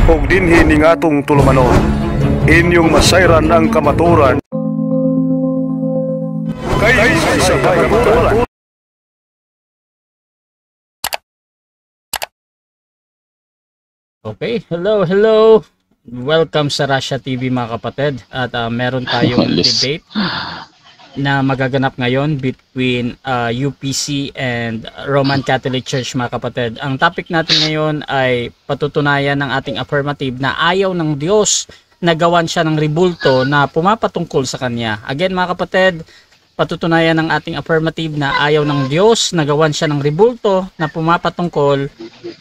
ug dinhi ning atong tulumanon. Inyong masayran ang kamaturan. Kay sa kamaturan. Okay, hello. Welcome sa Russia TV mga kapatid. At meron tayong debate na magaganap ngayon between UPC and Roman Catholic Church mga kapatid. Ang topic natin ngayon ay patutunayan ng ating affirmative na ayaw ng Diyos na gawan siya ng ribulto na pumapatungkol sa Kanya. Again mga kapatid, patutunayan ng ating affirmative na ayaw ng Diyos na gawan siya ng ribulto na pumapatungkol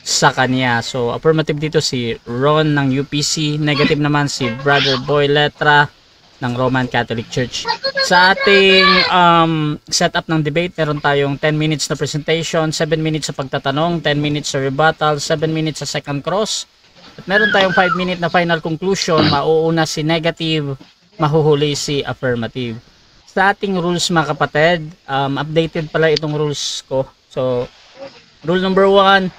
sa Kanya. So affirmative dito si Ron ng UPC, negative naman si Brother Boy Letra ng Roman Catholic Church. Sa ating setup ng debate, meron tayong 10 minutes na presentation, 7 minutes sa pagtatanong, 10 minutes sa rebuttal, 7 minutes sa second cross. At meron tayong 5 minute na final conclusion. Mauuna si negative, mahuhuli si affirmative. Sa ating rules mga kapatid, updated pala itong rules ko. So, rule number 1,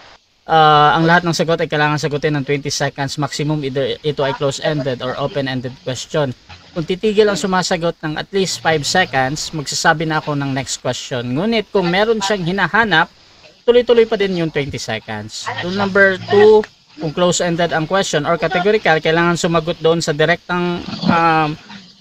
ang lahat ng sagot ay kailangan sagutin ng 20 seconds maximum. Either ito ay close-ended or open-ended question. Kung titigil ang sumasagot ng at least 5 seconds, magsasabi na ako ng next question. Ngunit kung meron siyang hinahanap, tuloy-tuloy pa din yung 20 seconds. Rule number 2, kung close-ended ang question or categorical, kailangan sumagot doon sa direktang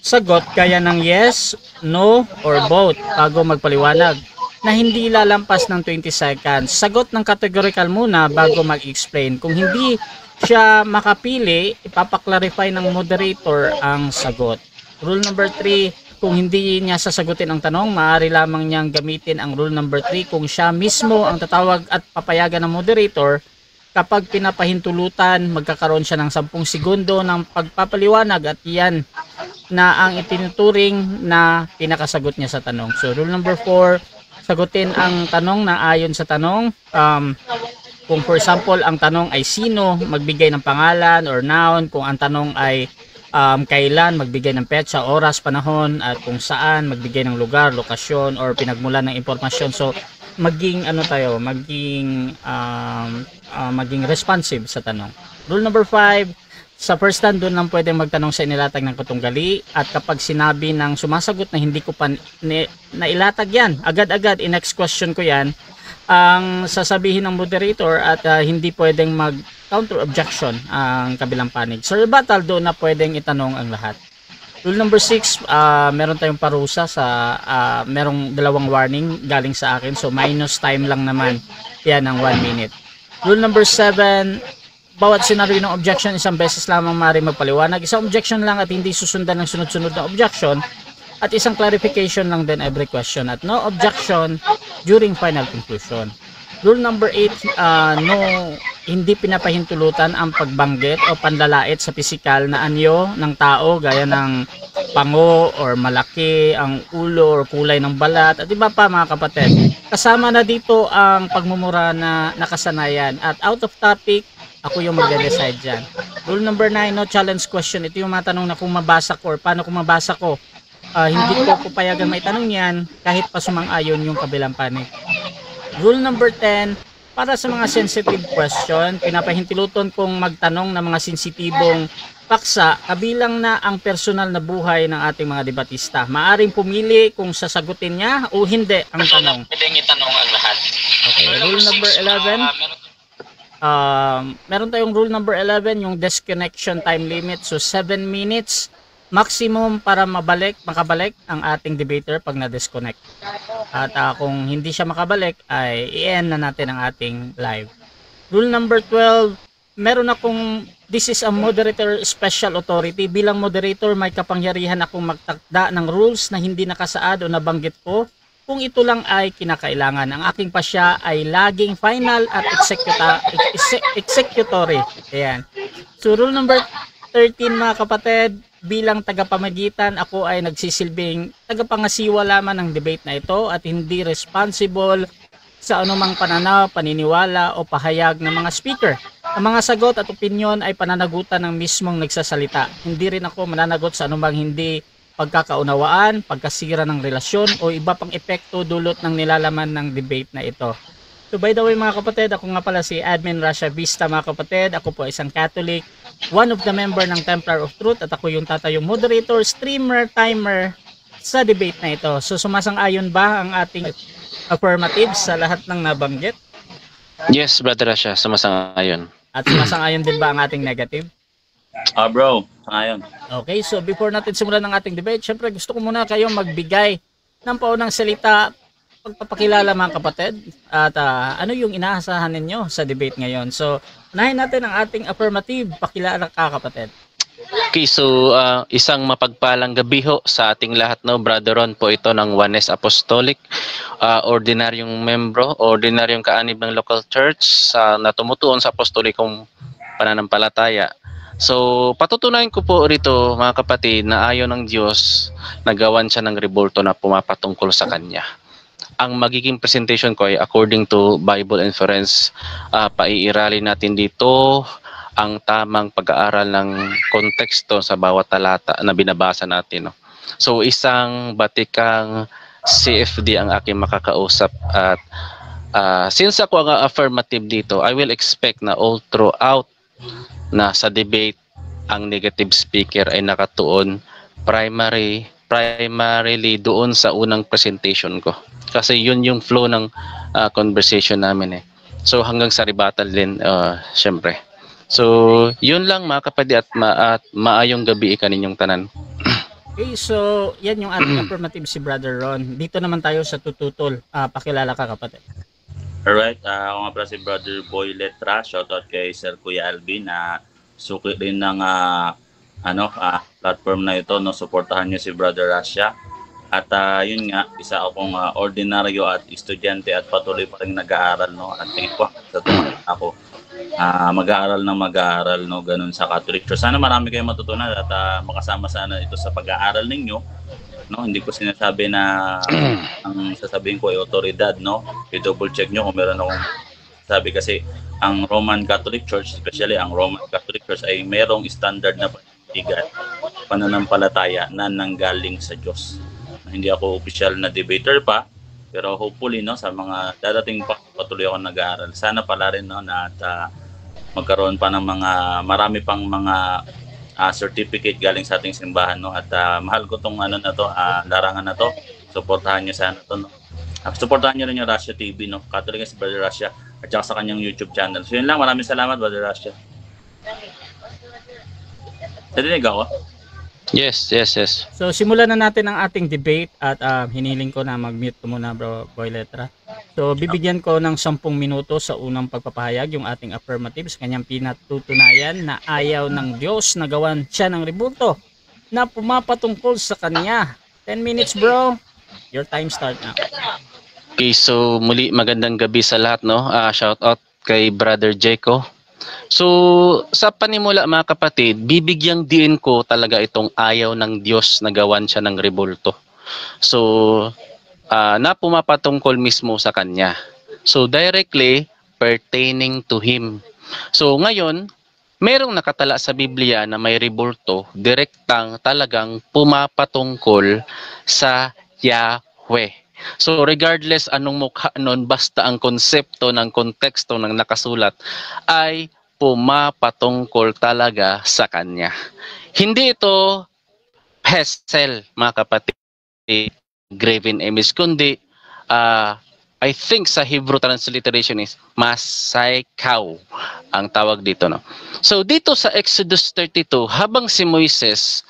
sagot gaya ng yes, no, or both bago magpaliwanag na hindi lalampas ng 20 seconds. Sagot ng categorical muna bago mag-explain. Kung hindi siya makapili, ipapaklarify ng moderator ang sagot. Rule number 3, kung hindi niya sasagutin ang tanong, maaari lamang niyang gamitin ang rule number 3 kung siya mismo ang tatawag at papayagan ng moderator. Kapag pinapahintulutan, magkakaroon siya ng 10 segundo ng pagpapaliwanag at yan na ang itinuturing na pinakasagot niya sa tanong. So rule number 4, sagutin ang tanong na ayon sa tanong. Kung for example, ang tanong ay sino, magbigay ng pangalan or noun. Kung ang tanong ay kailan, magbigay ng petsa, oras, panahon, at kung saan, magbigay ng lugar, lokasyon, or pinagmulan ng impormasyon. So, maging responsive sa tanong. Rule number 5, sa first stand, doon lang pwedeng magtanong sa inilatag ng katunggali. At kapag sinabi ng sumasagot na hindi ko pa nailatag yan, agad-agad, in-next question ko yan, ang sasabihin ng moderator at hindi pwedeng mag-counter objection ang kabilang panig. Sa rebuttal, doon na pwedeng itanong ang lahat. Rule number 6, meron tayong parusa sa merong 2 warning galing sa akin. So minus time lang naman yan ng 1 minute. Rule number 7, bawat senaryo ng objection, isang beses lamang maaaring magpaliwanag. Isang objection lang at hindi susundan ng sunod-sunod na objection. At isang clarification lang din every question. At no objection during final conclusion. Rule number 8, no, hindi pinapahintulutan ang pagbanggit o panlalait sa pisikal na anyo ng tao gaya ng pango or malaki ang ulo or kulay ng balat at iba pa mga kapatid. Kasama na dito ang pagmumura na nakasanayan. At out of topic, ako yung magde-decide dyan. Rule number 9, no challenge question. Ito yung matanong na kung mabasa ko or paano kung mabasa ko. Hindi ko papayagan may tanong yan kahit pa sumang-ayon yung kabilang panig. Rule number 10, para sa mga sensitive question, pinapahintiluton kong magtanong ng mga sensitibong paksa kabilang na ang personal na buhay ng ating mga debatista. Maaring pumili kung sasagutin niya o hindi ang tanong. Pwedeng itanong ang lahat. Okay, rule number 11. Meron tayong rule number 11, yung disconnection time limit. So 7 minutes maximum para makabalik ang ating debater pag na-disconnect. At kung hindi siya makabalik ay i-end na natin ang ating live. Rule number 12, meron akong, this is a moderator special authority. Bilang moderator, may kapangyarihan akong magtakda ng rules na hindi nakasaad o nabanggit ko kung ito lang ay kinakailangan. Ang aking pasya ay laging final at executory. Ayan. So rule number 13 mga kapatid, bilang tagapamagitan, ako ay nagsisilbing tagapangasiwa lamang ng debate na ito at hindi responsible sa anumang pananaw, paniniwala o pahayag ng mga speaker. Ang mga sagot at opinyon ay pananagutan ng mismong nagsasalita. Hindi rin ako mananagot sa anumang hindi pagkakaunawaan, pagkasira ng relasyon o iba pang epekto dulot ng nilalaman ng debate na ito. So by the way mga kapatid, ako nga pala si Admin Rasha Vista mga kapatid. Ako po isang Catholic, one of the member ng Templar of Truth at ako yung tatayong moderator, streamer, timer sa debate na ito. So sumasang-ayon ba ang ating affirmative sa lahat ng nabanggit? Yes, Brother Rasha, sumasang-ayon. At sumasang-ayon din ba ang ating negative? Bro, ayon. Okay, so before natin simulan ng ating debate, syempre gusto ko muna kayong magbigay ng paunang salita, pagpapakilala mga kapatid, at ano yung inaasahan ninyo sa debate ngayon. So, unahin natin ang ating affirmative, pakilala ka kapatid. Okay, so isang mapagpalang gabi ho sa ating lahat, no? Brother Ron po ito ng Juanes Apostolic, ordinaryong membro, ordinaryong kaanib ng local church na tumutuon sa apostolikong pananampalataya. So, patutunayan ko po rito mga kapatid na ayon ng Diyos, nagawan siya ng rebulto na pumapatungkol sa Kanya. Ang magiging presentation ko ay according to Bible Inference. Paiiralin natin dito ang tamang pag-aaral ng konteksto sa bawat talata na binabasa natin. No? So, isang batikang CFD ang aking makakausap at since ako ang affirmative dito, I will expect na all throughout na sa debate ang negative speaker ay nakatuon primarily doon sa unang presentation ko. Kasi yun yung flow ng conversation namin eh. So hanggang sa rebuttal din, syempre. So yun lang mga kapatid at maayong gabi kaninyong tanan. Okay, so yan yung ating affirmative si Brother Ron. Dito naman tayo sa tututol. Pakilala ka kapatid. Alright, ako nga pala si Brother Boy Letra. Shoutout kay Sir Kuya Alvin na suki rin ng platform na ito. No? Suportahan niyo si Brother Rasha. At yun nga, isa akong ordinaryo at estudyante at patuloy pa rin nag-aaral. No? At sa tumagal ako, mag-aaral, no? Ganun sa Catholic Church. Sana marami kayong matutunan at makasama sana ito sa pag-aaral ninyo. No, hindi ko sinasabi na ang sasabihin ko ay otoridad, no? I-double check nyo kung meron akong sabi kasi ang Roman Catholic Church, especially ang Roman Catholic Church ay merong standard na pananampalataya na nanggaling sa Diyos. Hindi ako official na debater pa, pero hopefully no sa mga dadating pa patuloy ako nag-aaral. Sana pala rin no na at magkaroon pa ng mga marami pang mga certificate galing sa ating simbahan, no? At mahal ko tong na to, larangan na to. Suportahan niyo sana to, no? Suportahan niyo rin yung Rasha TV, no? Catholic si Brother Rasha at saka sa kanyang YouTube channel. So yun lang, maraming salamat Brother Rasha. Nadinig ako? Yes. So simulan na natin ang ating debate at hiniling ko na mag-mute ko muna Bro Boy Letra. So bibigyan ko ng 10 minuto sa unang pagpapahayag yung ating affirmative sa kanyang pinatutunayan na ayaw ng Diyos na gawan siya ng rebulto na pumapatungkol sa Kanya. 10 minutes bro, your time start now. Okay, so muli magandang gabi sa lahat, no? Shout out kay Brother Jeko. So sa panimula mga kapatid, bibigyang diin ko talaga itong ayaw ng Diyos na gawan siya ng rebulto. So na pumapatungkol mismo sa Kanya. So directly pertaining to Him. So ngayon, merong nakatala sa Biblia na may rebulto, direktang talagang pumapatungkol sa Yahweh. So regardless anong mukha nun, basta ang konsepto ng konteksto ng nakasulat ay pumapatungkol talaga sa Kanya. Hindi ito pestel, mga kapatid, graven image, kundi I think sa Hebrew transliteration is masaikaw ang tawag dito, no? So dito sa Exodus 32, habang si Moses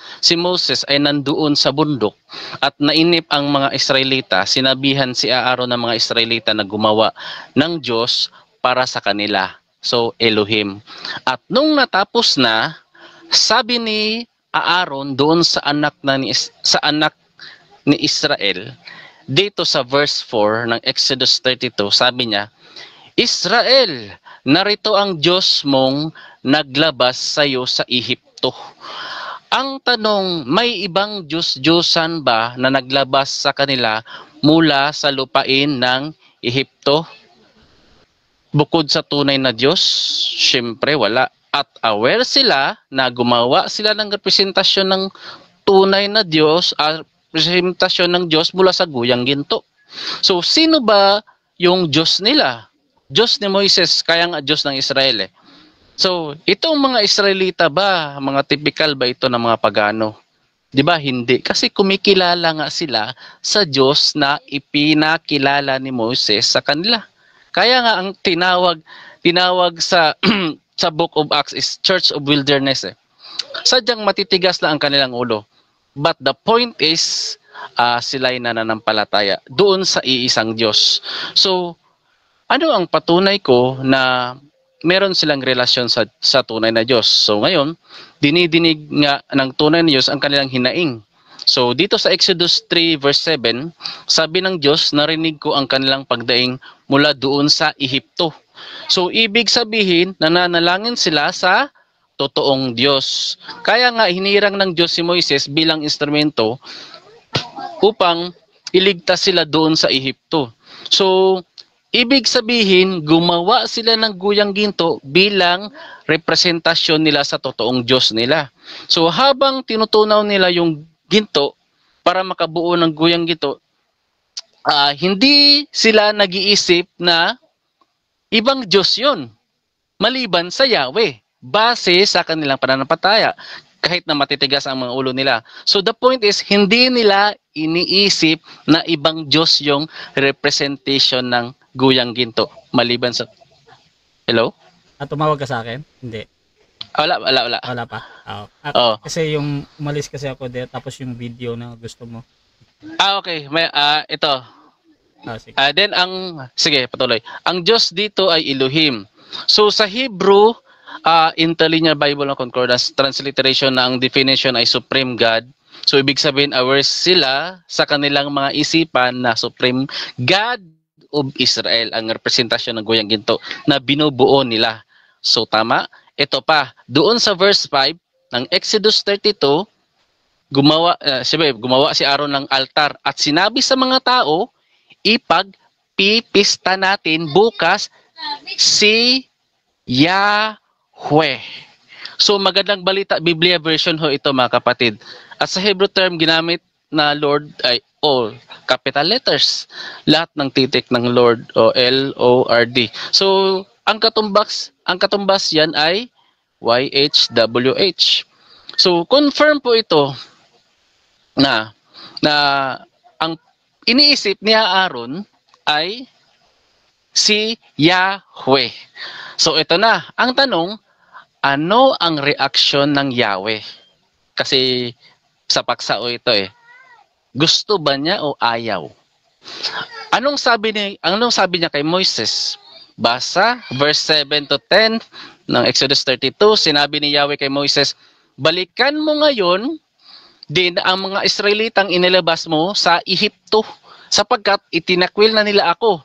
ay nandoon sa bundok at nainip ang mga Israelita, sinabihan si Aaron ng mga Israelita na gumawa ng Diyos para sa kanila. So Elohim. At nung natapos na, sabi ni Aaron doon sa anak ni Israel, dito sa verse 4 ng Exodus 32, sabi niya, Israel, narito ang Diyos mong naglabas sa iyo sa Ehipto. Ang tanong, may ibang Diyos-Diyosan ba na naglabas sa kanila mula sa lupain ng Ehipto? Bukod sa tunay na Diyos, syempre wala. At aware sila na gumawa sila ng representasyon ng tunay na Diyos, representasyon ng Diyos mula sa guyang ginto. So, sino ba yung Diyos nila? Diyos ni Moises, kaya nga Diyos ng Israel eh. So, itong mga Israelita ba, mga typical ba ito ng mga pagano? 'Di ba? Hindi. Kasi kumikilala nga sila sa Diyos na ipinakilala ni Moses sa kanila. Kaya nga ang tinawag sa sa Book of Acts is Church of Wilderness eh. Sadyang matitigas na ang kanilang ulo. But the point is, sila'y nananampalataya doon sa iisang Diyos. So, ano ang patunay ko na meron silang relasyon sa tunay na Diyos? So ngayon, dinidinig nga ng tunay na Diyos ang kanilang hinaing. So dito sa Exodus 3 verse 7, sabi ng Diyos, narinig ko ang kanilang pagdaing mula doon sa Ehipto. So ibig sabihin, nananalangin sila sa totoong Diyos. Kaya nga hinirang ng Diyos si Moises bilang instrumento upang iligtas sila doon sa Ehipto. So ibig sabihin, gumawa sila ng guyang ginto bilang representasyon nila sa totoong Diyos nila. So habang tinutunaw nila yung ginto para makabuo ng guyang ginto, hindi sila nag-iisip na ibang Diyos yun, maliban sa Yahweh, base sa kanilang pananampalataya, kahit na matitigas ang mga ulo nila. So the point is, hindi nila iniisip na ibang Diyos yung representation ng guyang ginto, maliban sa... Hello? Tumawag ka sa akin? Hindi. Wala. Wala pa? Oo. Kasi yung umalis kasi ako dito, tapos yung video na gusto mo. Okay. Ito. Sige. Sige, patuloy. Ang Diyos dito ay Elohim. So sa Hebrew, Interlinear Bible na Concordance transliteration na ang definition ay Supreme God. So ibig sabihin, aware sila sa kanilang mga isipan na Supreme God of Israel ang representasyon ng guyang ginto na binubuo nila. So tama, ito pa, doon sa verse 5 ng Exodus 32, gumawa si Aaron ng altar at sinabi sa mga tao, ipagpipista natin bukas si Yahweh. So magandang balita, Biblia version ho ito mga kapatid. At sa Hebrew term ginamit na Lord ay all capital letters. Lahat ng titik ng Lord o L-O-R-D. So ang katumbas yan ay YHWH. So confirm po ito na ang iniisip ni Aaron ay si Yahweh. So ito na, ang tanong, ano ang reaksyon ng Yahweh? Kasi sa paksao ito eh. Gusto ba niya o ayaw? Anong sabi niya kay Moises? Basa verse 7 to 10 ng Exodus 32, sinabi ni Yahweh kay Moises, balikan mo ngayon din ang mga Israelitang inilabas mo sa Ehipto, sapagkat itinakwil na nila ako.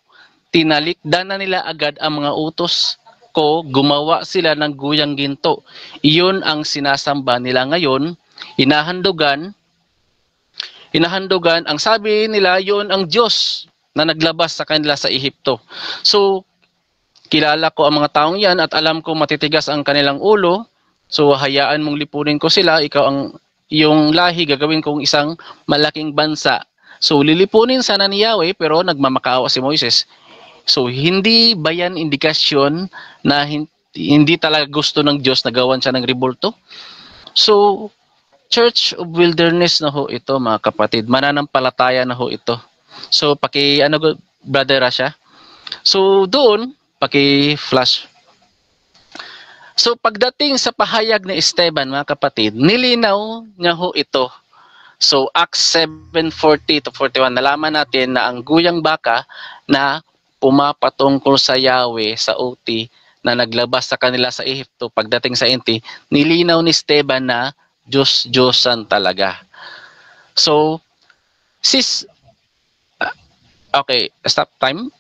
Tinalikdan na nila agad ang mga utos ko, gumawa sila ng guyang ginto. Iyon ang sinasamba nila ngayon. Hinahandugan, ang sabi nila, yun ang Diyos na naglabas sa kanila sa Ehipto. So, kilala ko ang mga taong yan at alam ko matitigas ang kanilang ulo. So, hayaan mong lipunin ko sila. Ikaw ang iyong lahi, gagawin kong isang malaking bansa. So, lilipunin sana ni Yahweh, pero nagmamakaawa si Moises. So, hindi ba yan indikasyon na hindi talaga gusto ng Diyos na gawan siya ng rebulto? So, Church of Wilderness na ho ito mga kapatid. Mananampalataya na ho ito. So, Brother Rasha? So, doon, paki-flash. So, pagdating sa pahayag ni Esteban mga kapatid, nilinaw niya ho ito. So, Acts 7:40 to 41, nalaman natin na ang guyang baka na pumapatungkol sa Yahweh, sa OT, na naglabas sa kanila sa Ehipto, pagdating sa Inti, nilinaw ni Esteban na Diyos-Diyosan talaga. So, okay, stop time.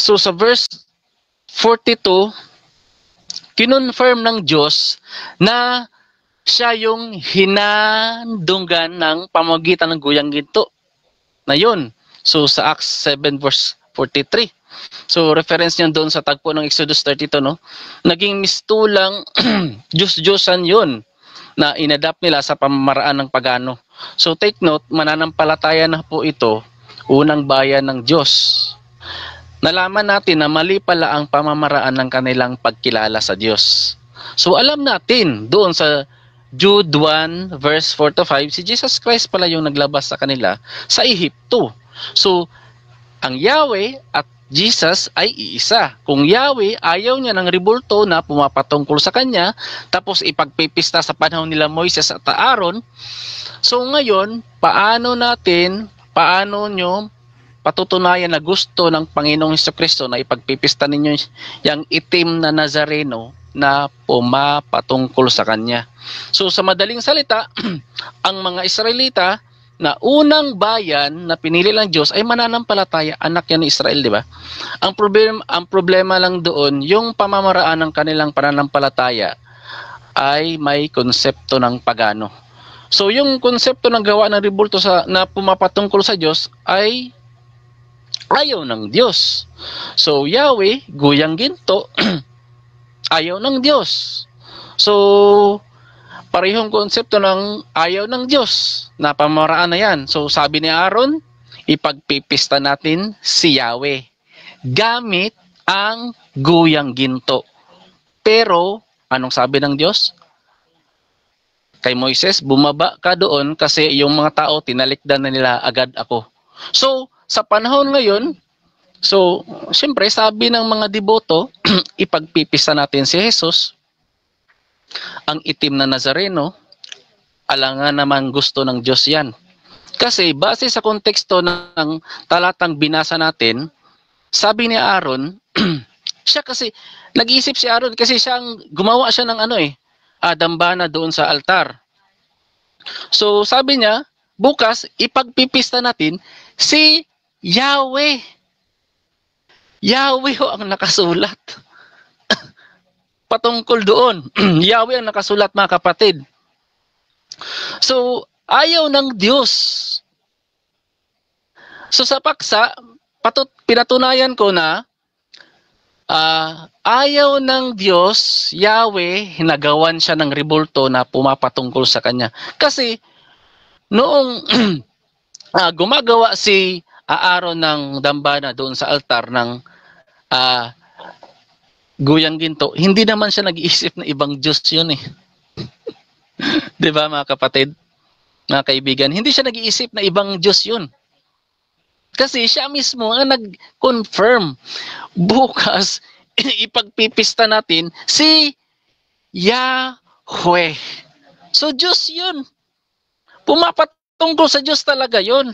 So sa verse 42, kinonfirm ng Diyos na siya yung hinandunggan ng pamamagitan ng guyang ginto na yun. So sa Acts 7 verse 43. So reference niyan doon sa tagpo ng Exodus 32, no? Naging mistulang Diyos-Diyosan 'yon na inadapt nila sa pamamaraan ng pagano. So take note, mananampalataya na po ito, unang bayan ng Diyos. Nalaman natin na mali pala ang pamamaraan ng kanilang pagkilala sa Diyos. So alam natin doon sa Jude 1 verse 4 to 5, si Jesus Christ pala yung naglabas sa kanila sa Ehipto. So ang Yahweh at Jesus ay iisa. Kung Yahweh ayaw niya ng ribulto na pumapatungkol sa kanya, tapos ipagpipista sa panahon nila Moises at Aaron, so ngayon, paano nyo patutunayan na gusto ng Panginoong Hesukristo na ipagpipista ninyo yung itim na Nazareno na pumapatungkol sa kanya? So sa madaling salita, ang mga Israelita na unang bayan na pinili ng Diyos ay mananampalataya, anak yan ni Israel, di ba? Ang problema lang doon, yung pamamaraan ng kanilang pananampalataya ay may konsepto ng pagano. So yung konsepto ng gawa ng ribulto na pumapatungkol sa Diyos ay ayaw ng Diyos. So Yahweh, guyang ginto, ayaw ng Diyos. So parehong konsepto ng ayaw ng Diyos na pamamaraan na yan. So sabi ni Aaron, ipagpipista natin si Yahweh gamit ang guyang ginto. Pero anong sabi ng Diyos? Kay Moises, bumaba ka doon kasi yung mga tao tinalikdan na nila agad ako. So sa panahon ngayon, so siyempre sabi ng mga deboto, ipagpipista natin si Jesus, ang itim na Nazareno, alangan naman gusto ng Diyos yan. Kasi base sa konteksto ng talatang binasa natin, sabi ni Aaron, siya kasi, nag-iisip si Aaron kasi gumawa siya ng dambana doon sa altar. So sabi niya, bukas ipagpipista natin si Yahweh. Yahweh ho ang nakasulat patungkol doon. Yahweh ang nakasulat, mga kapatid. So, ayaw ng Diyos. So, sa paksa, pinatunayan ko na ayaw ng Diyos, Yahweh, nagawan siya ng ribulto na pumapatungkol sa kanya. Kasi, noong gumagawa si Aaron ng dambana doon sa altar ng guyang ginto, hindi naman siya nag-iisip na ibang Diyos yun eh. Di ba mga kapatid, mga kaibigan? Hindi siya nag-iisip na ibang Diyos yun. Kasi siya mismo ang nag-confirm. Bukas, ipagpipista natin si Yahweh. So Diyos yun. Pumapatungkol sa Diyos talaga yun.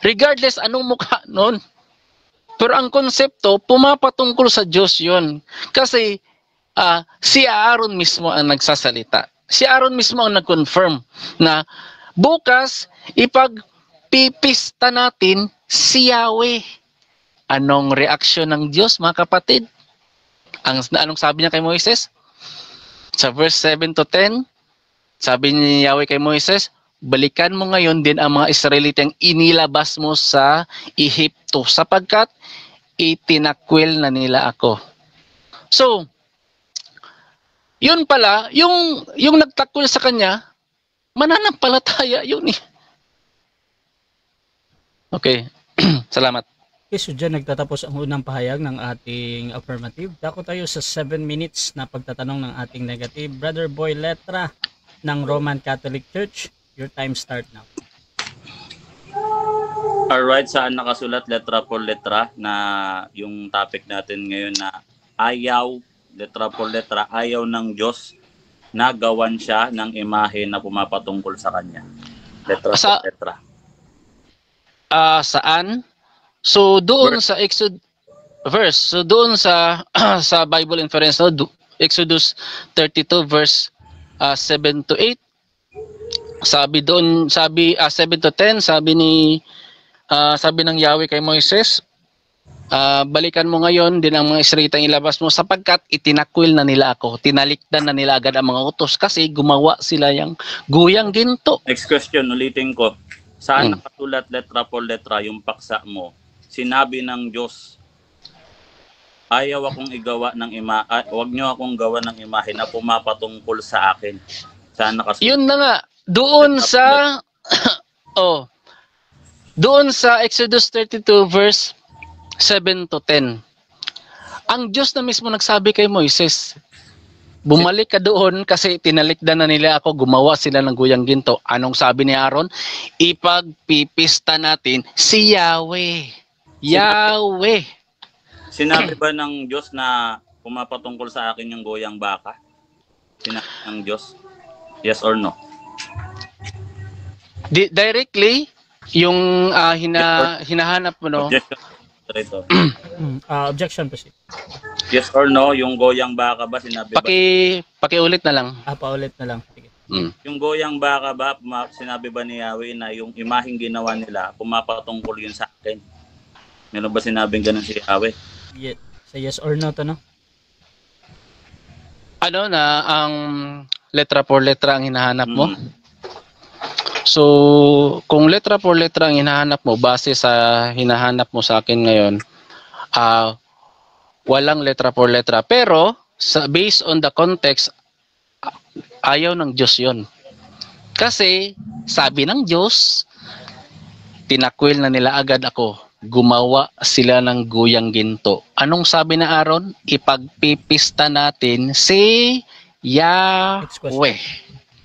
Regardless anong mukha nun. Pero ang konsepto, pumapatungkol sa Diyos yun. Kasi si Aaron mismo ang nagsasalita. Si Aaron mismo ang nag-confirm na bukas ipagpipista natin si Yahweh. Anong reaksyon ng Diyos, mga kapatid? Anong sabi niya kay Moises? Sa verse 7 to 10, sabi ni Yahweh kay Moises, balikan mo ngayon din ang mga Israelitang inilabas mo sa Ehipto sapagkat itinakwil na nila ako. So, yun pala, yung nagtakwil sa kanya, mananampalataya yun eh. Okay, salamat. Okay, so dyan nagtatapos ang unang pahayag ng ating affirmative. Dako tayo sa 7 minutes na pagtatanong ng ating negative. Brother Boy Letra ng Roman Catholic Church. Your time start now. Alright, saan nakasulat letra por letra na yung topic natin ngayon na ayaw, letra por letra, ayaw ng Diyos na gawan siya ng imahe na pumapatungkol sa kanya. Letra por letra. Saan? So doon sa verse. So doon sa sa Bible inference, no, Exodus 32 verse 7 to 8. Sabi doon, 7 to 10, sabi ng Yahweh kay Moises, balikan mo ngayon din ang mga Israelitang ilabas mo sapagkat itinakwil na nila ako, tinalikdan na nila agad ang mga utos kasi gumawa sila yung guyang ginto. Next question, ulitin ko. Saan nakasulat letra por letra yung paksa mo? Sinabi ng Diyos ayaw akong igawa ng wag niyo akong gawa ng imahe na pumapatungkol sa akin. Sana kasunod. Yun na nga, doon sa doon sa Exodus 32 verse 7 to 10. Ang Diyos na mismo nagsabi kay Moises, bumalik ka doon kasi tinalikdan na nila ako, gumawa sila ng guyang ginto. Anong sabi ni Aaron? Ipagpipista natin si Yahweh. Yahweh. Sinabi ba ng Diyos na pumapatungkol sa akin yung goyang baka? Sinabi ng Diyos? Yes or no? Directly, yung hinahanap mo, no? Objection. Objection po siya. Yes or no, yung goyang baka ba sinabi ba? Pakiulit na lang. Paulit na lang. Sige. Yung goyang baka ba, sinabi ba ni Yahweh na yung imaheng ginawa nila, pumapatungkol yun sa akin? Meron ba sinabing ganun si Yahweh? Sa yes or no to, no? Ano na ang letra por letra ang hinahanap mo? So, kung letra por letra ang hinahanap mo, base sa hinahanap mo sa akin ngayon, walang letra por letra. Pero, based on the context, ayaw ng Diyos yun. Kasi, sabi ng Diyos, tinakwil na nila agad ako. Gumawa sila ng guyang ginto. Anong sabi na Aaron? Ipagpipista natin si Yahweh.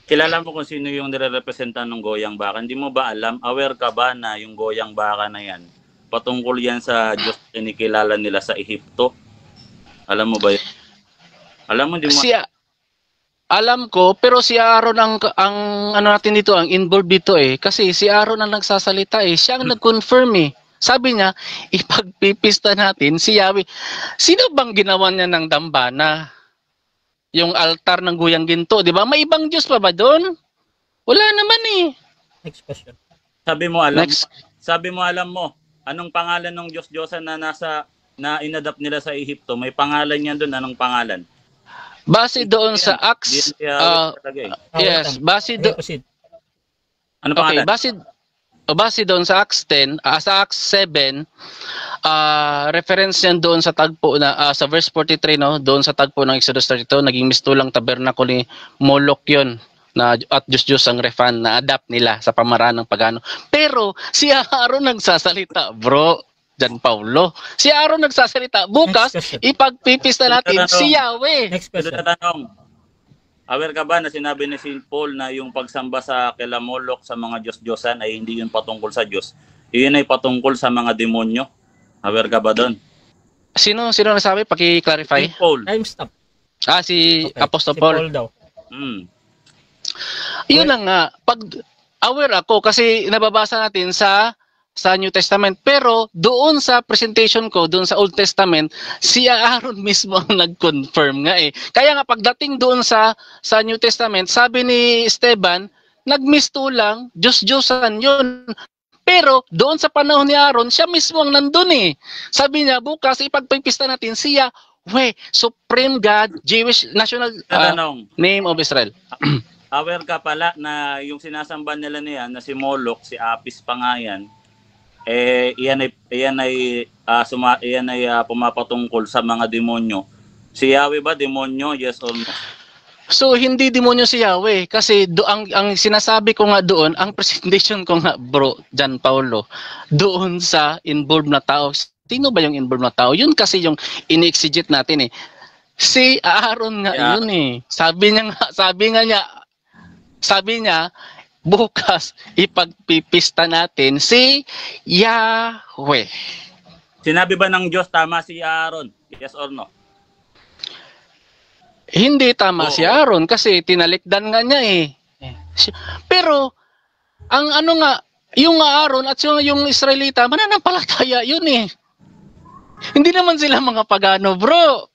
Kilala mo kung sino yung nire-representa ng goyang baka? Hindi mo ba alam? Aware ka ba na yung goyang baka na yan, patungkol yan sa Diyos na kinikilala nila sa Ehipto? Alam mo ba yun? Alam mo, di mo... Alam ko, pero si Aaron ang ano natin dito, ang involved dito eh. Kasi si Aaron ang nagsasalita eh. Siya ang nag-confirm eh. Sabi niya, ipagpipista natin si Yahweh. Sino bang ginawa niya ng dambana? Yung altar ng guyang ginto, di ba? May ibang Diyos pa ba doon? Wala naman eh. Next question. Sabi mo alam mo, anong pangalan ng Diyos-Diyosan na inadapt nila sa Ehipto? May pangalan niyan doon, anong pangalan? Base doon sa Acts, yes, base doon. Ano pangalan? Okay, base doon sa Acts 10, sa Acts 7, reference yan doon sa tagpo na sa verse 43, no, doon sa tagpo ng Exodus 32, naging mistulang tabernakulo ni Moloch yon na at Diyos ang refan na adapt nila sa pamaraan ng pagano. Pero si Aaron nagsasalita, bro. Jan Paulo. Si Aaron nagsasalita. Bukas, ipagpipista natin si Yahweh. Next question. Tanong. Aware ka ba na sinabi ni St. Paul na yung pagsamba sa kila Moloch sa mga Diyos-Diyosan ay hindi yun patungkol sa Diyos? Iyon ay patungkol sa mga demonyo. Aware ka ba doon? Sino nasabi? Paki-clarify. St. Paul. Time stop. Si Okay. Apostle Si Paul. Paul daw. Yun na nga. Pag aware ako kasi nababasa natin sa New Testament, pero doon sa presentation ko, doon sa Old Testament, si Aaron mismo ang nag-confirm nga eh. Kaya nga pagdating doon sa New Testament, sabi ni Esteban, nagmistulang, Diyos-Diyosan yun. Pero doon sa panahon ni Aaron, siya mismo ang nandun eh. Sabi niya, bukas ipagpipista natin siya, Supreme God, Jewish National Name of Israel. Aware ka pala na yung sinasamba nila niya na si Moloch, si Apis pa nga yan, iyan ay pumapatungkol sa mga demonyo. Si Yahweh ba demonyo? Yes or no? So hindi demonyo si Yahweh kasi ang sinasabi ko nga doon, ang presentation ko nga bro, Jan Paulo, doon sa involved na tao. Sino ba yung involved na tao? Yun kasi yung ini-exegete natin eh. Si Aaron nga yun eh. Sabi niya bukas ipagpipista natin si Yahweh. Sinabi ba ng Diyos tama si Aaron? Yes or no? Hindi tama si Aaron kasi tinalikdan nga niya eh. Pero ang ano nga, yung Aaron at yung Israelita, mananampalataya yun eh. Hindi naman sila mga pagano, bro.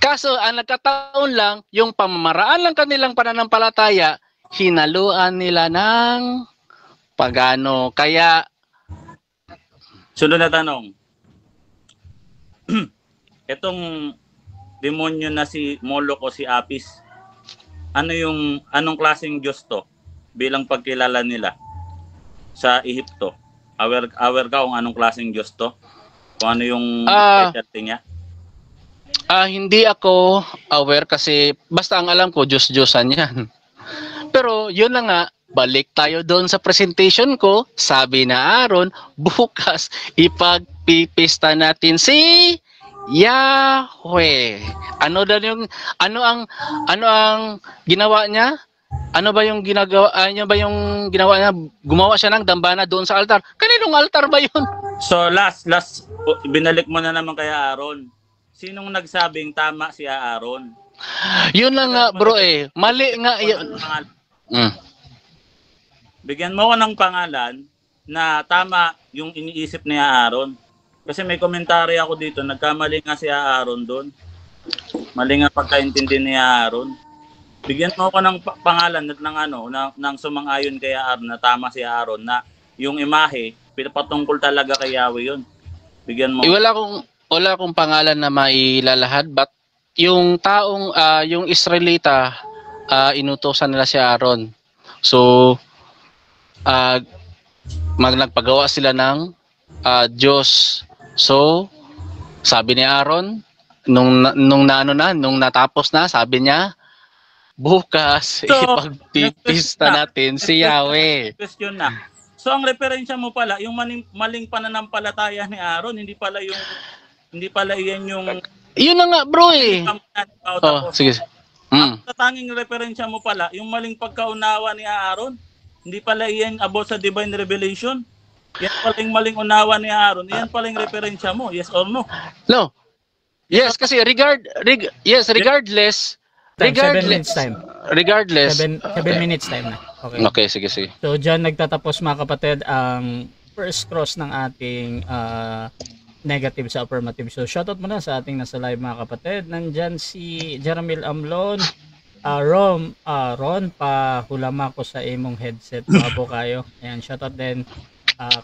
Kaso ang nagkataon lang, yung pamamaraan lang kanilang pananampalataya, hinaluan nila ng pagano. Kaya sunod na tanong. Itong demonyo na si Moloch o si Apis, anong klaseng Diyos to bilang pagkilala nila sa Ehipto? Aware ka kung anong klaseng Diyos to? Kung ano yung specialty niya? Hindi ako aware kasi basta ang alam ko, Diyos-Diyosan yan. Pero yun na nga, balik tayo doon sa presentation ko. Sabi na Aaron, bukas ipagpipista natin si Yahweh. Ano ang ginawa niya? Ano ba yung ginawa niya? Gumawa siya ng dambana doon sa altar. Kaninong altar ba yun? So last binalik mo na naman kay Aaron. Sinong nagsabing tama si Aaron? Yun na nga bro mali nga yun. Bigyan mo ko ng pangalan na tama yung iniisip ni Aaron. Kasi may komentary ako dito, nagkamali nga si Aaron doon. Mali nga pagkaintindi ni Aaron. Bigyan mo ko ng pangalan at ng sumang-ayon kay Aaron na tama si Aaron na yung imahe, pinapatungkol talaga kay Yahweh yun. Bigyan mo. Wala akong pangalan na mailalahad, but yung taong yung Israelita inutosan nila si Aaron. So nagpagawa sila ng Diyos. So sabi ni Aaron nung natapos na, sabi niya bukas ipagpipista natin si Yahweh. Question na. So ang referensya mo pala yung maling pananampalataya ni Aaron, hindi pala iyan yung yun na nga bro sige. Ang tanging referensya mo pala yung maling pagkaunawa ni Aaron, hindi pala iyan about sa divine revelation. Yan pala yung maling unawa ni Aaron. Yan pala yung referensya mo. Yes or no? No. Yes, kasi regardless. 7 minutes time. Regardless. 7 minutes time na. Okay, sige. So, dyan nagtatapos mga kapatid ang first cross ng ating negative sa affirmative. So, shoutout muna sa ating nasa live mga kapatid. Nandyan si Jeramil Amlon. Ron, pahulama ko sa imong headset. Babo kayo. Ayan, shoutout din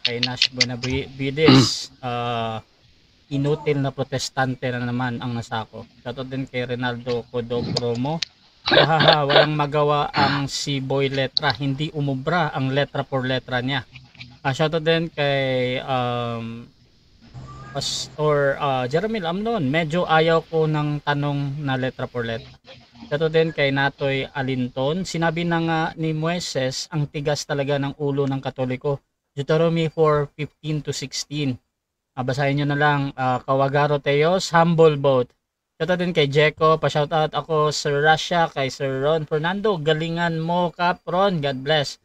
kay Nash Buenavides. Inutil na protestante na naman ang nasako. Shoutout din kay Ronaldo Codog Promo. Walang magawa ang si Boy Letra. Hindi umubra ang letra por letra niya. Shoutout din kay Pastor Jeramil Amnon. Medyo ayaw ko ng tanong na letra por letra. Shoutout din kay Natoy Alinton. Sinabi na nga ni Moises, ang tigas talaga ng ulo ng Katoliko. Deuteronomy 4:15-16. Basahin nyo na lang. Kawagaro Teos, humble boat. Shoutout din kay Jeko. Pa-shoutout ako Sir Rasha, kay Sir Ron Fernando. Galingan mo, Kap Ron. God bless.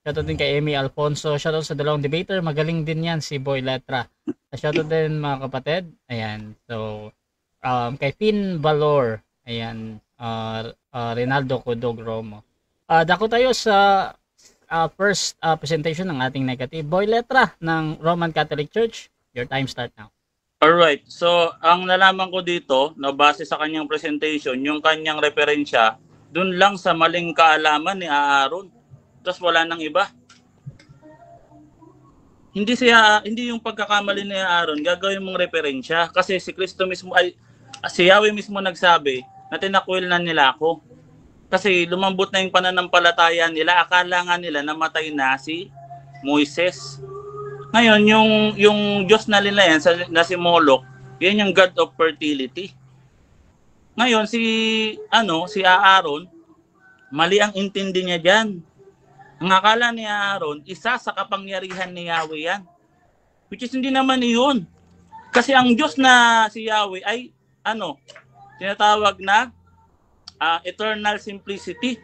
Shoutout din kay Amy Alfonso. Shoutout sa dalawang debater. Magaling din yan si Boy Letra. Shoutout din mga kapatid. Ayan. So, kay Finn Valor. Ayan. Rinaldo Codog Romo. Dako tayo sa first presentation ng ating negative. Boy Letra ng Roman Catholic Church. Your time start now. Alright. So, ang nalaman ko dito, na base sa kanyang presentation, yung kanyang referensya, dun lang sa maling kaalaman ni Aaron. Tapos wala nang iba. Hindi yung pagkakamali ni Aaron, gagawin mong referensya. Kasi si Kristo mismo, si Yahweh mismo nagsabi na tinakwil na nila ako. Kasi lumambot na yung pananampalataya nila, akala nga nila namatay na si Moises. Ngayon, yung Diyos na nila yan, na si Moloch, yan yung God of fertility. Ngayon, si Aaron, mali ang intindi niya dyan. Ang akala ni Aaron, isa sa kapangyarihan ni Yahweh yan. Which is hindi naman iyon. Kasi ang Diyos na si Yahweh ay, tinatawag na eternal simplicity.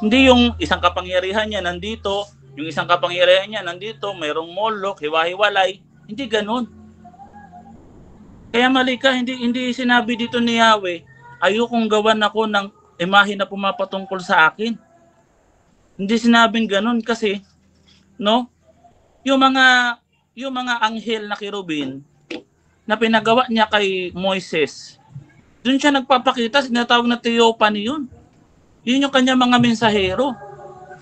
Hindi yung isang kapangyarihan niya nandito, yung isang kapangyarihan niya nandito, mayroong Moloch, hiwa-hiwalay. Hindi ganun. Kaya mali ka, hindi sinabi dito ni Yahweh, ayokong gawan ako ng imahe na pumapatungkol sa akin. Hindi sinabing ganun kasi, yung mga anghel na kirubin na pinagawa niya kay Moises, doon siya nagpapakita, sinatawag na theophany yun. Yun yung kanya mga mensahero.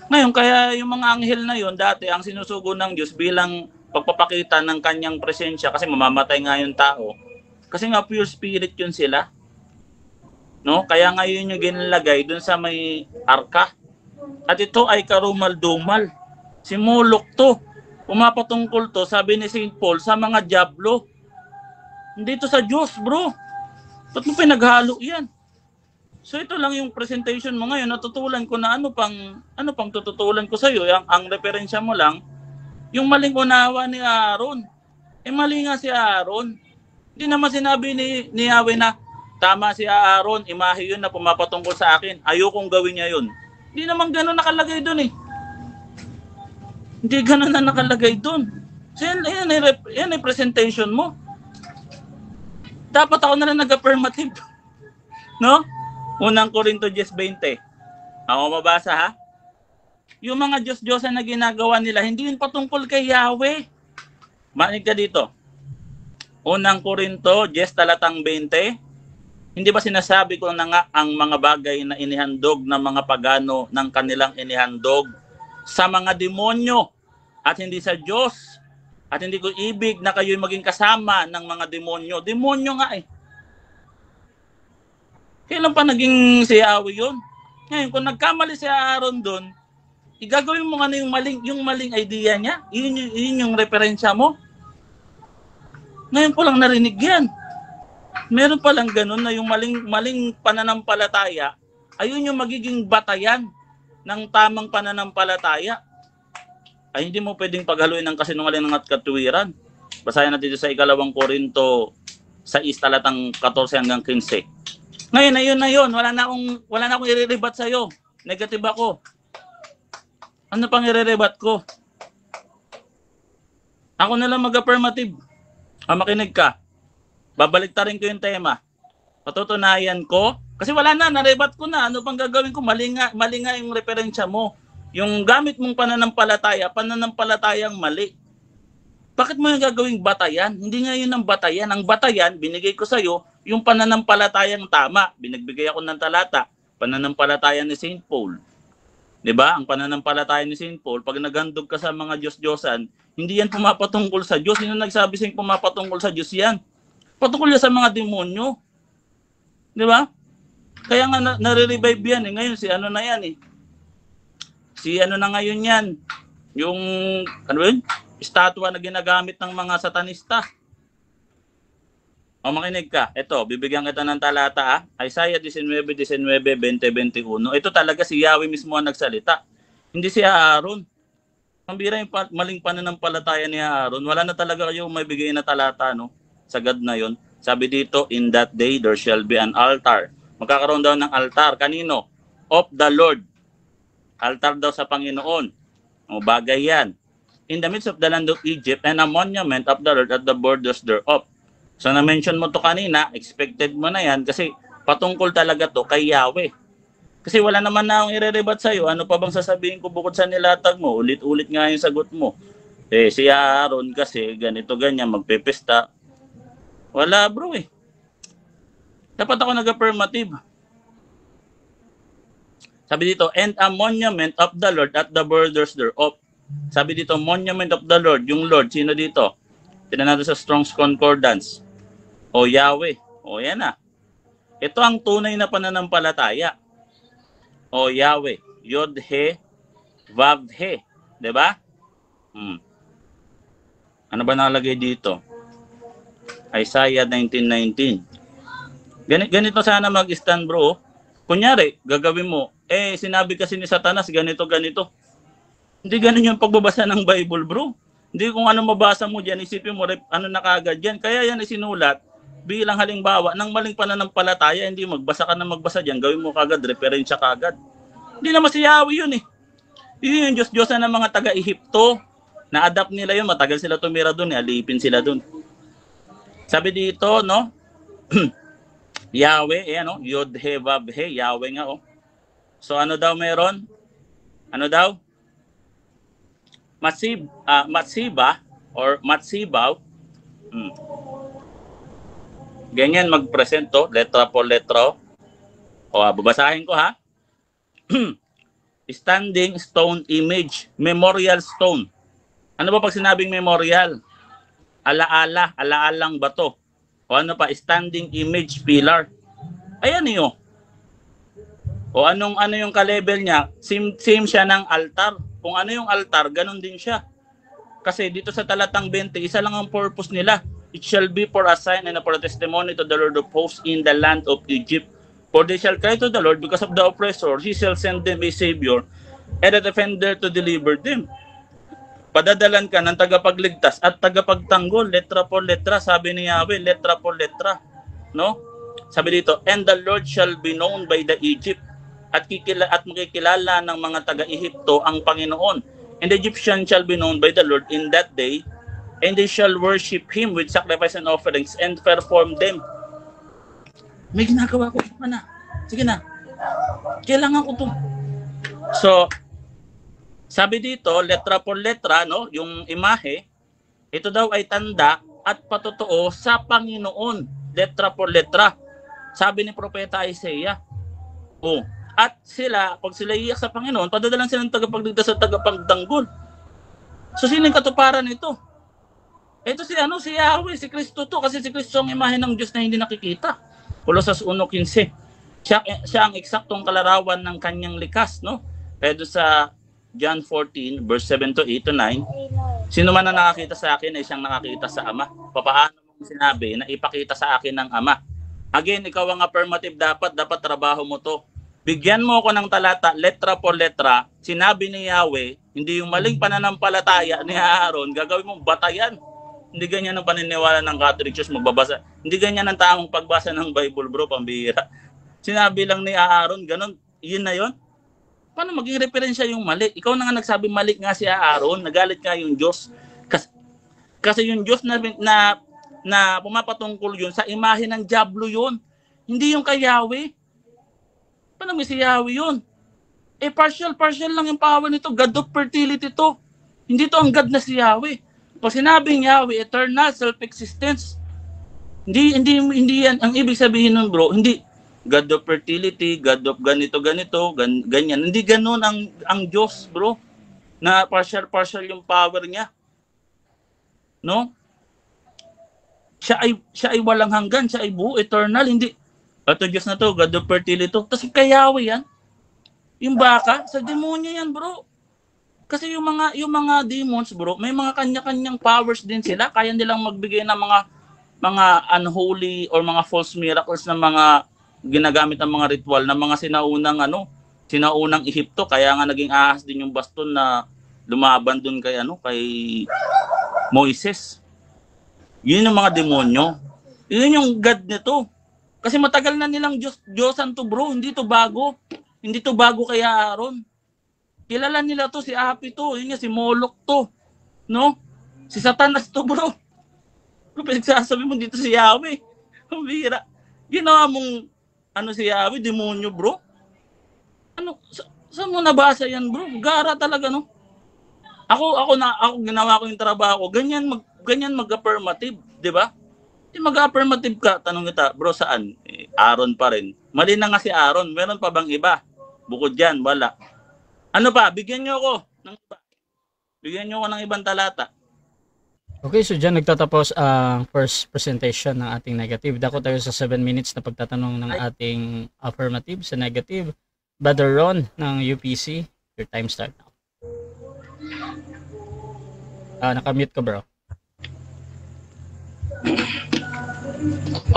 Ngayon, kaya yung mga anghel na yun, dati ang sinusugo ng Diyos bilang pagpapakita ng kanyang presensya kasi mamamatay nga yung tao. Kasi nga pure spirit yun sila. Kaya ngayon yung ginalagay dun sa may arka. At ito ay karumal-dumal. Si Moloch to. Pumapatungkol to, sabi ni St. Paul, sa mga diablo. Hindi ito sa Diyos, bro. Ba't mo pinaghalo yan? So ito lang yung presentation mo ngayon. Natutulan ko na ano pang tututulan ko sa iyo. Ang referensya mo lang, yung maling unawa ni Aaron. Mali nga si Aaron. Hindi naman sinabi ni Yahweh na tama si Aaron, imahe yun na pumapatungkol sa akin. Ayokong gawin niya yun. Hindi naman gano'n nakalagay doon eh. Hindi gano'n na nakalagay doon. So yan ay presentation mo. Dapat ako na lang nag-affirmative. No? Unang Korinto 10:20. Ako mabasa ha? Yung mga Diyos-Diyosan na ginagawa nila, hindi yun patungkol kay Yahweh. Manig ka dito. Unang Korinto 10:20. Hindi ba sinasabi ko na nga ang mga bagay na inihandog ng mga pagano ng kanilang inihandog sa mga demonyo at hindi sa Diyos? At hindi ko ibig na kayo'y maging kasama ng mga demonyo. Demonyo nga eh. Kailan pa naging si Yahweh yun? Ngayon, kung nagkamali si Aaron doon, igagawin mo ano yung maling idea niya? Yun yung referensya mo? Ngayon ko lang narinig yan. Meron palang ganun na yung maling pananampalataya, ayun yung magiging batayan ng tamang pananampalataya. Ay hindi mo pwedeng paghaluin ng kasinungalingan at katuwiran. Basahin natin dito sa 2 Korinto 6:14 hanggang 15. Ngayon, ayun na yun. Wala na akong i-rebat sa'yo. Negative ako. Ano pang i-rebat ko? Ako na lang mag-affirmative. Makinig ka. Babaliktarin ko yung tema. Patutunayan ko. Kasi wala na, narebat ko na. Ano pang gagawin ko? Mali nga yung referensya mo. Yung gamit mong pananampalatayang mali. Bakit mo yung gagawing batayan? Hindi nga yun ang batayan. Ang batayan, binigay ko sa'yo, yung pananampalatayang tama. Binagbigay ako ng talata. Pananampalataya ni St. Paul. Diba? Ang pananampalataya ni St. Paul, pag naghandog ka sa mga Diyos-Diyosan, hindi yan pumapatungkol sa Diyos. Sino nagsabi sa'yo pumapatungkol sa Diyos yan? Patungkol yan sa mga demonyo. Diba? Kaya nga nare-revive yan. Ngayon si ano na yan eh. Si ano na ngayon yan. Yung, ano yun? Estatwa na ginagamit ng mga satanista. O makinig ka. Ito, bibigyan kita ng talata Isaiah 19:19, 20-21. Ito talaga si Yahweh mismo ang nagsalita. Hindi si Aaron. Ang bira yung maling pananampalataya ni Aaron. Wala na talaga kayo may bigay na talata, no? Sagad na yon. Sabi dito, in that day there shall be an altar. Magkakaroon daw ng altar. Kanino? Of the Lord. Altar daw sa Panginoon. O bagay yan. In the midst of the land of Egypt and a monument of the Lord at the borders thereof. So na-mention mo to kanina, expected mo na yan kasi patungkol talaga to kay Yahweh. Kasi wala naman na akong i-rebat sa'yo. Ano pa bang sasabihin ko bukod sa nilatag mo? Ulit-ulit nga yung sagot mo. Si Aaron kasi ganito ganyan, magpepesta. Wala bro eh. Dapat ako nag-affirmative. Sabi dito, and a monument of the Lord at the borders thereof. Sabi dito, monument of the Lord. Yung Lord, sino dito? Tignan natin sa Strong's Concordance. O Yahweh. O yan na. Ito ang tunay na pananampalataya. O Yahweh. Yod-He, Vav-He. Diba? Ano ba nakalagay dito? Isaiah 19:19. Ganito sana mag-stand bro. Kunyari, gagawin mo, sinabi kasi ni Satanas, ganito. Hindi ganun yung pagbabasa ng Bible bro. Hindi kung ano mabasa mo dyan, isipin mo, ano na kagad yan. Kaya yan isinulat bilang halimbawa ng maling pananampalataya, hindi magbasa ka na magbasa dyan, gawin mo kagad, referensya kagad. Hindi naman si Yahweh yun eh. Yun yung Diyos-Diyosan ng mga taga-Ehipto. Na-adapt nila yun, matagal sila tumira dun, alipin sila dun. Sabi dito, no? Yahweh, ano? Yod-He, Vav-He, Yahweh nga, oh. So ano daw meron? Ano daw? Matsiba or Matsibaw. Ganyan mag-present to, letra po letra. O, babasahin ko ha. Standing stone image, memorial stone. Ano ba pag sinabing memorial? Alaalang bato. O ano pa, standing image pillar. Ayan niyo. O ano yung ka-level niya? Same siya ng altar. Kung ano yung altar, ganun din siya. Kasi dito sa talatang 20, isa lang ang purpose nila. It shall be for a sign and for a testimony to the Lord of hosts in the land of Egypt. For they shall cry to the Lord because of the oppressor. He shall send them a Savior and a defender to deliver them. Padadalan ka ng tagapagligtas at tagapagtanggol, letra por letra, sabi ni Yahweh, letra por letra. No? Sabi dito, and the Lord shall be known by the Egypt at makikilala ng mga taga-Ehipto ang Panginoon. And the Egyptian shall be known by the Lord in that day, and they shall worship Him with sacrifice and offerings and perform them. May ginagawa ko. Sige na. Kailangan ko to. So, sabi dito, letra por letra, no, yung imahe, ito daw ay tanda at patotoo sa Panginoon. Letra por letra. Sabi ni Propeta Isaiah. Oh. At sila, pag sila iyak sa Panginoon, padadalan sila ng tagapagligtas at tagapagtanggol. So, sino yung katuparan nito? Ito si Yahweh, si Kristo to, kasi si Kristo ang imahe ng Diyos na hindi nakikita. Kolosas 1:15. Siya ang eksaktong kalarawan ng kanyang likas, no? Pero sa John 14, verse 7 to 8 to 9, sino man na nakakita sa akin ay siyang nakakita sa Ama. Papaano mong sinabi na ipakita sa akin ng Ama? Again, ikaw ang affirmative dapat trabaho mo to. Bigyan mo ako ng talata, letra por letra, sinabi ni Yahweh, hindi yung maling pananampalataya ni Aaron, gagawin mong batayan. Hindi ganyan ang paniniwala ng Catholic Church magbabasa. Hindi ganyan ang tamang pagbasa ng Bible, bro, pambihira. Sinabi lang ni Aaron, ganun, yun na yun. Paano maging referensya yung mali? Ikaw na nga nagsabi mali nga si Aaron, nagalit nga yung Diyos. Kasi yung Diyos na pumapatungkol yun, sa imahe ng Diablo yun. Hindi yung kay Yahweh. Paano may si Yahweh yun? Partial lang yung power nito. God of fertility to. Hindi to ang God na si Yahweh. Pag sinabing Yahweh, eternal, self-existence, hindi yan. Ang ibig sabihin nun, bro, hindi God of fertility, God of ganito, ganyan. Hindi ganun ang Diyos, bro, na partial yung power niya. No? Siya ay walang hanggan, siya ay buo, eternal, hindi. Ito Diyos na to, God of fertility to. Tapos kay Yahweh yan. Yung baka, sa demonyo yan, bro. Kasi yung mga demons, bro, may mga kanya-kanyang powers din sila. Kaya nilang magbigay ng mga unholy or mga false miracles na mga ginagamit ng mga ritual ng mga sinaunang Ehipto. Kaya nga naging ahas din yung baston na lumaban dun kay Moises. Yun yung mga demonyo. Yun yung God nito. Kasi matagal na nilang Diyosan to, bro. Hindi to bago. Hindi to bago kay Aaron. Kilala nila to, si Api to, yun nga, si Moloch to, no? Si Satanas to, bro. Kung pinagsasabi mo dito si Yahweh, pambihira. Ginawa mong, si Yahweh, demonyo, bro. Saan mo nabasa yan, bro? Gara talaga, no? Ako ginawa ko yung trabaho ko, ganyan mag-affirmative, di ba? Mag-affirmative ka, tanong kita, bro, saan? Aaron pa rin. Mali na nga si Aaron, meron pa bang iba? Bukod dyan, wala. Ano pa? Bigyan niyo ako ng iba. Bigyan niyo ako ng ibang talata. Okay, so dyan nagtatapos ang first presentation ng ating negative. Dako tayo sa 7 minutes na pagtatanong ng ating affirmative sa negative. Brother Ron ng UPC, your time start now. Nakamute ka, bro.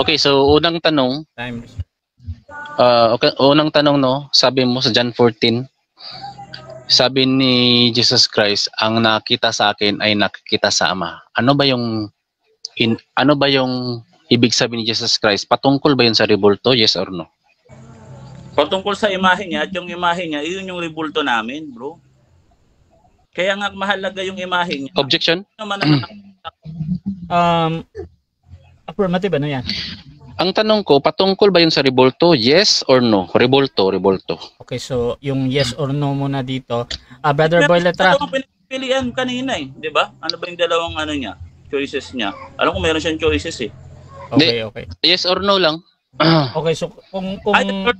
Okay, so unang tanong. Unang tanong, no, sabi mo sa John 14, sabi ni Jesus Christ, ang nakita sa akin ay nakikita sa Ama. Ano ba yung ibig sabihin ni Jesus Christ? Patungkol ba yun sa rebulto? Yes or no? Patungkol sa imahe niya, at yung imahe niya, yun yung rebulto namin, bro. Kaya nga mahalaga yung imahe niya. Objection? Affirmative, ano yan? Ang tanong ko, patungkol ba yun sa rebulto? Yes or no? Rebulto. Okay, so yung yes or no muna dito. Brother Boy Letra. Ito ang pinipilian kanina eh, di ba? Ano ba yung dalawang choices niya? Alam ko meron siyang choices eh. Okay. Yes or no lang. Okay, so kung Ay, no?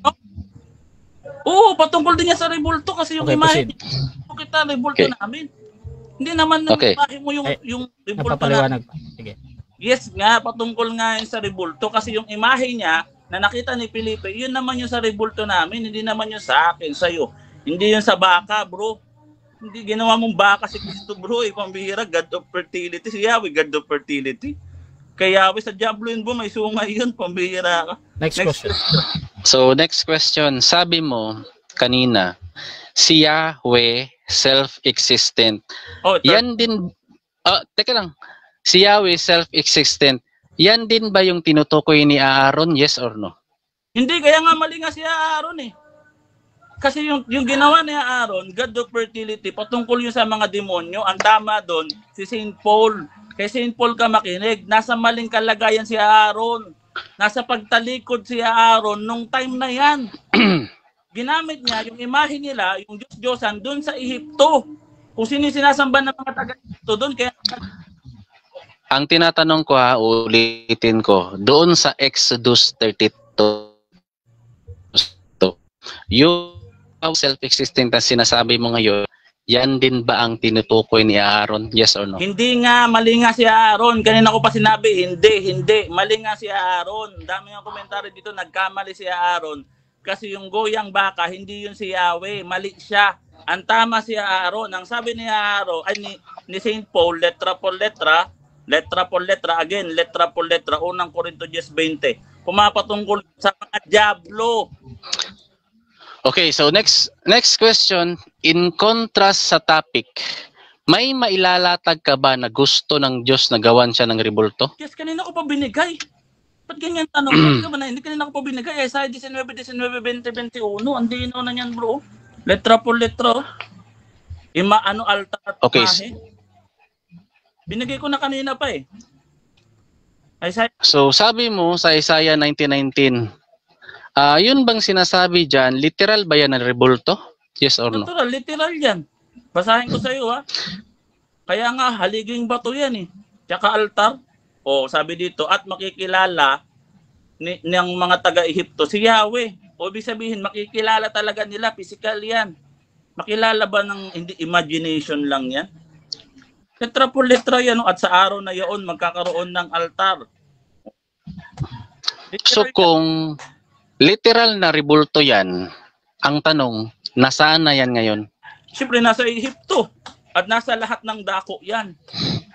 Oo, patungkol din niya sa rebulto kasi yung imahe kita rebulto namin. Hindi naman imahe mo yung rebulto napapaliwanag pa. Sige. Yes nga, patungkol nga yun sa rebulto kasi yung imahe niya na nakita ni Felipe, yun naman yung sa rebulto namin, hindi naman yung sa akin, sa'yo. Hindi yun sa baka, bro. Hindi ginawa mong baka si Kristo, bro. Pambihira, God of fertility. Si Yahweh, God of fertility. kay Yahweh. Sa Diablo yun, may sungay yun, pambihira ka. Next question. So next question, sabi mo kanina, si Yahweh self-existent. Oh, Yan din, teka lang, si Yahweh self-existent, yan din ba yung tinutukoy ni Aaron, yes or no? Hindi, kaya nga mali nga si Aaron eh. Kasi yung ginawa ni Aaron, God of fertility, patungkol yun sa mga demonyo. Ang tama doon, si St. Paul. Kay St. Paul ka makinig, nasa maling kalagayan si Aaron. Nasa pagtalikod si Aaron nung time na yan. Ginamit niya yung imahe nila, yung Diyos-Diyosan, doon sa Ehipto. Kung sino yung sinasamba ng mga taga-Ehipto doon. Kaya Ang tinatanong ko ulitin ko, doon sa Exodus 32, yung self-existent na sinasabi mo ngayon, yan din ba ang tinutukoy ni Aaron? Yes or no? hindi nga, mali nga si Aaron. Kanina ko pa sinabi, hindi. Mali nga si Aaron. Dami nga komentaryo dito, nagkamali si Aaron. Kasi yung goyang baka, hindi yun si Yahweh. Mali siya. Ang tama si Aaron. Ang sabi ni Aaron, ay ni St. Paul, letra por letra, again, letra por letra, unang Korinto 10:20. Pumapatungkol sa mga Diablo. Okay, so next question, in contrast sa topic, may mailalatag ka ba na gusto ng Diyos na gawan siya ng rebulto? Yes, kanina ko pa binigay. Ba't ganyan tanong? Hindi kanina ko pa binigay. Isaiah 19, 20, 21. Andino na yan, bro. Letra por letra. Altar at Okay. imahe. Binigay ko na kanina pa eh. Isaiah. So sabi mo sa Isaiah 19:19, yun bang sinasabi dyan, literal ba yan ng rebulto? Yes or no? Natural, literal yan. Basahin ko sa iyo ha. Kaya nga, haliging bato yan eh. Tsaka altar. O sabi dito, at makikilala ng mga taga-Ehipto si Yahweh. O ibig sabihin, makikilala talaga nila, physical yan. Makilala ba ng hindi imagination lang yan? Letra po letra yan, at sa araw na yaon, magkakaroon ng altar. So kung literal na rebulto yan, ang tanong, nasaan na yan ngayon? Siyempre, nasa Ehipto. At nasa lahat ng dako yan.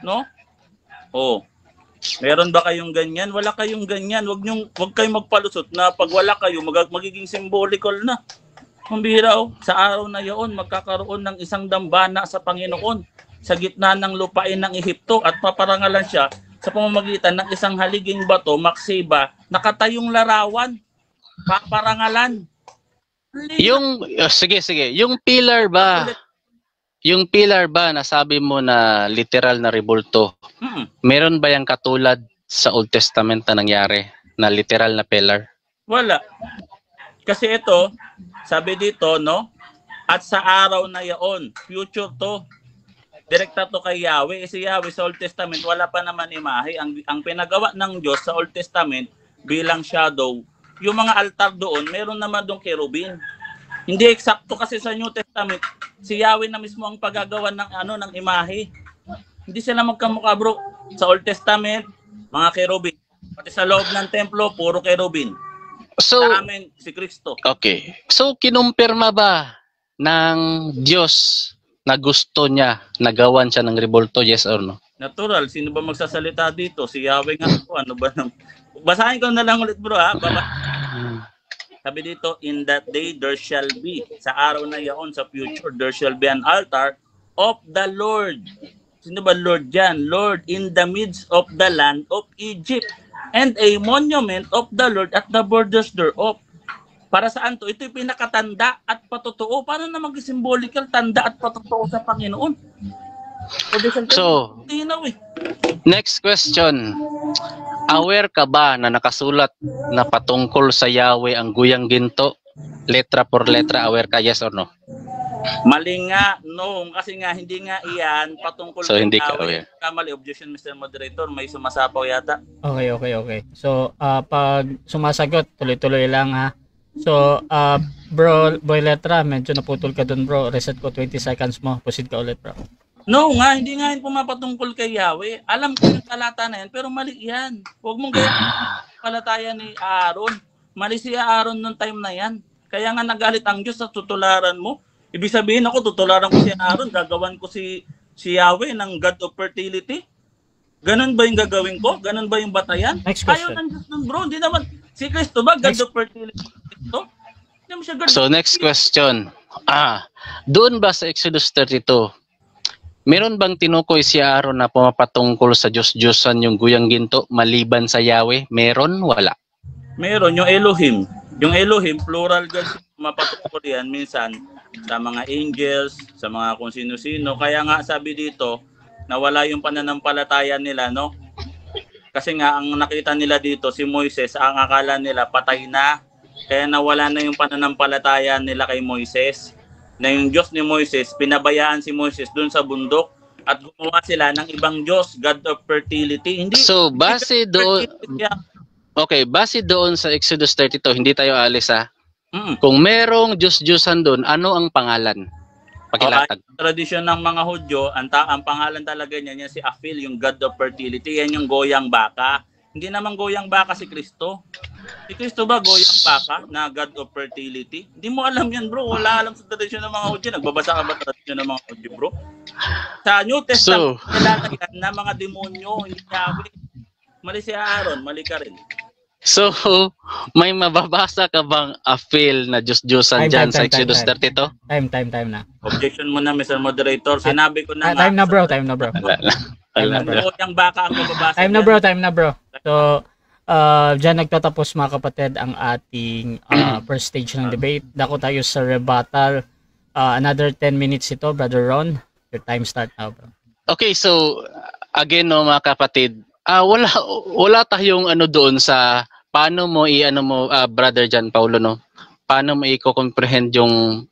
No? O, meron ba kayong ganyan? Wala kayong ganyan. Wag kayong magpalusot na pag wala kayo, magiging symbolical na. Kumbira, sa araw na yaon, magkakaroon ng isang dambana sa Panginoon sa gitna ng lupain ng Ehipto at paparangalan siya sa pamamagitan ng isang haliging bato, maksiba, nakatayong larawan. Paparangalan. Sige, yung pillar ba na sabi mo na literal na rebulto, meron ba yung katulad sa Old Testament na nangyari na literal na pillar? Wala. Kasi ito, sabi dito, no? At sa araw na yaon, future to. Direkta to kay Yahweh. Si Yahweh sa Old Testament, wala pa naman imahe. Ang pinagawa ng Diyos sa Old Testament bilang shadow, yung mga altar doon, meron naman doon kerubin. Hindi eksakto kasi sa New Testament, si Yahweh na mismo ang paggagawa ng imahe. Hindi sila magkamukha, bro. Sa Old Testament, mga kerubin. Pati sa loob ng templo, puro kerubin. So, sa amin, si Kristo. Okay. So, kinumpirma ba ng Diyos na gusto niya na gawan siya ng rebulto, yes or no? Natural. Sino ba magsasalita dito? Si Yahweh nga po. Ano ba nang... Basahin ko na lang ulit, bro, ha? Sabi dito, in that day there shall be, sa araw na yaon, sa future, there shall be an altar of the Lord. Sino ba Lord dyan? Lord in the midst of the land of Egypt, and a monument of the Lord at the borders thereof. Para saan to? Ito yung pinakatanda at patotoo. Paano na mag-symbolical tanda at patotoo sa Panginoon? So, next question. Aware ka ba na nakasulat na patungkol sa Yahweh ang guyang ginto? Letra por letra, aware ka, yes or no? Mali nga, no. Kasi nga, hindi nga iyan patungkol so, hindi ka Yahweh. aware. Kamali, objection, Mr. Moderator. May sumasapaw yata. Okay. So, pag sumasagot, tuloy-tuloy lang ha. So, bro, boy letra, medyo naputol ka dun, bro. Reset ko 20 seconds mo. Proceed ka ulit, bro. No nga, hindi nga yun pumapatungkol kay Yahweh. Alam ko yung talata na yan, pero mali yan. Huwag mong gaya palataya ni Aaron. Mali si Aaron nung time na yan. Kaya nga nagalit ang Diyos sa tutularan mo. Ibig sabihin ako, tutularan ko si Aaron, gagawan ko si Yahweh ng God of fertility. Ganun ba yung gagawin ko? Ganun ba yung batayan? Next Ayaw question. ng Diyos nun, bro. Hindi naman. Si Kristo ba? God Next. of fertility. Kristo? Hindi naman siya God. So next question. Doon ba sa Exodus 32, meron bang tinukoy si Aaron na pumapatungkol sa Diyos-Diyosan yung guyang ginto maliban sa Yahweh? Meron? Wala. Meron yung Elohim. Yung Elohim, plural gods, mapatungkol yan minsan sa mga angels, sa mga kung sino-sino. Kaya nga sabi dito, nawala yung pananampalataya nila, no? Kasi nga, ang nakita nila dito, si Moises, ang akala nila patay na. Kaya nawala na yung pananampalataya nila kay Moises. Na yung Diyos ni Moises, pinabayaan si Moises dun sa bundok at gumawa sila ng ibang Diyos, God of fertility. Hindi. So base doon, okay, base doon sa Exodus 32, hindi tayo alis Kung merong Diyos-Diyosan doon, ano ang pangalan? Pakilatag. Tradisyon ng mga Hudyo, ang pangalan talaga niya si Aphil, yung God of fertility. Yan yung goyang baka. Hindi naman goyang baka si Kristo. Si Kristo ba goyang baka na God of fertility? Hindi mo alam yan, bro. Wala alam sa tradisyon ng mga Hudyo. Nagbabasa ka ba tradisyon ng mga Hudyo, bro? Sa New Testament, nilalagyan na mga demonyo, hindi Yahweh. Mali si Aaron, mali ka rin. So, may mababasa ka bang Aphil na Diyos-Diyosan dyan sa Exodus 32? Time na. Objection mo na, Mr. Moderator. Sinabi ko na Time na bro. Goyang baka ang mababasa. Time na bro. So, dyan nagtatapos mga kapatid ang ating first stage ng debate. Dako tayo sa rebuttal. Another 10 minutes ito, Brother Ron. Your time start now, bro. Okay, so again no mga kapatid, wala tayong ano doon sa paano mo Brother John Paulo, no? Paano mo i-comprehend yung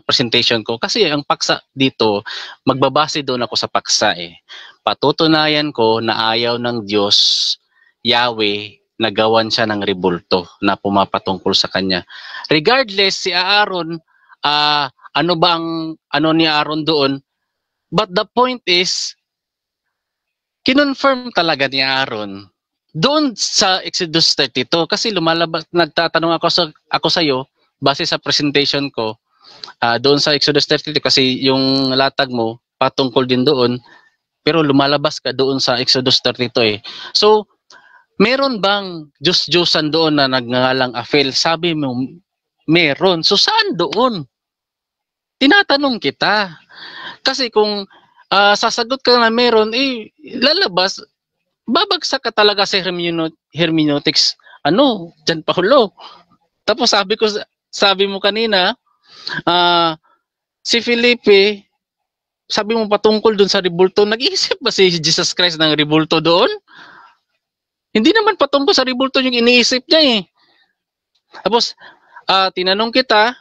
presentation ko? Kasi ang paksa dito, magbabase doon ako sa paksa Patutunayan ko na ayaw ng Diyos, Yahweh, nagawan siya ng rebulto na pumapatungkol sa kanya. Regardless, si Aaron, ano ba ang ni Aaron doon? But the point is, kinonfirm talaga ni Aaron doon sa Exodus 32 kasi lumalabas, nagtatanong ako sa iyo base sa presentation ko doon sa Exodus 32 kasi yung latag mo patungkol din doon pero lumalabas ka doon sa Exodus 32 So, meron bang Diyos-Diyosan doon na nagngangalang Aphil? Sabi mo, meron. So, saan doon? Tinatanong kita. Kasi kung sasagot ka na meron, lalabas, babagsak ka talaga sa hermeneutics, John Paulo. Tapos sabi mo kanina, si Felipe, sabi mo patungkol doon sa rebulto, nag-iisip ba si Jesus Christ ng rebulto doon? Hindi naman patungkol sa rebulto yung iniisip niya Tapos, tinanong kita,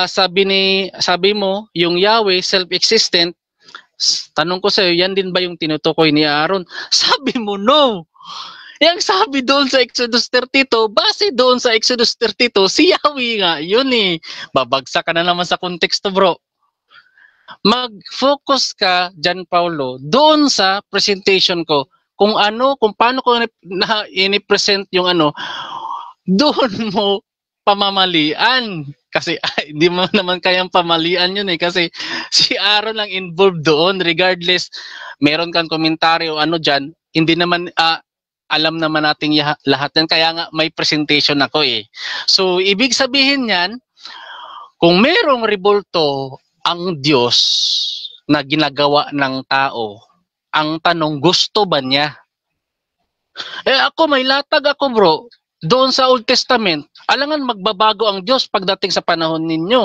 sabi mo, yung Yahweh, self-existent, tanong ko sa'yo, yan din ba yung tinutukoy ni Aaron? Sabi mo, no! Yang sabi doon sa Exodus 32, base doon sa Exodus 32, si Yahweh nga, yun Babagsak ka na naman sa konteksto, bro. Mag-focus ka, John Paulo, doon sa presentation ko, kung paano ko ini-present yung doon mo pamamalian. Kasi hindi mo naman kayang pamalian yun kasi si Aaron lang involved doon. Regardless, meron kang komentaryo dyan, hindi naman alam naman nating lahat yan. Kaya nga may presentation ako So, ibig sabihin yan, kung merong rebulto ang Diyos na ginagawa ng tao, ang tanong, gusto ba niya? Ako, may latag ako, bro. Doon sa Old Testament, alangan magbabago ang Diyos pagdating sa panahon ninyo.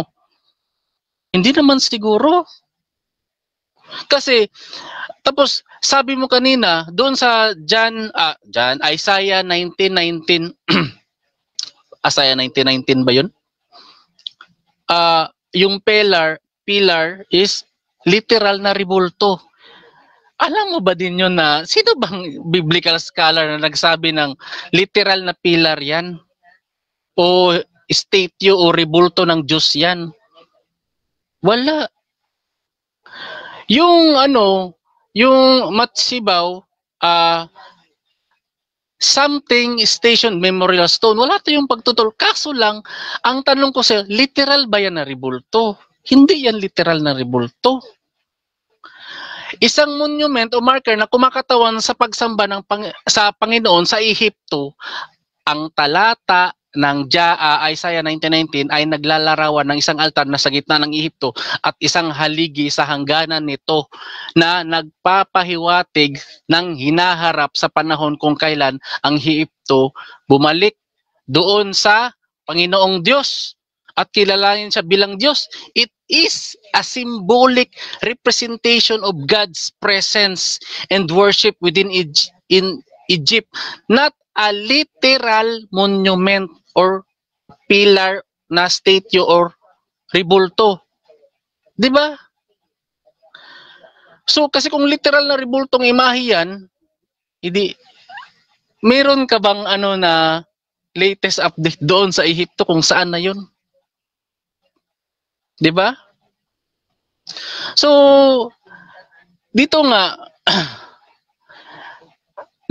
Hindi naman siguro. Kasi, tapos, sabi mo kanina, doon sa Isaiah 19:19, Isaiah 19:19 ba yun? Yung pillar is literal na rebulto. Alam mo ba din yun na, sino bang biblical scholar na nagsabi ng literal na pillar yan? O statue o rebulto ng Diyos yan? Wala. Yung yung Matsibaw, something station memorial stone, wala tayong pagtutol. Kaso lang, ang tanong ko sa'yo, literal ba yan na rebulto? Hindi yan literal na rebulto. Isang monument o marker na kumakatawan sa pagsamba sa Panginoon sa Ehipto. Ang talata ng Isaiah 19:19 ay naglalarawan ng isang altar na sa gitna ng Ehipto at isang haligi sa hangganan nito na nagpapahiwatig ng hinaharap sa panahon kung kailan ang Ehipto bumalik doon sa Panginoong Diyos at kilalanin siya bilang Diyos. It is a symbolic representation of God's presence and worship within Egypt, not a literal monument or pillar na statue or rebulto. 'Di ba? So kasi kung literal na rebultong imahe yan, hindi meron ka bang na latest update doon sa Ehipto kung saan na 'yon? 'Di ba? So dito nga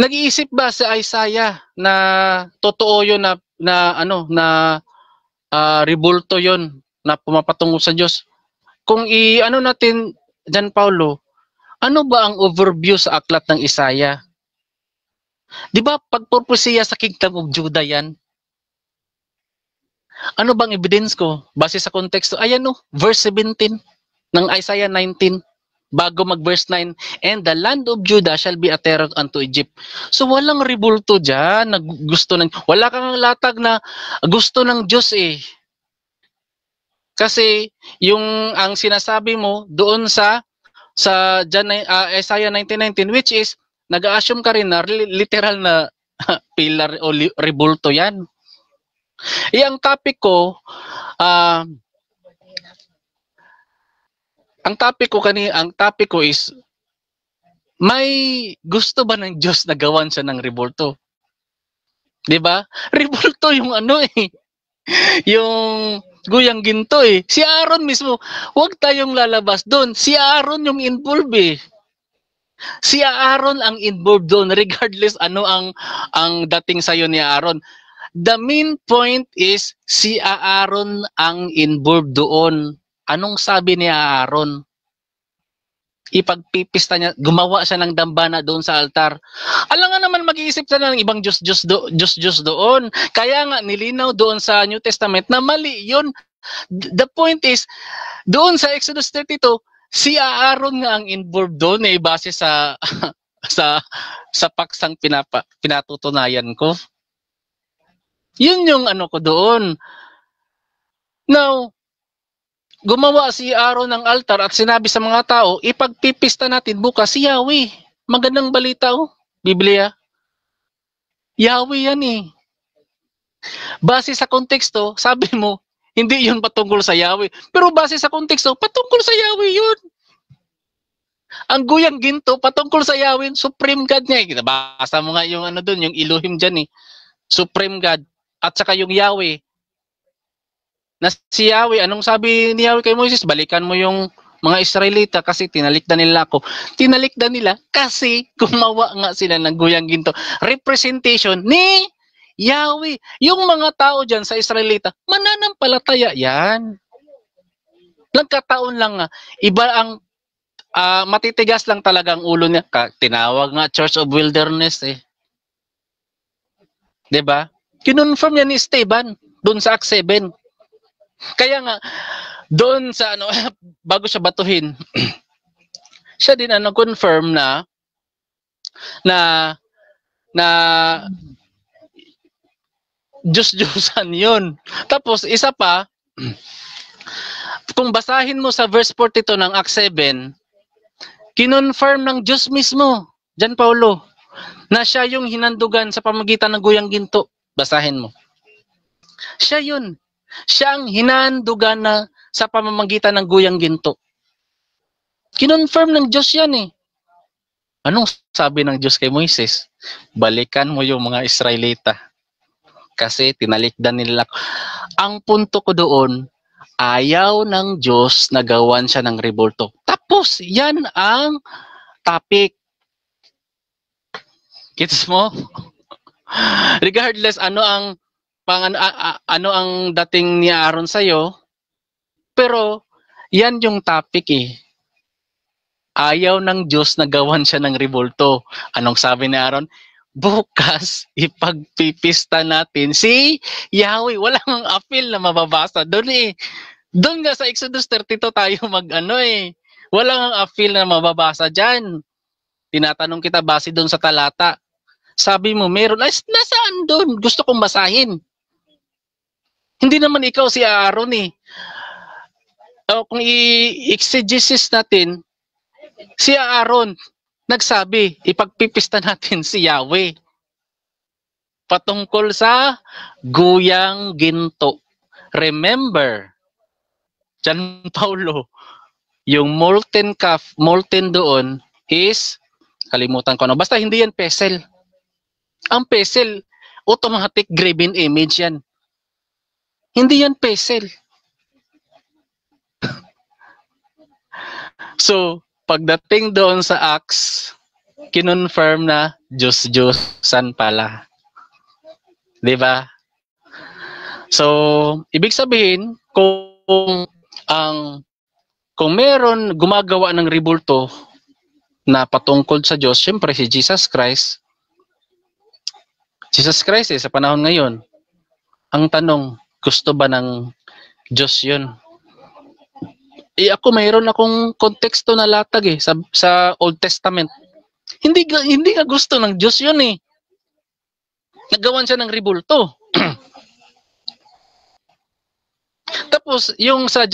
nag-iisip ba si Isaiah na totoo 'yon na rebulto 'yon na pumapatungo sa Diyos? Kung natin Jan Paulo, ano ba ang overview sa aklat ng Isaiah? 'Di ba pagpropesya sa Kingdom of Judah 'yan? Ano bang evidence ko? Base sa konteksto, ayan verse 17 ng Isaiah 19. Bago mag-verse 9, and the land of Judah shall be a terror unto Egypt. So walang rebulto dyan na gusto wala kang latag na gusto ng Diyos eh. Kasi ang sinasabi mo doon sa Isaiah 19:19, which is nag-assume ka rin na literal na pillar o rebulto yan. Ang topic ko, ang topic ko is, may gusto ba ng Diyos na gawan siya ng rebulto? 'Di ba? Rebulto yung yung guyang ginto eh. Si Aaron mismo, huwag tayong lalabas doon. Si Aaron yung involved eh. Si Aaron ang involved doon regardless ano ang dating sayo ni Aaron. The main point is si Aaron ang involved doon. Anong sabi ni Aaron? Ipagpipista niya, gumawa siya ng dambana doon sa altar. Alam nga naman mag-iisip siya ng ibang Diyos doon. Kaya nga nilinaw doon sa New Testament na mali yun. The point is, doon sa Exodus 32, si Aaron nga ang involved doon base sa sa paksang pinatutunayan ko. Yun yung ko doon. Now, gumawa si Aaron ng altar at sinabi sa mga tao, ipagpipista natin bukas si Yahweh. Magandang balita Biblia. Yahweh yan eh. Base sa konteksto, sabi mo, hindi yun patungkol sa Yahweh. Pero base sa konteksto, patungkol sa Yahweh yun. Ang guyang ginto, patungkol sa Yahweh, Supreme God niya. Basa mo nga yung doon, yung Elohim dyan eh. Supreme God. At saka yung Yahweh. Na si Yahweh, anong sabi ni Yahweh kay Moses? Balikan mo yung mga Israelita kasi tinalikdan nila ako. Tinalikdan nila kasi gumawa nga sila ng guyang ginto. Representation ni Yahweh. Yung mga tao dyan sa Israelita, mananampalataya yan. Nagkataon lang nga. Iba ang matitigas lang talaga ang ulo niya. Tinawag nga Church of Wilderness eh. 'Di ba? Kinonfirm niya ni Esteban doon sa Acts 7. Kaya nga, doon sa bago siya batuhin, siya din confirm na Diyos-Diyosan yun. Tapos, isa pa, kung basahin mo sa verse 42 ng Acts 7, kinonfirm ng Diyos mismo, Jan Paulo, na siya yung hinandugan sa pamagitan ng guyang ginto. Basahin mo. Siya yun. Siya ang hinandugan na sa pamamagitan ng guyang ginto. Kinonfirm ng Diyos yan eh. Anong sabi ng Diyos kay Moises? Balikan mo yung mga Israelita. Kasi tinalikdan nila. Ang punto ko doon, ayaw ng Diyos na gawan siya ng rebulto. Tapos, yan ang topic. Gets mo? Regardless ano ang dating ni Aaron sa'yo, pero yan yung topic eh. ayaw ng Diyos na gawan siya ng rebulto. Anong sabi ni Aaron? Bukas, ipagpipista natin si Yahweh. Walang appeal na mababasa doon eh. Doon nga sa Exodus 32 tayo mag-ano eh. Walang appeal na mababasa dyan. Tinatanong kita base doon sa talata. Sabi mo, meron. Ay, nasaan doon? Gusto kong basahin. Hindi naman ikaw si Aaron eh. O, kung i-exegesis natin, si Aaron nagsabi, ipagpipista natin si Yahweh. Patungkol sa guyang ginto. Remember, Jan Paulo, yung molten calf, molten doon is, kalimutan ko na, basta hindi yan pesel. Ang pesel, automatic graven image yan. Hindi yan pesel. So, pagdating doon sa Acts, kinonfirm na Diyos-Diyosan pala. Diba? So, ibig sabihin, kung meron gumagawa ng rebulto na patungkol sa Diyos, syempre si Jesus Christ sa panahon ngayon, ang tanong, gusto ba ng Diyos yun? Ako mayroon akong konteksto na latag sa Old Testament. Hindi nga gusto ng Diyos yun eh. Nagawan siya ng rebulto. Tapos yung sa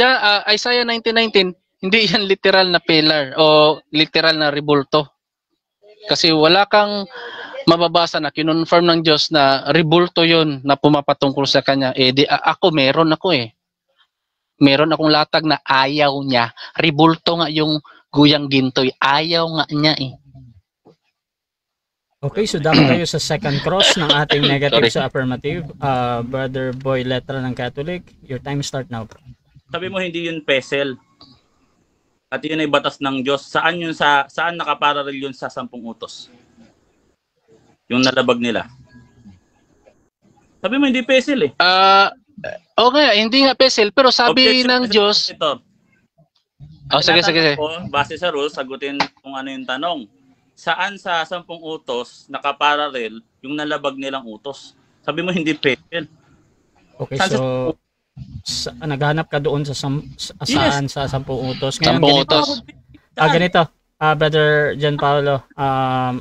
Isaiah 19:19, hindi yan literal na pillar o literal na rebulto. Kasi wala kang mababasa na kinonfirm ng Diyos na rebulto yun na pumapatungkol sa kanya. Ako meron ako eh. Meron akong latag na ayaw niya. Rebulto nga yung guyang gintoy. Ayaw nga niya eh. Okay, so dapat tayo sa second cross ng ating negative sa affirmative. Brother Boy Letra ng Catholic, your time start now. Sabi mo hindi yun pesel. At yun ay batas ng Diyos. Saan nakaparallel yun sa 10 utos? Yung nalabag nila. Sabi mo hindi pesel eh. Okay, hindi nga pesel, pero sabi ng Diyos... Ito. Sige. Base sa rules, sagutin kung ano yung tanong. Saan sa 10 utos nakaparallel yung nalabag nilang utos? Sabi mo hindi pesel. Okay, so naghanap ka doon sa saan sa 10 utos. Ngayon, 10 utos. Ganito. Brother John Paulo,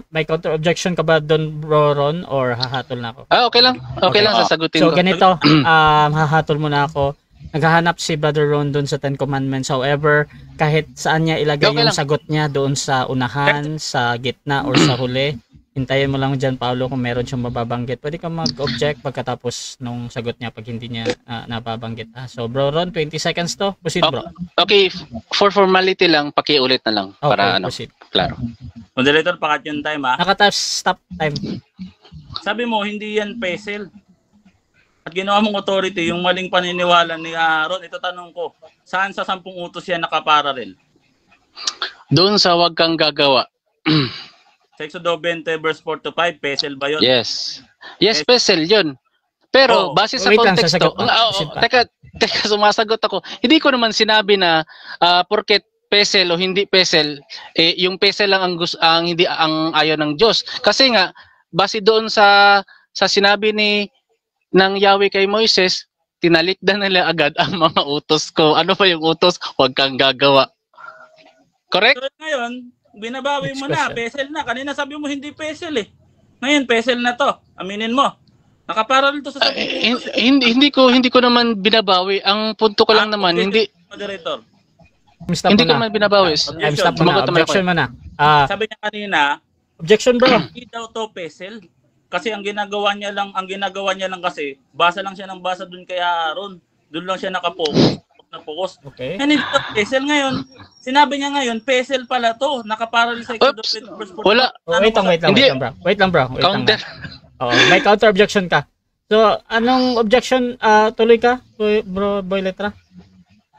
may counter objection ka ba doon, Bro Ron, or hahatol na ako? Okay lang. Okay lang, sasagutin ko. So ganito, hahatol muna ako. Naghahanap si Brother Ron doon sa 10 Commandments. However, kahit saan niya ilagay yung sagot niya, doon sa unahan, sa gitna, or sa huli, hintayin mo lang John Paulo kung meron siyang mababanggit. Pwede ka mag-object pagkatapos nung sagot niya pag hindi niya nababanggit. So Bro Ron, 20 seconds to. Proceed, bro. Okay, for formality lang, pakiulit na lang para proceed. Klaro. Moderator, pakat yung time ha. Stop time. Sabi mo, hindi yan pesel. At ginawa mong authority, yung maling paniniwala ni Aaron, ito tanong ko, saan sa 10 utos yan nakaparallel? Doon sa wag kang gagawa. Sa Exodo 20 verse 4 to 5, pesel ba yun? Yes, pesel yun. Pero base sa konteksto, teka, sumasagot ako. Hindi ko naman sinabi na porket pesel o hindi pesel, yung pesel lang ang hindi ang ayaw ng Diyos. Kasi nga base doon sa sinabi ng Yahweh kay Moises, tinalikdan nila agad ang mga utos ko. Ano pa yung utos? Huwag kang gagawa. Correct? So, ngayon, binabawi mo na, pesel na. Kanina sabi mo hindi pesel eh. Ngayon, pesel na to. Aminin mo. Nakaparallel to sa hindi ko naman binabawi. Ang punto ko lang naman, hindi moderator. Hindi ko naman binabawi. Objection mo na. Sabi niya kanina, objection bro. Hindi daw to pesel. Kasi ang ginagawa niya lang kasi, basa lang siya ng basa dun kay Aaron. Doon lang siya nakapokus. Okay. And ito, pesel ngayon. Sinabi niya ngayon, pesel pala to. Nakaparallel sa Exodo 20 verse 4. Wala. Wait lang bro. Counter. May counter objection ka. So, anong objection? Tuloy ka, bro Boy Letra?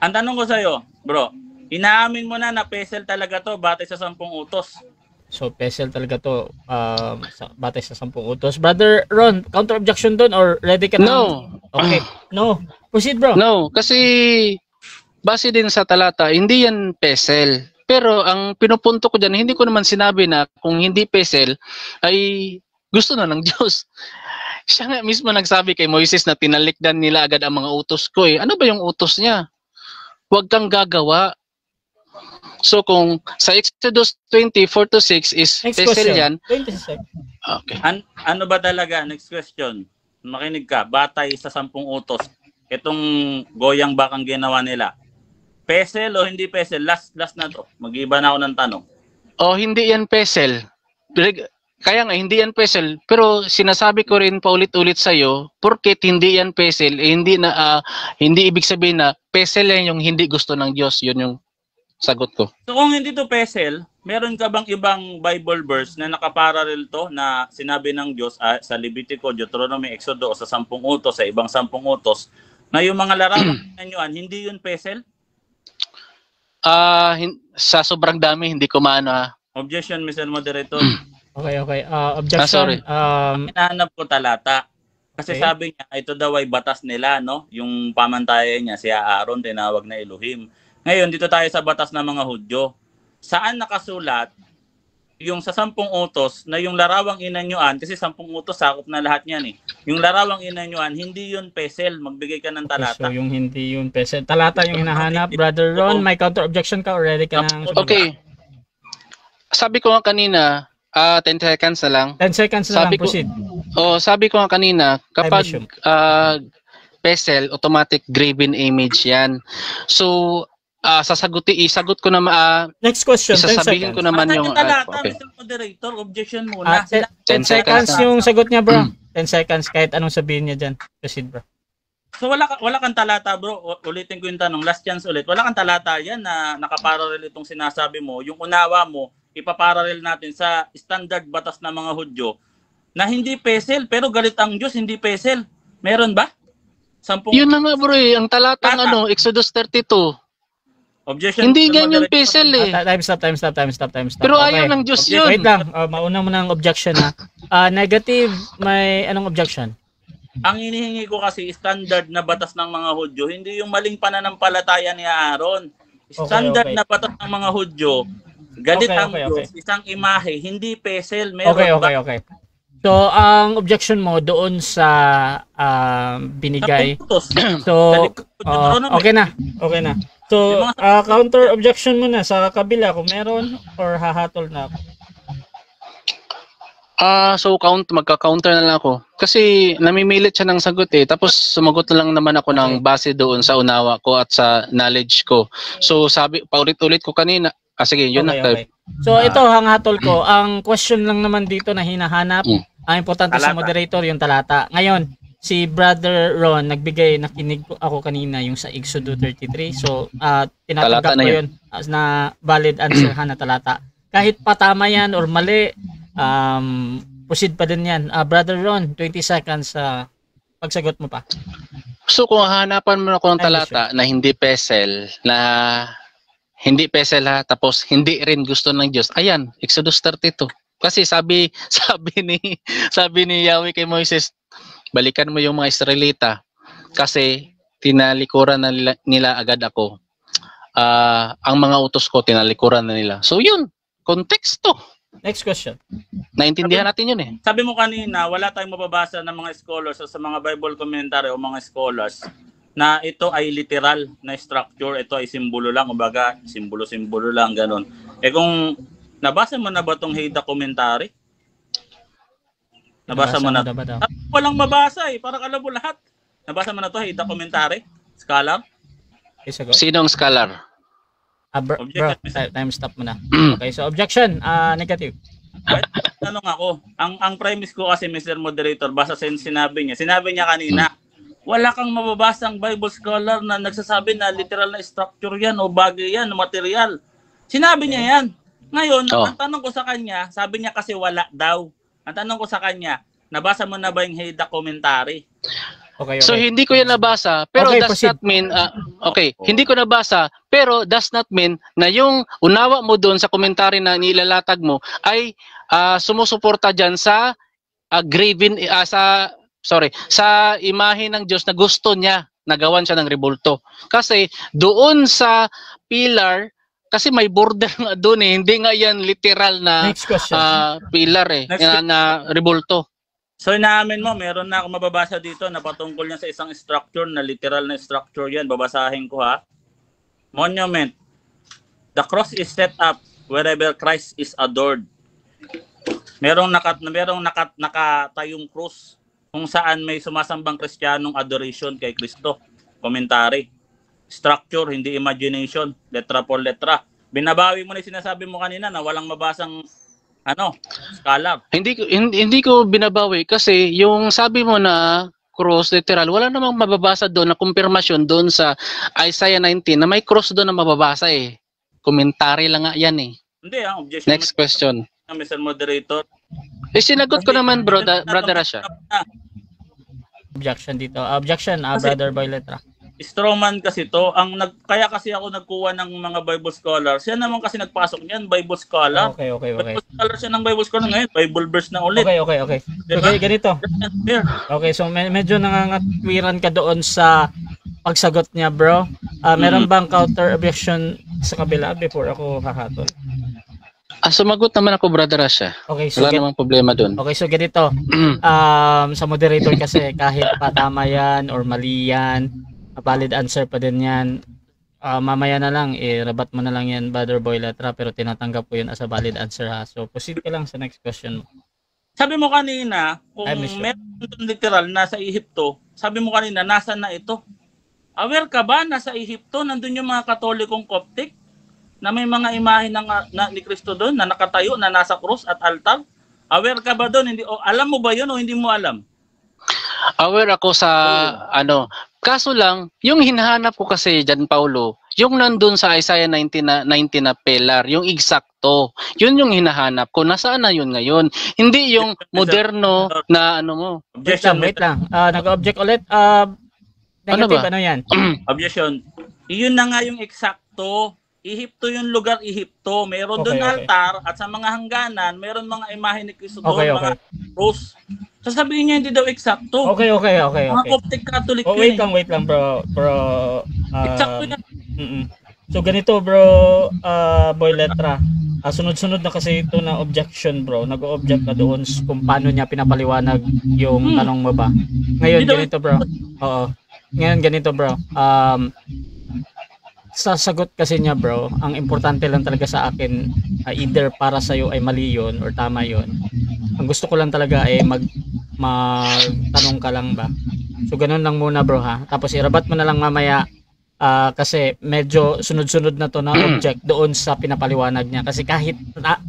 Ang tanong ko sa'yo, bro, inaamin mo na pesel talaga to batay sa 10 utos. So, pesel talaga to batay sa 10 utos. Brother Ron, counter objection doon or ready ka na? No. Okay. No. Proceed, bro. No, kasi base din sa talata, hindi yan pesel. Pero ang pinupunto ko dyan, hindi ko naman sinabi na kung hindi pesel ay gusto na ng Diyos. Siya nga mismo nagsabi kay Moises na tinalikdan nila agad ang mga utos ko eh. Ano ba yung utos niya? Huwag kang gagawa. So kung sa Exodus 20:4-6 is Next pesel question. yan. 20 seconds. Okay. Ano ba talaga? Next question. Makinig ka. Batay sa 10 utos. Itong goyang bakang ginawa nila. Pesel o hindi pesel? Last na to. Mag-iba na ako ng tanong. O hindi yan pesel. Kaya nga hindi yan pesel, pero sinasabi ko rin paulit-ulit sa iyo, porket hindi yan pesel, hindi ibig sabihin na pesel yan yung hindi gusto ng Diyos. Yun yung sagot ko. So kung hindi to pesel, meron ka bang ibang Bible verse na nakaparallel to na sinabi ng Diyos sa Levitico, Deuteronomy, Exodo o sa 10 utos, sa ibang 10 utos, na yung mga larawan ninyoan, hindi yun pesel? Sa sobrang dami, hindi ko maano. Objection, Mr. Moderator. Okay. Objection. Sorry. Hinahanap ko talata. Kasi Okay. sabi niya, ito daw ay batas nila, no? Yung pamantayan niya, si Aaron, tinawag na Elohim. Ngayon, dito tayo sa batas ng mga Hudyo. Saan nakasulat yung sa 10 utos na yung larawang inanyuan, kasi 10 utos, sakop na lahat niyan eh. Yung larawang inanyuan, hindi yun pesel. Magbigay ka ng Okay, talata. so yung hindi yun pesel. Talata yung hinahanap. Brother Ron, may counter objection ka or ready ka na? Okay. Sabi ko nga kanina, 10 seconds na lang. 10 seconds na lang, Sabi ko- proceed. Sabi ko nga kanina, kapag Time pesel, automatic graven image yan. So, isagot ko na Next question, 10 isasabihin seconds. ko naman Asan yung yung talata, okay. Mr. Moderator? Objection muna. 10 10 seconds seconds yung sagot niya, bro. 10 seconds, kahit anong sabihin niya dyan. Proceed, bro. So wala kang talata, bro. Ulitin ko yung tanong, last chance ulit. Wala kang talata yan na nakaparallel itong sinasabi mo. Yung unawa mo, ipaparallel natin sa standard batas ng mga Hudyo na hindi pesel, pero galit ang Diyos, hindi pesel. Meron ba? 10 Yun na nga bro ang talatang Tata. Exodus 32. objection. Hindi Mr. ganyan Moderator. pesel eh. Time stop. Pero ayaw ng Diyos Okay, yun. wait lang. Mauna mo ng objection ha. Negative, may anong objection? Ang hinihingi ko kasi standard na batas ng mga Hudyo, hindi yung maling pananampalataya ni Aaron. Standard Okay. na batas ng mga Hudyo, galit Okay, ang okay. Diyos, isang imahe, hindi pesel. Meron ba? Okay. So, ang objection mo doon sa binigay. Utos. So, Deuteronomy. okay na. So, counter objection mo na sa kabila kung meron or hahatol na ako. So magka-counter na lang ako. Kasi namimilit siya ng sagot eh. Tapos sumagot na lang naman ako ng base doon sa unawa ko at sa knowledge ko. So paulit-ulit ko kanina. Sige, yun na. Okay. So, ito hanghatol ko. Ang question lang naman dito na hinahanap, ang importante sa Talata. moderator yung talata. Ngayon, si Brother Ron nakinig ako kanina yung sa Exodus 33. So, tinatanggap Talata na ko yun. yun as na valid answer na talata. Kahit patama yan or mali, proceed pa din yan. Brother Ron, 20 seconds pagsagot mo pa. So kung hahanapan mo ako ng talata na hindi pesel, ha, tapos hindi rin gusto ng Diyos. Ayan, Exodus 32. Kasi sabi ni Yahweh kay Moises, balikan mo yung mga Israelita kasi tinalikuran na nila agad ako. Ang mga utos ko tinalikuran na nila. So yun, konteksto. Next question. Naintindihan natin yun eh. Sabi mo kanina, wala tayong mababasa ng mga scholars o sa mga Bible commentary o mga scholars na ito ay literal na structure, ito ay simbolo lang, kumbaga simbolo-simbolo lang, ganun. Kung nabasa mo na ba itong Heda commentary? Nabasa mo na? ba daw? Walang mabasa eh, parang alam mo lahat. Nabasa mo na to Heda commentary? Scholar? Okay, sagot. Sinong scholar? Bro, Objection. time stop mo na. Okay, so objection, negative. Tanong ako, ang premise ko kasi Mr. Moderator, basta sa sinabi niya kanina, wala kang mababasang Bible scholar na nagsasabi na literal na structure yan o bagay yan, material. Sinabi niya yan. Ngayon, ang tanong ko sa kanya, sabi niya kasi wala daw. Ang tanong ko sa kanya, nabasa mo na ba yung Heda commentary? Okay. So hindi ko yan nabasa, pero Okay, does proceed. not mean hindi ko nabasa, pero does not mean na yung unawa mo doon sa komentary na nilalatag mo ay sumusuporta diyan sa sa imahe ng Diyos na gusto niya nagawan siya ng rebulto. Kasi doon sa pillar Kasi may border nga doon eh. Hindi nga yan literal na Next question. pillar eh. Next Na rebulto. So inaamin mo, meron na akong mababasa dito na patungkol niya sa isang structure na literal na structure yan. Babasahin ko ha. Monument. The cross is set up wherever Christ is adored. Merong nakatayong krus kung saan may sumasambang Kristiyanong adoration kay Kristo. Commentary. Structure, hindi imagination. Letra por letra. Binabawi mo na yung sinasabi mo kanina na walang mabasang scholar. Hindi ko binabawi kasi yung sabi mo na cross literal, wala namang mababasa doon na kumpirmasyon doon sa Isaiah 19 na may cross doon na mababasa eh. Komentary lang nga yan eh. Hindi objection. Next question. Mr. Moderator. Sinagot ko naman brother Rasha. Objection dito. Objection, Brother Boy Letra. Strawman kasi to, kaya kasi ako nagkuha ng mga Bible scholars. Siya naman kasi nagpasok niyan, Bible scholar. Okay. Bible scholar siya ng Bible scholar ngayon, Bible verse na ulit. Okay. Diba? Okay, ganito. Okay, so medyo nangangatwiran ka doon sa pagsagot niya, bro. Meron bang counter objection sa kabila before ako hahatol? Sumagot naman ako, brother Rasha. Okay, so wala namang problema doon. Okay, so ganito. Sa moderator kasi kahit patama yan or mali yan, valid answer pa din yan. Mamaya na lang, rabat mo na lang yan, Brother Boy Letra, pero tinatanggap ko yun as a valid answer ha. So, proceed ka lang sa next question mo. Sabi mo kanina, kung meron literal nasa Ehipto, sabi mo kanina, nasa na ito? Aware ka ba, nasa Ehipto, nandun yung mga Katolikong Coptic, na may mga imahe ni Kristo doon, na nakatayo, na nasa krus at altar? Aware ka ba doon? Alam mo ba yun o hindi mo alam? Aware ako sa kaso lang, yung hinahanap ko kasi Jan Paulo, yung nandun sa Isaiah 19 na pillar, yung eksakto, yun yung hinahanap ko. Nasaan na yun ngayon? Hindi yung moderno na mo. Objection, wait lang. Nag-object ulit. Negative, ano yan? Objection. Iyon na nga yung eksakto. Ehipto yung lugar, Ehipto. Meron doon altar at sa mga hangganan, meron mga imahe ni Kristo doon, mga cross. Sasabihin niya hindi daw eksakto. Okay. Mga Coptic Catholic wait lang, bro. Eksakto yan. So ganito, bro, Boy Letra. Sunod-sunod na kasi ito na objection, bro. Nag-o-object na doon kung paano niya pinapaliwanag yung tanong mo ba. Ngayon, ganito, bro. Oo. Ngayon, ganito, bro. Sa sagot kasi niya, bro, ang importante lang talaga sa akin, either para sa'yo ay mali yun or tama yun. Ang gusto ko lang talaga ay magtanong ka lang ba. So ganun lang muna, bro, ha. Tapos irabat mo na lang mamaya kasi medyo sunod-sunod na to na object doon sa pinapaliwanag niya. Kasi kahit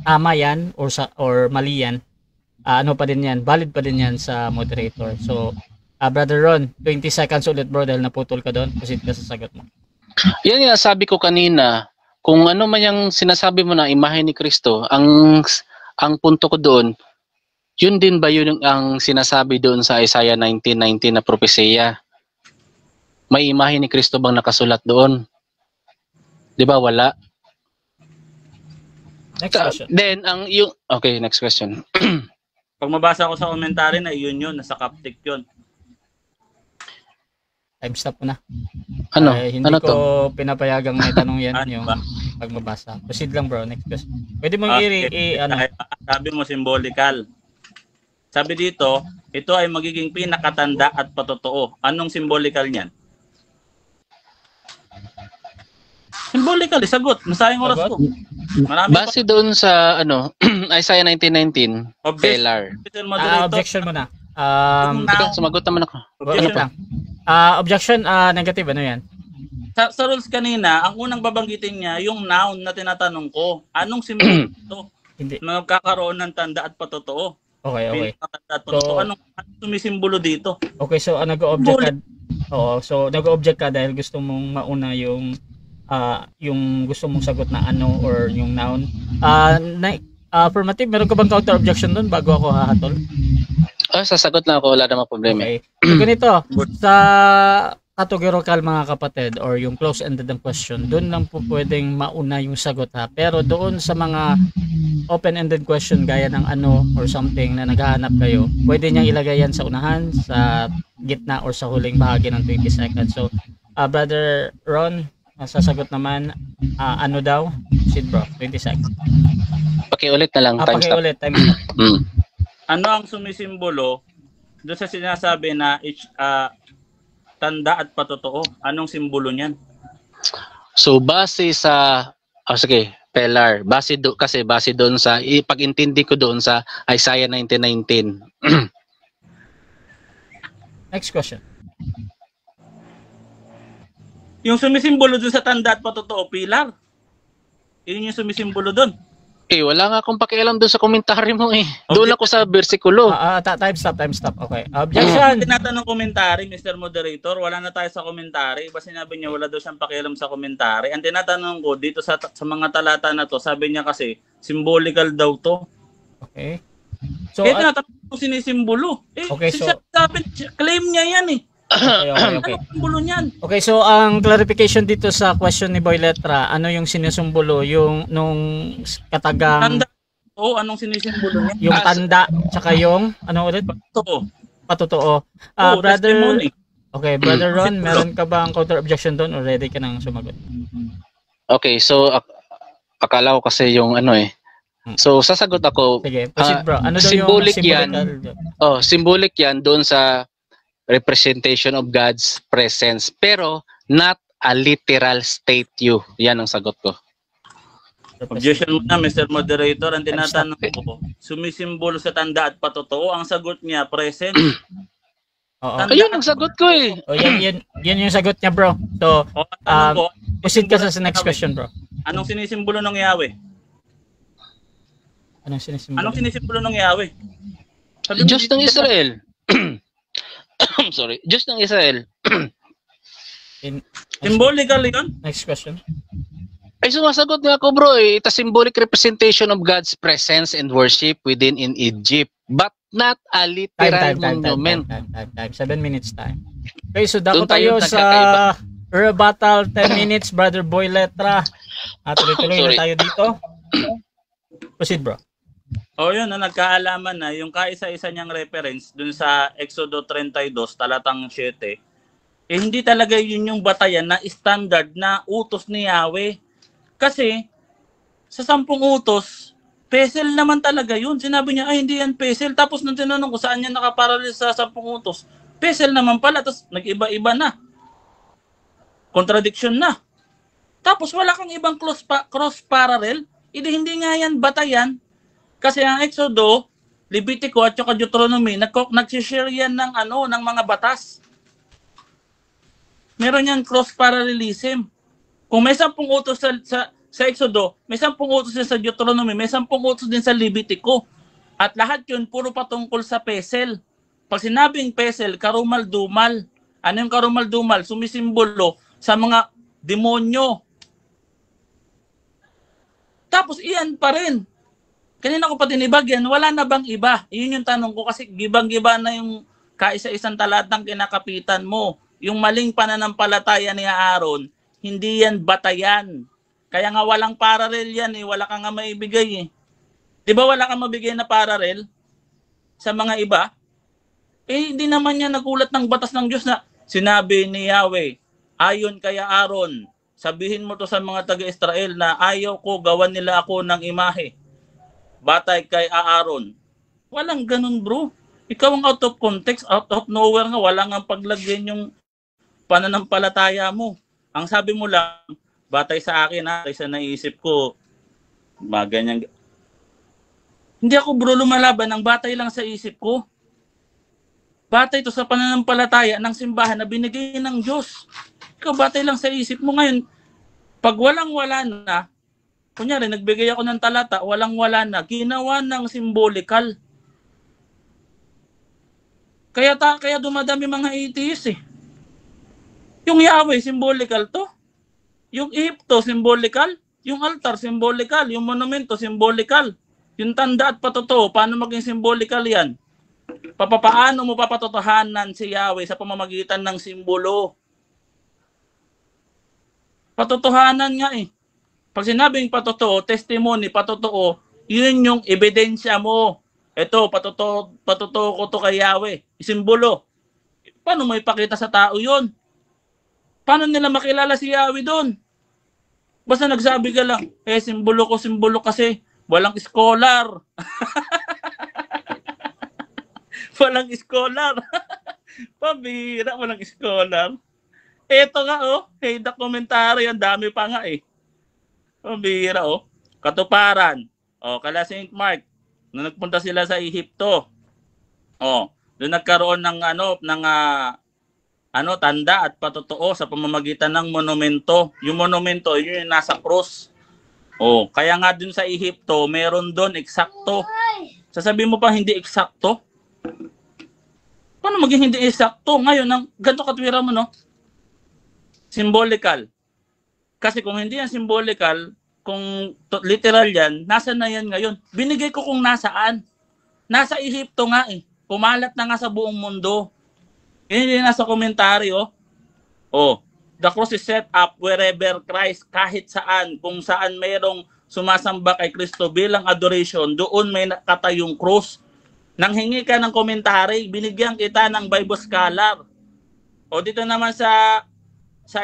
tama yan or mali yan, ano pa din yan, valid pa din yan sa moderator. So Brother Ron, 20 seconds ulit, bro, dahil naputol ka doon. Proceed ka sa sagot mo. Yan nga sabi ko kanina, kung ano man yung sinasabi mo na imahe ni Kristo, ang punto ko doon, yun din ba yun ang sinasabi doon sa Isaiah 19:19 na propesya? May imahe ni Kristo bang nakasulat doon? 'Di ba wala? Next question. Then next question. Pag mabasa ko sa commentary na yun, nasa Coptic yun. Time stop mo na. Hindi ano ko to? pinapayagang may tanong yan yung pagbabasa. Proceed lang, bro. Next question. Pwede mong Sabi mo symbolical. Sabi dito, ito ay magiging pinakatanda at patotoo. Anong symbolical niyan? Symbolical, sagot. Nasayang oras ko. Base doon sa Isaiah 19:19, pillar. Objection mo na. Sumagot naman ako. Wait lang. Objection, negative, ano yan? Sa rules kanina, ang unang babanggitin niya, yung noun na tinatanong ko. Anong symbol ito? Hindi. Magkakaroon ng tanda at patotoo. Okay. So, anong sumisimbolo dito? Okay, so nag-o-object ka. Oo, so nag-o-object ka dahil gusto mong mauna yung gusto mong sagot na ano or yung noun. Affirmative, meron ka bang counter objection doon bago ako hahatol? Sasagot na ako, wala namang problema. Okay. So ganito, sa categorical mga kapatid or yung close-ended ng question, doon lang po pwedeng mauna yung sagot ha. Pero doon sa mga open-ended question gaya ng ano or something na naghahanap kayo, pwede niyang ilagay yan sa unahan, sa gitna or sa huling bahagi ng 20 seconds. So, Brother Ron, sasagot naman, ano daw? Proceed bro, 20 seconds. Pakiulit na lang, time stop. Pakiulit, time stop. Ano ang sumisimbolo doon sa sinasabi na tanda at patotoo? Anong simbolo niyan? So base sa sige, Pelar, base doon sa pag-intindi ko doon sa Isaiah 19:19. Next question. Yung sumisimbolo doon sa tanda at patotoo, Pilar. Yun yung sumisimbolo doon. Wala nga akong pakialam doon sa komentary mo eh. Doon ako sa bersikulo. Time stop. Okay. Objection. Tinatanong komentary, Mr. Moderator, wala na tayo sa komentary. Iba sinabi niya wala daw siyang pakialam sa komentary. Ang tinatanong ko dito sa mga talata na to, sabi niya kasi symbolical daw to. Okay. So kaya tinatanong kung sinisimbolo. Okay, so claim niya yan eh. Okay. Ano simbolo niyan? Okay, so ang clarification dito sa question ni Boy Letra, ano yung sinusumbolo? Yung nung katagang tanda. Anong sinisimbolo niya? Yung tanda, tsaka yung ano ulit? Patotoo. Brother testimony. Okay, Brother Ron, meron ka bang counter objection doon o ready ka nang sumagot? Okay, so akala ko kasi yung ano eh. So sasagot ako. Sige, proceed bro. Ano daw symbolic yung yan? Symbolic yan doon sa representation of God's presence, pero not a literal statue. Yan ang sagot ko. Objection muna, Mr. Moderator. Ang tinatanong ko, sumisimbolo sa tanda at patotoo. Ang sagot niya, present. Ayun ang sagot ko eh. Yan yung sagot niya bro. So, proceed ka sa next question bro. Anong sinisimbolo ng Yahweh? Anong sinisimbolo ng Yahweh? Diyos ng Israel. Sorry, Diyos ng Israel. Symbolical yun? Next question. Ay sumasagot nga ako bro eh. It's a symbolic representation of God's presence and worship within in Egypt, but not a literal monument. Time. 7 minutes time. Okay, so dako tayo sa rebuttal 10 minutes, Brother Boy Letra. Tuloy-tuloy na tayo dito. Proceed bro. Yun na nagkaalaman na yung kaisa-isa niyang reference dun sa Exodo 32, talatang 7. Hindi talaga yun yung batayan na standard na utos ni Yahweh. Kasi sa 10 utos, pesel naman talaga yun. Sinabi niya, hindi yan pesel. Tapos nung tinanong ko saan niya nakaparallel sa 10 utos, pesel naman pala. Tapos nag-iba-iba na. Contradiction na. Tapos wala kang ibang cross parallel. Hindi nga yan batayan. Kasi ang Exodo, Levitico at saka Deuteronomy, nag-share yan ng mga batas. Meron yan cross-parallelism. Kung may 10 utos sa Exodo, may 10 utos din sa Deuteronomy, may 10 utos din sa Levitico. At lahat yun, puro patungkol sa pesel. Pag sinabing pesel, karumal-dumal. Ano yung karumal-dumal? Sumisimbolo sa mga demonyo. Tapos iyan pa rin. Kanina ko pa tinibag yan, wala na bang iba? Yun yung tanong ko kasi gibang-giba na yung kaisa-isang talatang kinakapitan mo. Yung maling pananampalataya ni Aaron, hindi yan batayan. Kaya nga walang parallel yan eh, wala kang nga maibigay eh. Di ba wala kang mabigay na parallel sa mga iba? Hindi naman yan nagulat ng batas ng Diyos na sinabi ni Yahweh, ayon kay Aaron, sabihin mo to sa mga taga-Israel na ayaw ko gawan nila ako ng imahe. Batay kay Aaron. Walang ganun bro. Ikaw ang out of context, out of nowhere nga, walang ang paglagyan yung pananampalataya mo. Ang sabi mo lang, batay sa akin sa naisip ko, ganyan. Hindi ako bro lumalaban ng batay lang sa isip ko. Batay to sa pananampalataya ng simbahan na binigay ng Diyos. Ikaw batay lang sa isip mo ngayon. Pag walang-wala na, kunyari, nagbigay ako ng talata, walang-wala na, ginawa ng symbolical. Kaya dumadami mga atheist eh. Yung Yahweh, symbolical to. Yung Egypto, symbolical. Yung altar, symbolical. Yung monumento, symbolical. Yung tanda at patotoo, paano maging symbolical yan? Paano mo papatotohanan si Yahweh sa pamamagitan ng simbolo? Patotohanan nga eh. Pag sinabing patotoo, testimony, patotoo, yun yung ebidensya mo. Ito, patotoo ko to kay Yahweh. Isimbolo. Paano mo ipakita sa tao yun? Paano nila makilala si Yahweh doon? Basta nagsabi ka lang, simbolo kasi walang scholar. Walang scholar. Pabira, walang scholar. Eto nga, the commentary, ang dami pa nga eh. Pabira, Katuparan. Kala St. Mark, nung nagpunta sila sa Ehipto, doon nagkaroon ng tanda at patotoo sa pamamagitan ng monumento. Yung monumento, yun yung nasa cross. Kaya nga dun sa Ehipto, meron doon eksakto. Sasabihin mo pa hindi eksakto? Paano maging hindi eksakto? Ngayon, ganito katwira mo, no? Symbolical. Kasi kung hindi yan symbolical, kung literal yan, nasa na yan ngayon? Binigay ko kung nasaan. Nasa Ehipto nga eh. Kumalat na nga sa buong mundo. Yun nasa komentaryo. The cross is set up wherever Christ, kahit saan, kung saan mayroong sumasamba kay Kristo bilang adoration, doon may nakatayong cross. Nang hingi ka ng komentary, binigyan kita ng Bible scholar. Dito naman sa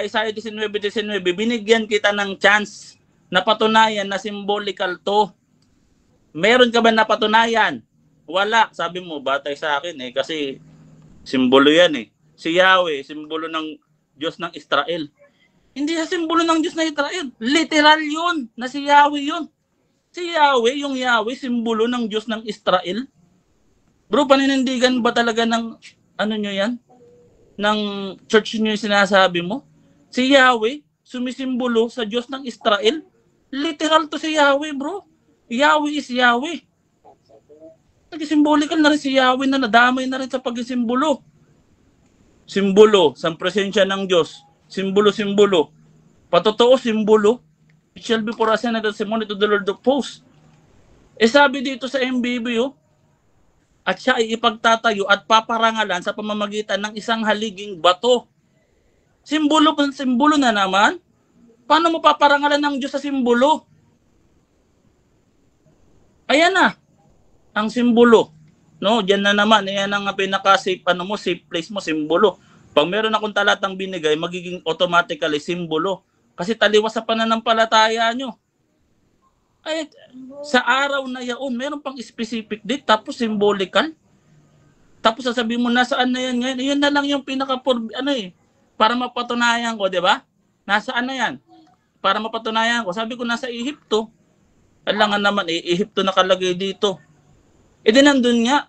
Isaiah 19:19, binigyan kita ng chance na patunayan na symbolical to. Meron ka ba napatunayan? Wala. Sabi mo, batay sa akin kasi simbolo yan eh. Si Yahweh, simbolo ng Diyos ng Israel. Hindi sa simbolo ng Diyos ng Israel. Literal yun, na si Yahweh yun. Si Yahweh, yung Yahweh, simbolo ng Diyos ng Israel. Bro, paninindigan ba talaga ng, nyo yan? Ng church nyo yung sinasabi mo? Si Yahweh, sumisimbolo sa Diyos ng Israel. Literal to si Yahweh, bro. Yahweh is Yahweh. Nag-symbolical na rin si Yahweh na nadamay na rin sa pag-simbolo. Simbolo sa presensya ng Diyos. Simbolo. Patotoo, simbolo. It shall be for us and a testimony to the Lord of hosts. Sabi dito sa MBB, at siya ay ipagtatayo at paparangalan sa pamamagitan ng isang haliging bato. Simbolo na naman. Paano mo paparangalan ng Diyos sa simbolo? Ayan na. Ang simbolo. No, diyan na naman. Ayan ang pinaka-safe, safe place mo, simbolo. Pag meron akong talatang binigay, magiging automatically simbolo. Kasi taliwas sa pananampalataya nyo. Ay, sa araw na yaon, meron pang specific date, tapos symbolical. Tapos sasabihin mo, nasaan na yan ngayon? Yun na lang yung para mapatunayan ko, di ba? Nasaan na yan? Para mapatunayan ko. Sabi ko, nasa Ehipto. Alangan naman, Ehipto nakalagay dito. Nandun nga.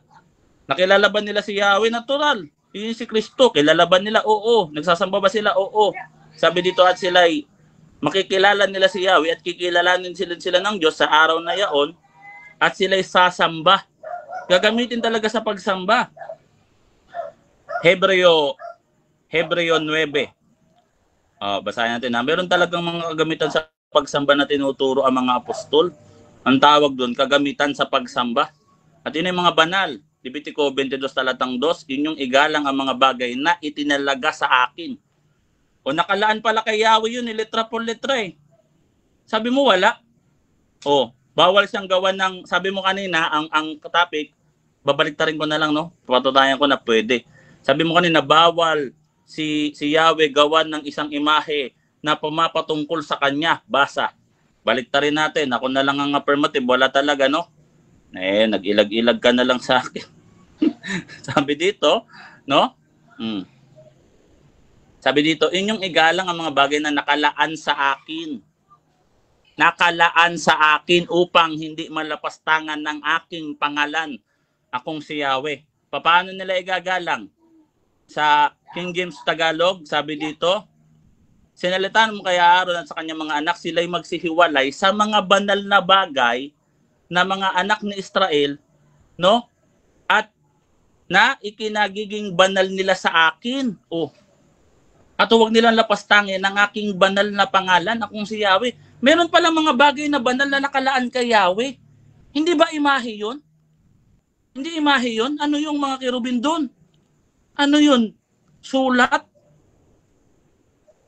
Nakilala ba nila si Yahweh? Natural. Yun si Kristo. Kilala ba nila? Oo. Nagsasamba ba sila? Oo. Sabi dito at sila makikilala nila si Yahweh at kikilalanin sila ng Diyos sa araw na yaon at sila'y sasamba. Gagamitin talaga sa pagsamba. Hebreo 9. Basahin natin na. Meron talagang mga kagamitan sa pagsamba na tinuturo ang mga apostol. Ang tawag doon, kagamitan sa pagsamba. At yun yung mga banal. Levitico 22 talatang 2, yun yung igalang ang mga bagay na itinalaga sa akin. Nakalaan pala kay Yahweh yun, letra por letra eh. Sabi mo wala. Bawal siyang gawa ng, sabi mo kanina, ang topic, babaliktarin ko na lang, no? Patunayan ko na pwede. Sabi mo kanina, bawal si Yahweh gawan ng isang imahe na pumapatungkol sa kanya. Basa. Baliktarin natin. Ako na lang ang affirmative. Wala talaga, no? Nag-ilag-ilag ka na lang sa akin. Sabi dito, no? Sabi dito, inyong igalang ang mga bagay na nakalaan sa akin. Nakalaan sa akin upang hindi malapastangan ng aking pangalan. Akong si Yahweh. Paano nila igagalang? Sa King James Tagalog, sabi dito, sinalitaan mo kaya Aaron at sa kanyang mga anak, sila'y magsihiwalay sa mga banal na bagay na mga anak ni Israel, no? At na ikinagiging banal nila sa akin. At huwag nilang lapastangin ang aking banal na pangalan, akong si Yahweh. Meron pala mga bagay na banal na nakalaan kay Yahweh. Hindi ba imahe yun? Hindi imahe yun? Ano yung mga kerubin doon? Ano yun? Sulat?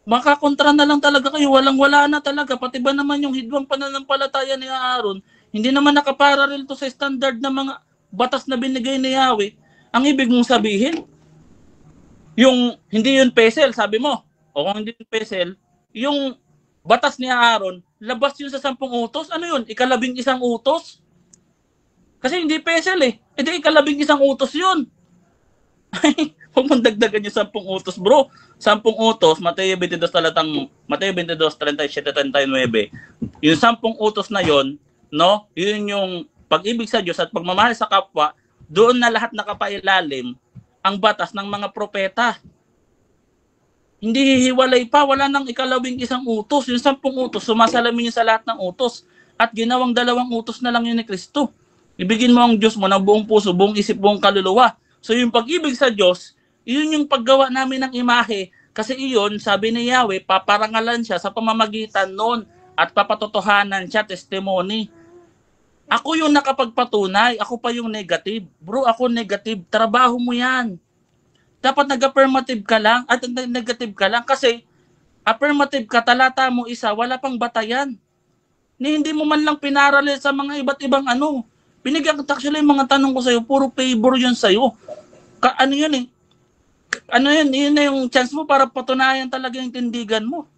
Makakontra na lang talaga kayo. Walang-wala na talaga. Pati ba naman yung hidwang pananampalataya ni Aaron, hindi naman nakaparallel to sa standard na mga batas na binigay ni Yahweh. Ang ibig mong sabihin, hindi yun pesel, sabi mo. O kung hindi yun pesel, yung batas ni Aaron, labas yun sa 10 utos. Ano yun? Ika-11 utos? Kasi hindi pesel eh. E di ika-11 utos yun. Huwag mong dagdagan yung 10 utos, bro. 10 utos, Mateo 22:37-39. Yung 10 utos na yon, no? Yun yung pag-ibig sa Diyos at pagmamahal sa kapwa, doon na lahat nakapailalim ang batas ng mga propeta. Hindi hihiwalay pa, wala nang ika-11 utos. Yung 10 utos, sumasalamin yun sa lahat ng utos. At ginawang 2 utos na lang yun ni Kristo. Ibigin mo ang Diyos mo ng buong puso, buong isip, buong kaluluwa. So yung pag-ibig sa Diyos, yun yung paggawa namin ng imahe. Kasi iyon, sabi ni Yahweh, paparangalan siya sa pamamagitan noon at papatotohanan siya, testimony. Ako yung nakapagpatunay, ako pa yung negative. Bro, ako negative, trabaho mo yan. Dapat nag-affirmative ka lang at negative ka lang kasi affirmative ka, talata mo isa, wala pang batayan. Hindi mo man lang pinaralil sa mga iba't ibang ano. Binigyan ko actually yung mga tanong ko sa'yo, puro favor yun sa'yo. Ano yun eh? Ano yun? Yun na yung chance mo para patunayan talaga yung tindigan mo.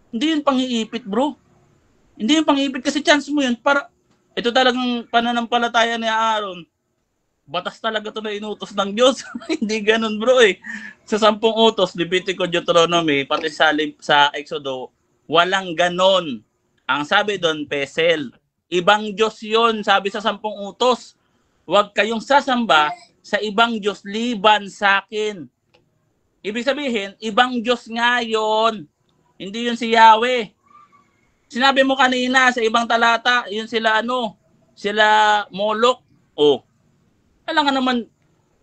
Hindi yun pang-iipit, bro. Hindi yun pang-iipit kasi chance mo yun para ito talagang pananampalataya ni Aaron. Batas talaga ito na inutos ng Diyos. Hindi ganun, bro eh. Sa 10 utos, Levitico, Deuteronomy, pati sa Exodo, walang ganon. Ang sabi doon, pesel. Ibang Diyos yon, sabi sa 10 utos. Huwag kayong sasamba sa ibang Diyos liban sa akin. Ibig sabihin, ibang Diyos nga yon. Hindi yun si Yahweh. Sinabi mo kanina sa ibang talata, yun sila sila Molok. Oh. Kailangan naman,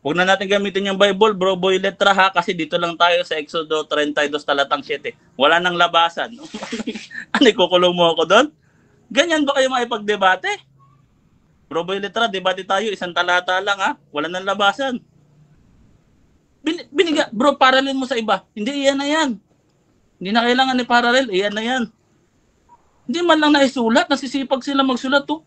huwag na natin gamitin yung Bible, bro, boy, letra ha, kasi dito lang tayo sa Exodo 32 talatang 7. Wala nang labasan. Ano, kukulong mo ako doon? Ganyan ba kayo makipagdebate? Bro, boy, letra, debate tayo, isang talata lang ha, wala nang labasan. Bro, parallel mo sa iba. Hindi, iyan na yan. Hindi na kailangan ni parallel, iyan na yan. Hindi man lang naisulat, nasisipag sila magsulat to.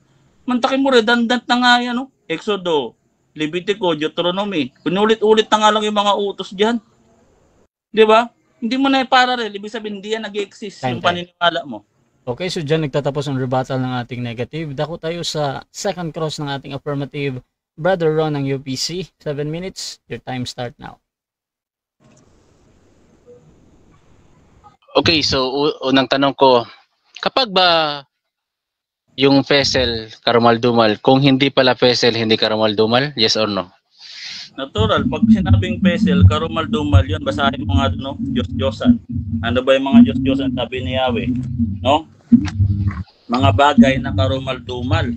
Mantakin mo, redundant na nga yan, Exodo, Levitico, Deuteronomy. Pinulit-ulit na nga lang yung mga utos dyan. Di ba? Hindi mo na i-parallel, ibig sabihin, hindi yan nag-exist yung paniniwala mo. Okay, so dyan nagtatapos ang rebuttal ng ating negative. Dako tayo sa second cross ng ating affirmative. Brother Ron ng UPC, 7 minutes. Your time start now. Okay, so unang tanong ko, kapag ba yung Fesel karumal-dumal, kung hindi pala Fesel, hindi karumal-dumal, yes or no? Natural, pag sinabing Fesel, karumal-dumal yun, basahin mo nga doon, Diyos-Diyosan. Ano ba yung mga Diyos-Diyosan sabi ni Yahweh? No? Mga bagay na karumal-dumal.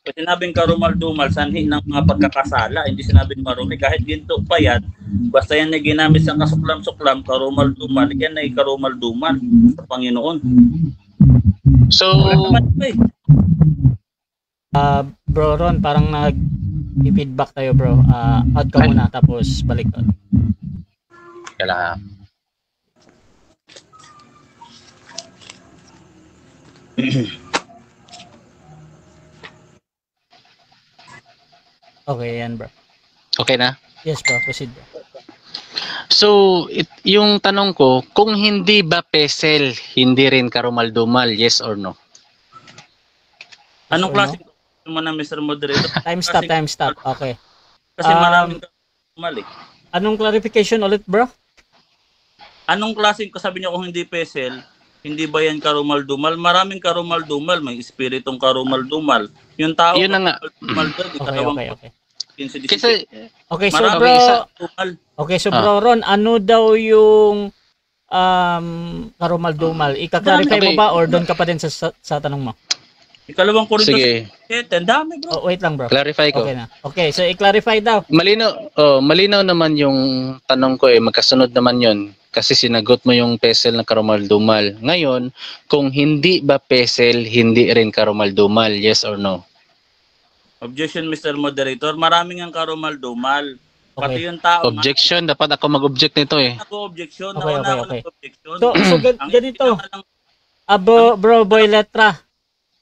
Pag sinabing karumal-dumal, sanhi ng mga pagkakasala, hindi sinabing marumi. Kahit ginto pa yan, basta yan ay ginamit sa kasuklam-suklam, karumal-dumal, yan ay karumal-dumal sa Panginoon. So, Bro Ron, parang nag-feedback tayo, bro. Add ka muna, tapos balik doon. kailangan. Okay, yan, bro. Okay na? Yes, bro. Proceed, bro. So, yung tanong ko, kung hindi ba Pesel, hindi rin karumal-dumal, yes or no? Anong klase mo na, Mr. Moderator? Time stop. Okay. Kasi maraming karumal eh. Anong clarification ulit, bro? Anong klaseng kasabi niyo kung hindi Pesel, hindi ba yan karumal-dumal? Maraming karumal-dumal, may espiritong karumal-dumal. Yung tao, Yun na nga. Okay. Kasi, Okay, so Marami bro, bro Ron, ano daw yung karumal-dumal? Ika-clarify mo ba or doon ka pa din sa tanong mo? Ikalawang Korinto sige, 7, dami bro. Oh, wait lang, bro. clarify ko. Okay na. Okay, so i-clarify daw. Malinaw naman yung tanong ko magkasunod naman yun. Kasi sinagot mo yung Pesel na karumal-dumal. Ngayon, kung hindi ba Pesel, hindi rin karumal-dumal, yes or no? Objection, Mr. Moderator. Maraming ang karumal-dumal. Pati Okay. yung tao. Objection, dapat ako mag-object nito eh. Ako objection. Okay. Ako objection. So ganito. Bro, boy, letra.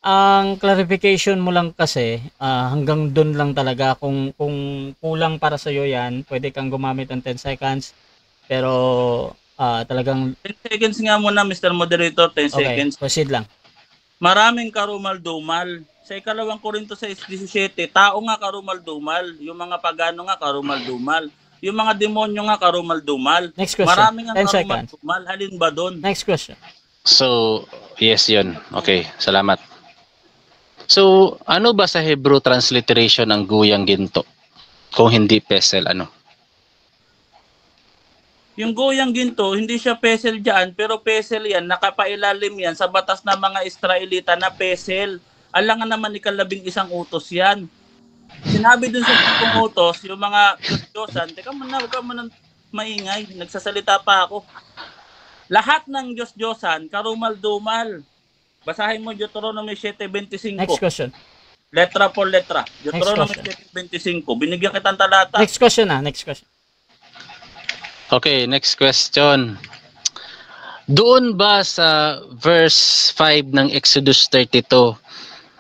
Ang clarification mo lang kasi, hanggang doon lang talaga. Kung kulang para sa'yo yan, pwede kang gumamit ng 10 seconds. Pero Talagang 10 seconds nga muna, Mr. Moderator, 10 okay, seconds. proceed lang. Maraming karumal-dumal. Sa ikalawang Korinto 6:17, tao nga karumal-dumal. Yung mga pagano nga karumal-dumal. Yung mga demonyo nga karumal-dumal. Next question. Maraming nga 10 seconds. karumal-dumal. Alin ba doon? Next question. So, yes yun. Okay, salamat. So, ano ba sa Hebrew transliteration ng guyang ginto? Kung hindi pesel, ano? Yung goyang ginto, hindi siya pesel dyan, pero pesel yan, nakapailalim yan sa batas ng mga Israelita na pesel. Alangan naman ika-11 utos yan. Sinabi dun sa 10 utos, yung mga Diyos-Diyosan, teka muna, huwag ka muna maingay, nagsasalita pa ako. Lahat ng Diyos-Diyosan, karumal-dumal. Basahin mo Deuteronomy 7:25. Next question. Letra por letra. Deuteronomy question. 7:25. Binigyan kitang talata. Next question na. Next question. Okay, next question. Doon ba sa verse 5 ng Exodus 32,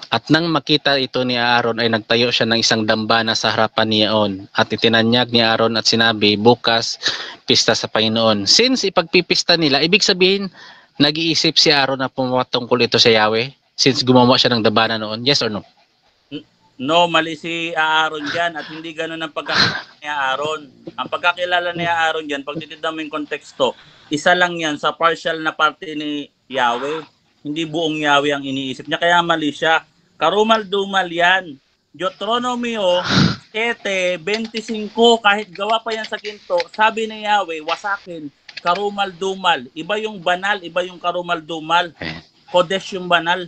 at nang makita ito ni Aaron ay nagtayo siya ng isang dambana sa harapan niyaon at itinanyag ni Aaron at sinabi, bukas pista sa Panginoon. Since ipagpipista nila, ibig sabihin nag-iisip si Aaron na pumatungkol ito sa Yahweh since gumawa siya ng dambana noon? Yes or no? No, mali si Aaron dyan at hindi ganun ang pagkakilala ni Aaron. Ang pagkakilala ni Aaron dyan, pag titignan mo yung konteksto, isa lang yan sa partial na parte ni Yahweh. Hindi buong Yahweh ang iniisip niya, kaya mali siya. Karumal-dumal yan. Deuteronomy 7:25, kahit gawa pa yan sa ginto, sabi ni Yahweh, wasakin, karumal-dumal. Iba yung banal, iba yung karumal-dumal. Kodesh yung banal.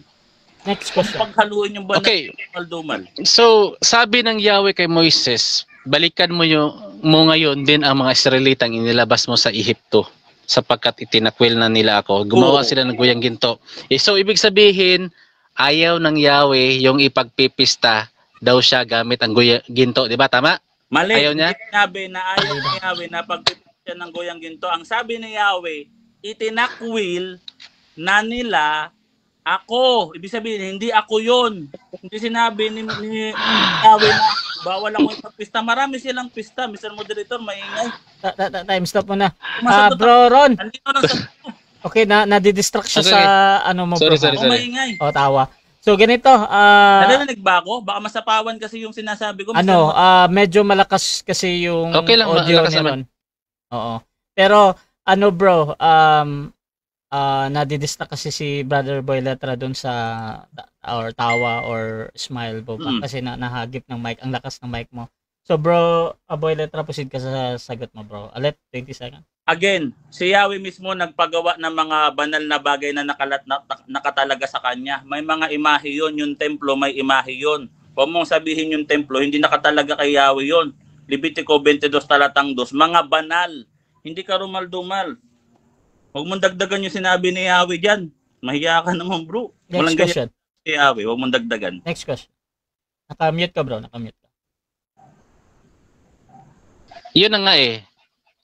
Next Kung question. paghaluin yung banal, Okay. karumal-dumal. So, sabi ng Yahweh kay Moises, balikan mo ngayon din ang mga Israelitang inilabas mo sa Ehipto sapagkat itinakwil na nila ako. Gumawa Oo. sila ng guyang ginto. So, ibig sabihin, ayaw ng Yahweh yung ipagpipista daw siya gamit ang ginto. Di ba? Tama? Mali, Ayaw niya? hindi sinabi na ayaw ni Yahweh na pagpipita ng goyang ginto. Ang sabi ni Yahweh, itinakwil na nila ako. Ibig sabihin, hindi ako yon. Hindi sinabi ni Yahweh na bawal ako ipagpista. Marami silang pista, Mr. Moderator, maingay. Time stop muna. Masagot Bro Ron, Andito lang sa okay, nadidistract siya Okay. sa ano mo, Sorry, bro. sorry. o maingay. O, tawa. So, ganito. Narinig ba ako? Baka masapawan kasi yung sinasabi ko. Mr. Ano, Moderator. medyo malakas kasi yung Okay lang, audio malakas niya naman. nun. Oo. Pero, ano bro, nadidistract kasi si Brother Boy Letra dun sa or tawa or smile po ba? Kasi nahagip ng mic, ang lakas ng mic mo. So bro, Boy Letra, proceed ka sa sagot mo bro. Alet, 20 seconds. Again, si Yahweh mismo nagpagawa ng mga banal na bagay na nakatalaga sa kanya. May mga imahe yun, yung templo may imahe yun. Huwag mong sabihin yung templo, hindi nakatalaga kay Yahweh yun. Levitico 22 talatang 2, mga banal, hindi karumal-dumal. Huwag mong dagdagan yung sinabi ni Yahweh dyan. Mahiya ka naman bro. Next Walang question. ganyan si Yahweh, huwag mong dagdagan. Next question. Nakamute ka bro, nakamute ka. Yun na nga eh.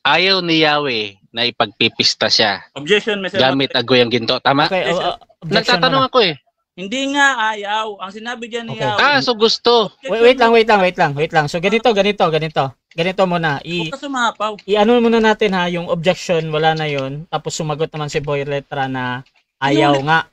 Ayaw ni Yahweh na ipagpipista siya Objection, Mr. gamit ang guyang ginto. Tama? Okay, objection Nagtatanong muna. ako eh. Hindi nga ayaw. Ang sinabi dyan ni Okay. Yahweh. So gusto. Wait lang. So ganito muna. Huwag ka sumapaw. I-ano muna natin ha, yung objection, wala na yon. Tapos sumagot naman si Boy Letra na ayaw nga.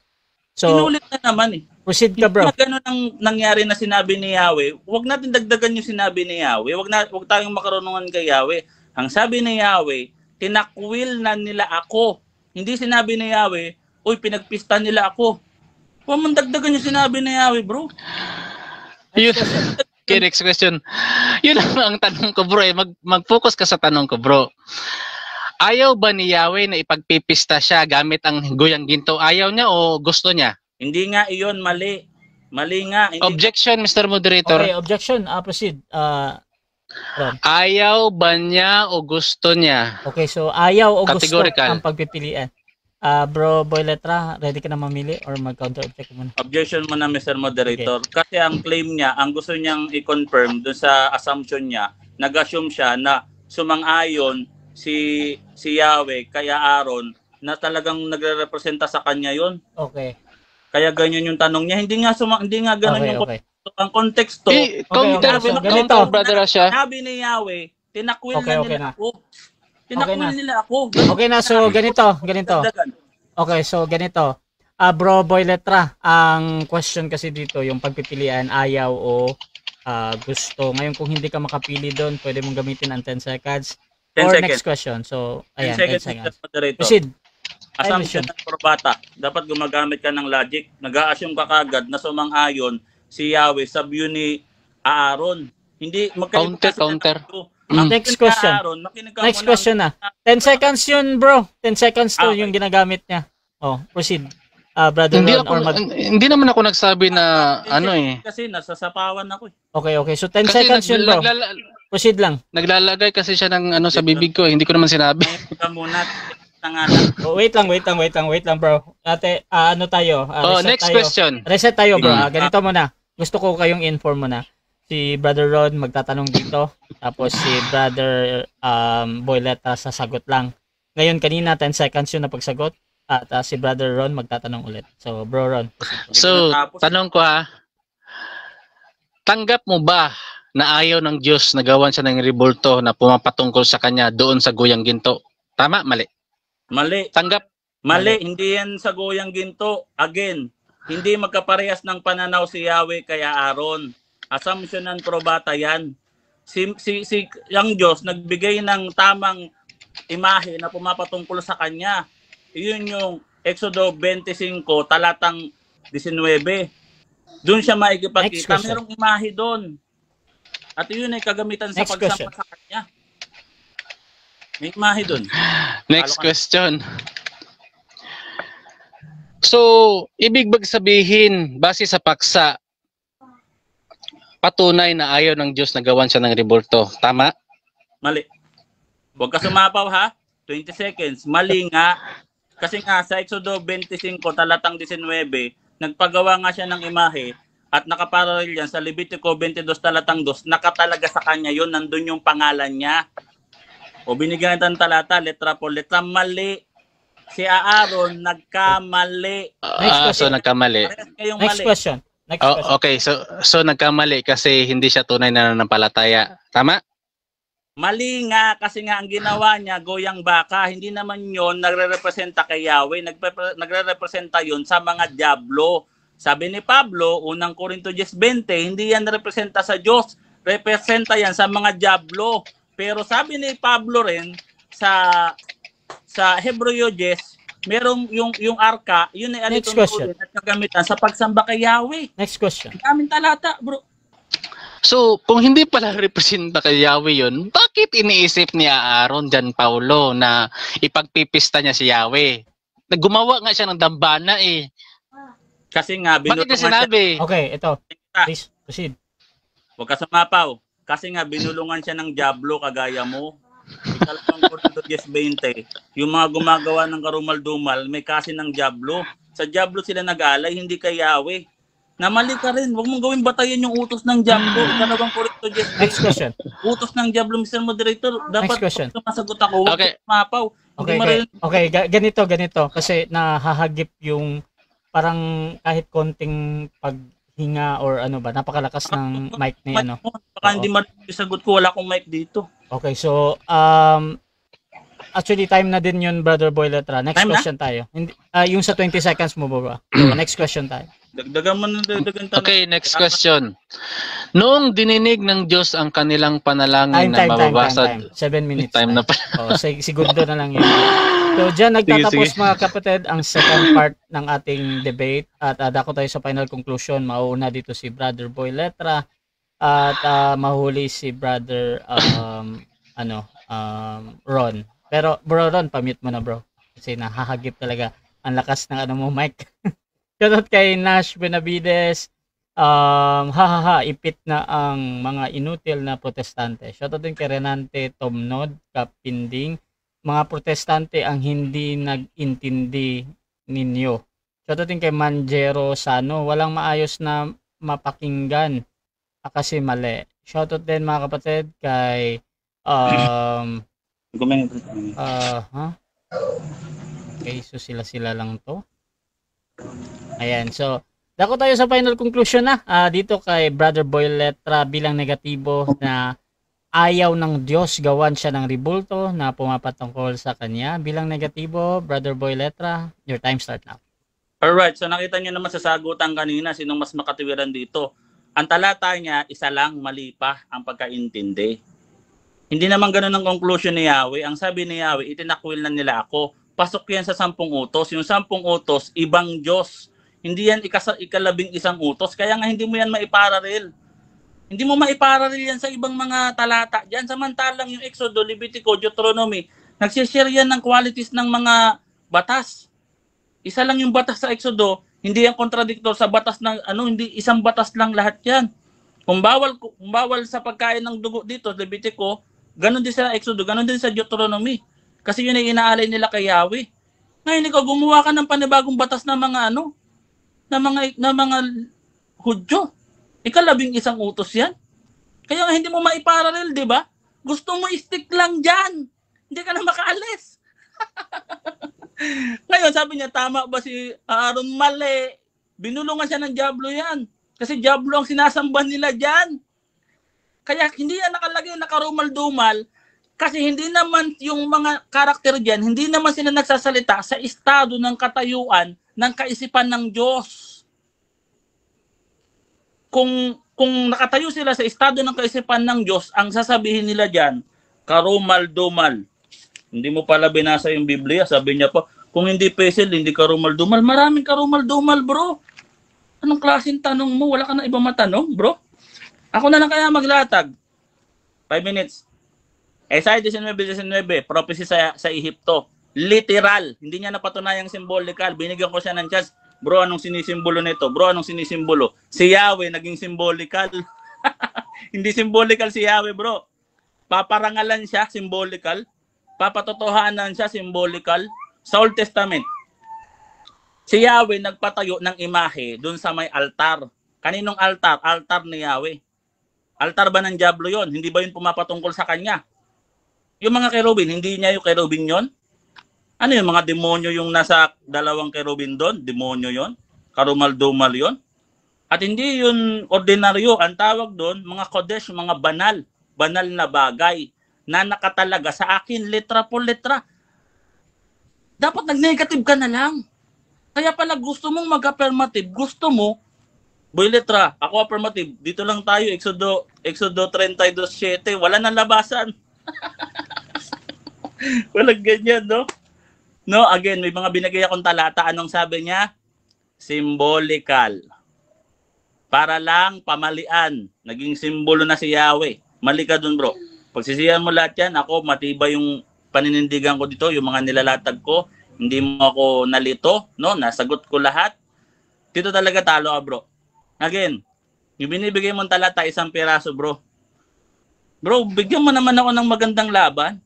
So, Inulit na naman eh. proceed ka bro. Kung ganun ang nangyari na sinabi ni Yahweh, huwag natin dagdagan yung sinabi ni Yahweh. Huwag tayong makarunungan kay Yahweh. Ang sabi ni Yahweh, tinakwil na nila ako. Hindi sinabi ni Yahweh, uy, pinagpista nila ako. Huwag mong dagdagan yung sinabi ni Yahweh, bro. Yun. Okay, next question. Yun lang ang tanong ko bro eh. Mag-focus ka sa tanong ko bro. Ayaw ba ni Yahweh na ipagpipista siya gamit ang guyang ginto? Ayaw niya o gusto niya? Hindi nga iyon, mali. Mali nga. Hindi Objection, Mr. Moderator. Okay, objection. Proceed. Ron. Ayaw ba niya o gusto niya? Okay, so ayaw o gusto Categorical. ang pagpipilian. Bro Boy Letra, ready ka na mamili or mag-counter object muna? objection mo na, Mr. Moderator. Kasi ang claim niya, ang gusto niyang i-confirm doon sa assumption niya, nag-assume siya na sumang-ayon si Yahweh kaya Aaron na talagang nagre-representa sa kanya yon. Okay. Kaya ganyan yung tanong niya. Hindi nga ganun Okay, yung okay. ang konteksto. Counter, okay. counter, Brother Asha. Sabi ni Yahweh, tinakwil Okay, na okay nila na. ako. Tinakbuhan nila ako. Okay na, so ganito. Dagdagan. Okay, so ganito. Bro Boy Letra, ang question kasi dito, yung pagpipilian, ayaw o gusto. Ngayon kung hindi ka makapili doon, pwede mong gamitin ang 10 seconds. 10 Or seconds. next question. So, 10 ayan, 10 seconds, seconds. moderator. Proceed. Assumption ng probata. Dapat gumagamit ka ng logic. Nag-a-assume ka kagad na sumang-ayon si Yahweh sa view ni Aaron. Hindi Counter. Next question. Next question na. 10 seconds yun, bro. 10 seconds to yung ginagamit niya. Oh, proceed. Brother Hindi Ron, hindi naman ako nagsabi na Kasi nasasapawan ako. Okay. So 10 seconds yun, bro. Proceed lang. Naglalagay kasi siya ng sa bibig ko, hindi ko naman sinabi. Muna. Wait lang, bro. Ate, ano tayo? Next tayo. question. Reset tayo, bro. Ganito muna. Gusto ko kayong inform muna. Si Brother Ron magtatanong dito. Tapos si Brother Boyleta sasagot lang. Ngayon, kanina 10 seconds yun na pagsagot. At si Brother Ron magtatanong ulit. So, Bro Ron. So, tanong ko tanggap mo ba na ayaw ng Diyos na gawan siya ng rebulto na pumapatungkol sa kanya doon sa Guyang Ginto? Tama? Mali? Mali. Tanggap? Mali. Hindi yan sa Guyang Ginto. Again, hindi magkaparehas ng pananaw si Yahweh kaya Aaron. Assumption ng probata yan. Si yung Diyos nagbigay ng tamang imahe na pumapatungkol sa kanya. Yun yung Exodo 25 talatang 19. Doon siya maikipagkita. Merong imahe doon. At yun ay kagamitan sa pagsama sa kanya. May imahe doon. Next question. So, ibig bang sabihin, base sa paksa, patunay na ayaw ng Diyos na gawan siya ng rebulto. Tama? Mali. Huwag ka sumapaw ha. 20 seconds. Mali nga. Kasi nga sa Exodo 25 talatang 19, nagpagawa nga siya ng imahe at nakaparallel yan sa Levitico 22 talatang 2, nakatalaga sa kanya yun, nandun yung pangalan niya. O binigyan ng talata, letra po, letra, mali. Si Aaron nagkamali. So nagkamali. Next question. Okay, so nagkamali kasi hindi siya tunay na nanampalataya. Tama? Mali nga kasi nga ang ginawa niya goyang baka, hindi naman yon nagre-representa kay Yahweh, nagre-representa yon sa mga diablo. Sabi ni Pablo, unang Korinto 10:20, hindi yan representa sa Diyos, representa yan sa mga diablo. Pero sabi ni Pablo rin sa Hebreo 10, merong yung arka, yun ay alituntunin at kagamitan sa pagsamba kay Yahweh. Next question. Daming talata, bro. So, kung hindi pala representa kay Yahweh yun, bakit iniisip ni Aaron dyan, Paulo, na ipagpipista niya si Yahweh? Naggumawa nga siya ng dambana eh. Kasi nga, bakit niya sinabi? Okay, ito. Please, proceed. Huwag ka sumapaw. Kasi nga, binulungan siya ng diablo kagaya mo. Ikalawang Korinto 10:20, yung mga gumagawa ng karumal-dumal, may kasi ng diablo. Sa diablo sila nag-alay, hindi kay Yahweh. Namali ka rin. Huwag mong gawin batayan yung utos ng diablo. Ikalawang Korinto 10:20. Next question. Utos ng diablo, Mr. Moderator. Dapat sumasagot ako. Huwag okay. sumapaw. Okay, ganito. Kasi nahahagip yung parang kahit konting paghinga or ano ba, napakalakas ng mic ni ano. Baka hindi sagot ko, wala akong mic dito. Okay, so actually time na din yun, Brother Boy Letra. Next time question na? Tayo. Hindi, yung sa 20 seconds mo ba? So, next question tayo. Dagdagan mo na dagdagan tanong. Okay, next question. Noong dininig ng Diyos ang kanilang panalangin na mababasa. 7 minutes. Time na pala. Segundo na lang yun. So, dyan nagtatapos mga kapatid ang second part ng ating debate. At dako tayo sa final conclusion. Mauna dito si Brother Boy Letra. At mahuli si Brother Ron. Pero bro Ron, pa-mute mo na bro. Kasi nahahagip talaga ang lakas ng mo mic. Shoutout kay Nash Benavides. Ipit na ang mga inutil na protestante. Shoutout din kay Renante Tomnod, Kapinding. Mga protestante ang hindi nag-intindi ninyo. Shoutout din kay Manjero Sano. Walang maayos na mapakinggan. Kasi mali. Shoutout din mga kapatid kay Okay, so sila lang to. Ayan, so dako tayo sa final conclusion na dito kay Brother Boy Letra bilang negatibo na ayaw ng Diyos, gawan siya ng ribulto na pumapatungkol sa kanya. Bilang negatibo, Brother Boy Letra, your time start now. Alright, so nakita niyo naman sa sagutan kanina, sinong mas makatiwiran dito. Ang talata niya, isa lang, mali pa ang pagkaintindi. Hindi naman ganun ang conclusion ni Yahweh. Ang sabi ni Yahweh, itinakwil na nila ako. Pasok yan sa 10 utos. Yung 10 utos, ibang Diyos. Hindi yan ikalabing isang utos. Kaya nga hindi mo yan maipararil. Hindi mo maipararil yan sa ibang mga talata. Diyan samantalang yung Exodo, Levitico, Deuteronomy, nagsishare yan ng qualities ng mga batas. Isa lang yung batas sa Exodo, hindi yan kontradiktor sa batas ng hindi isang batas lang lahat yan. Kung bawal sa pagkain ng dugo dito, Levitico, ganun din sa Exodo, ganun din sa Deuteronomy. Kasi yun ay inaalay nila kay Yahweh. Ngayon ikaw gumawa ka ng panibagong batas ng mga ng mga Hudyo. Ikalabing isang utos yan. Kaya nga hindi mo maiparallel, di ba? Gusto mo stick lang dyan. Hindi ka na makaalis. Ngayon, sabi niya, tama ba si Aaron? Mali. Binulungan siya ng Diablo yan. Kasi Diablo ang sinasamba nila dyan. Kaya hindi yan nakalagay nakarumal-dumal kasi hindi naman yung mga karakter dyan, hindi naman sila nagsasalita sa estado ng katayuan ng kaisipan ng Diyos. Kung nakatayo sila sa estado ng kaisipan ng Diyos, ang sasabihin nila dyan, karumal-dumal. Hindi mo pala binasa yung Biblia, sabi niya pa, kung hindi pesil, hindi karumal-dumal. Maraming karumal-dumal, bro. Anong klaseng tanong mo? Wala ka na ibang matanong, bro? Ako na lang kaya maglatag. 5 minutes. Isaiah 19:19, prophecy sa Ehipto. Literal. Hindi niya napatunayang symbolical. Binigyan ko siya ng chance. Bro, anong sinisimbolo nito? Bro, anong sinisimbolo? Si Yahweh naging symbolical. Hindi symbolical si Yahweh, bro. Paparangalan siya, symbolical. Papatotohanan siya, symbolical. Sa Old Testament, si Yahweh nagpatayo ng imahe doon sa may altar. Kaninong altar? Altar ni Yahweh. Altar ba ng Diablo yon? Hindi ba yun pumapatungkol sa kanya? Yung mga kerubin, hindi niya yung kerubin yon? Ano yung mga demonyo yung nasa dalawang kerubin doon? Demonyo yon? Karumal-dumal yon? At hindi yun ordinaryo. Ang tawag doon, mga kodesh, mga banal. Banal na bagay na nakatalaga sa akin, letra po letra. Dapat nag-negative ka na lang. Kaya pala gusto mong mag-affirmative, gusto mo, boy letra, ako affirmative, dito lang tayo, Exodo 32:7, wala nang labasan. Walang ganyan, no? No, again, may mga binigay akong talata. Anong sabi niya? Symbolical. Para lang pamalian. Naging simbolo na si Yahweh. Mali ka dun, bro. Pagsisihan mo lahat yan, ako matibay yung paninindigan ko dito, yung mga nilalatag ko. Hindi mo ako nalito, no? Nasagot ko lahat. Dito talaga talo ka, bro. Again, yung binibigay mong talata, isang piraso, bro. Bro, bigyan mo naman ako ng magandang laban.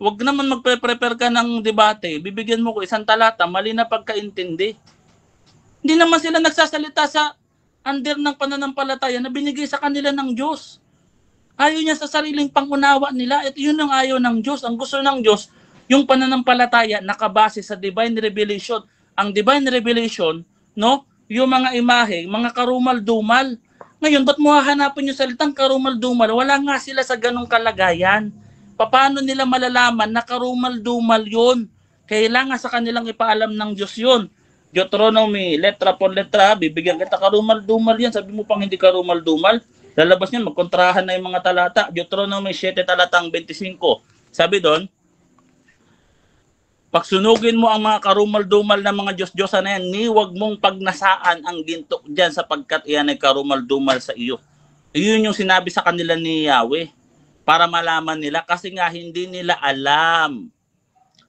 Huwag naman magpe-prepare ka ng debate. Bibigyan mo ko isang talata, mali na pagkaintindi. Hindi naman sila nagsasalita sa under ng pananampalataya na binigay sa kanila ng Diyos. Ayaw niya sa sariling pangunawa nila. At yun ang ayaw ng Diyos. Ang gusto ng Diyos, yung pananampalataya nakabase sa divine revelation. Ang divine revelation, no, yung mga imahe, mga karumal-dumal. Ngayon, ba't mo hahanapin yung salitang karumal-dumal? Wala nga sila sa ganong kalagayan. Paano nila malalaman na karumal-dumal yun? Kailangan sa kanilang ipaalam ng Diyos yun. Deuteronomy, letra por letra, bibigyan kita karumal-dumal yan. Sabi mo pang hindi karumal-dumal, lalabas niyan, magkontrahan na yung mga talata. Deuteronomy 7 talatang 25. Sabi doon, pagsunugin mo ang mga karumal-dumal na mga Diyos-Diyosan na yan, ni wag mong pagnasaan ang ginto dyan sapagkat iyan ay karumal-dumal sa iyo. Iyon yung sinabi sa kanila ni Yahweh para malaman nila kasi nga hindi nila alam.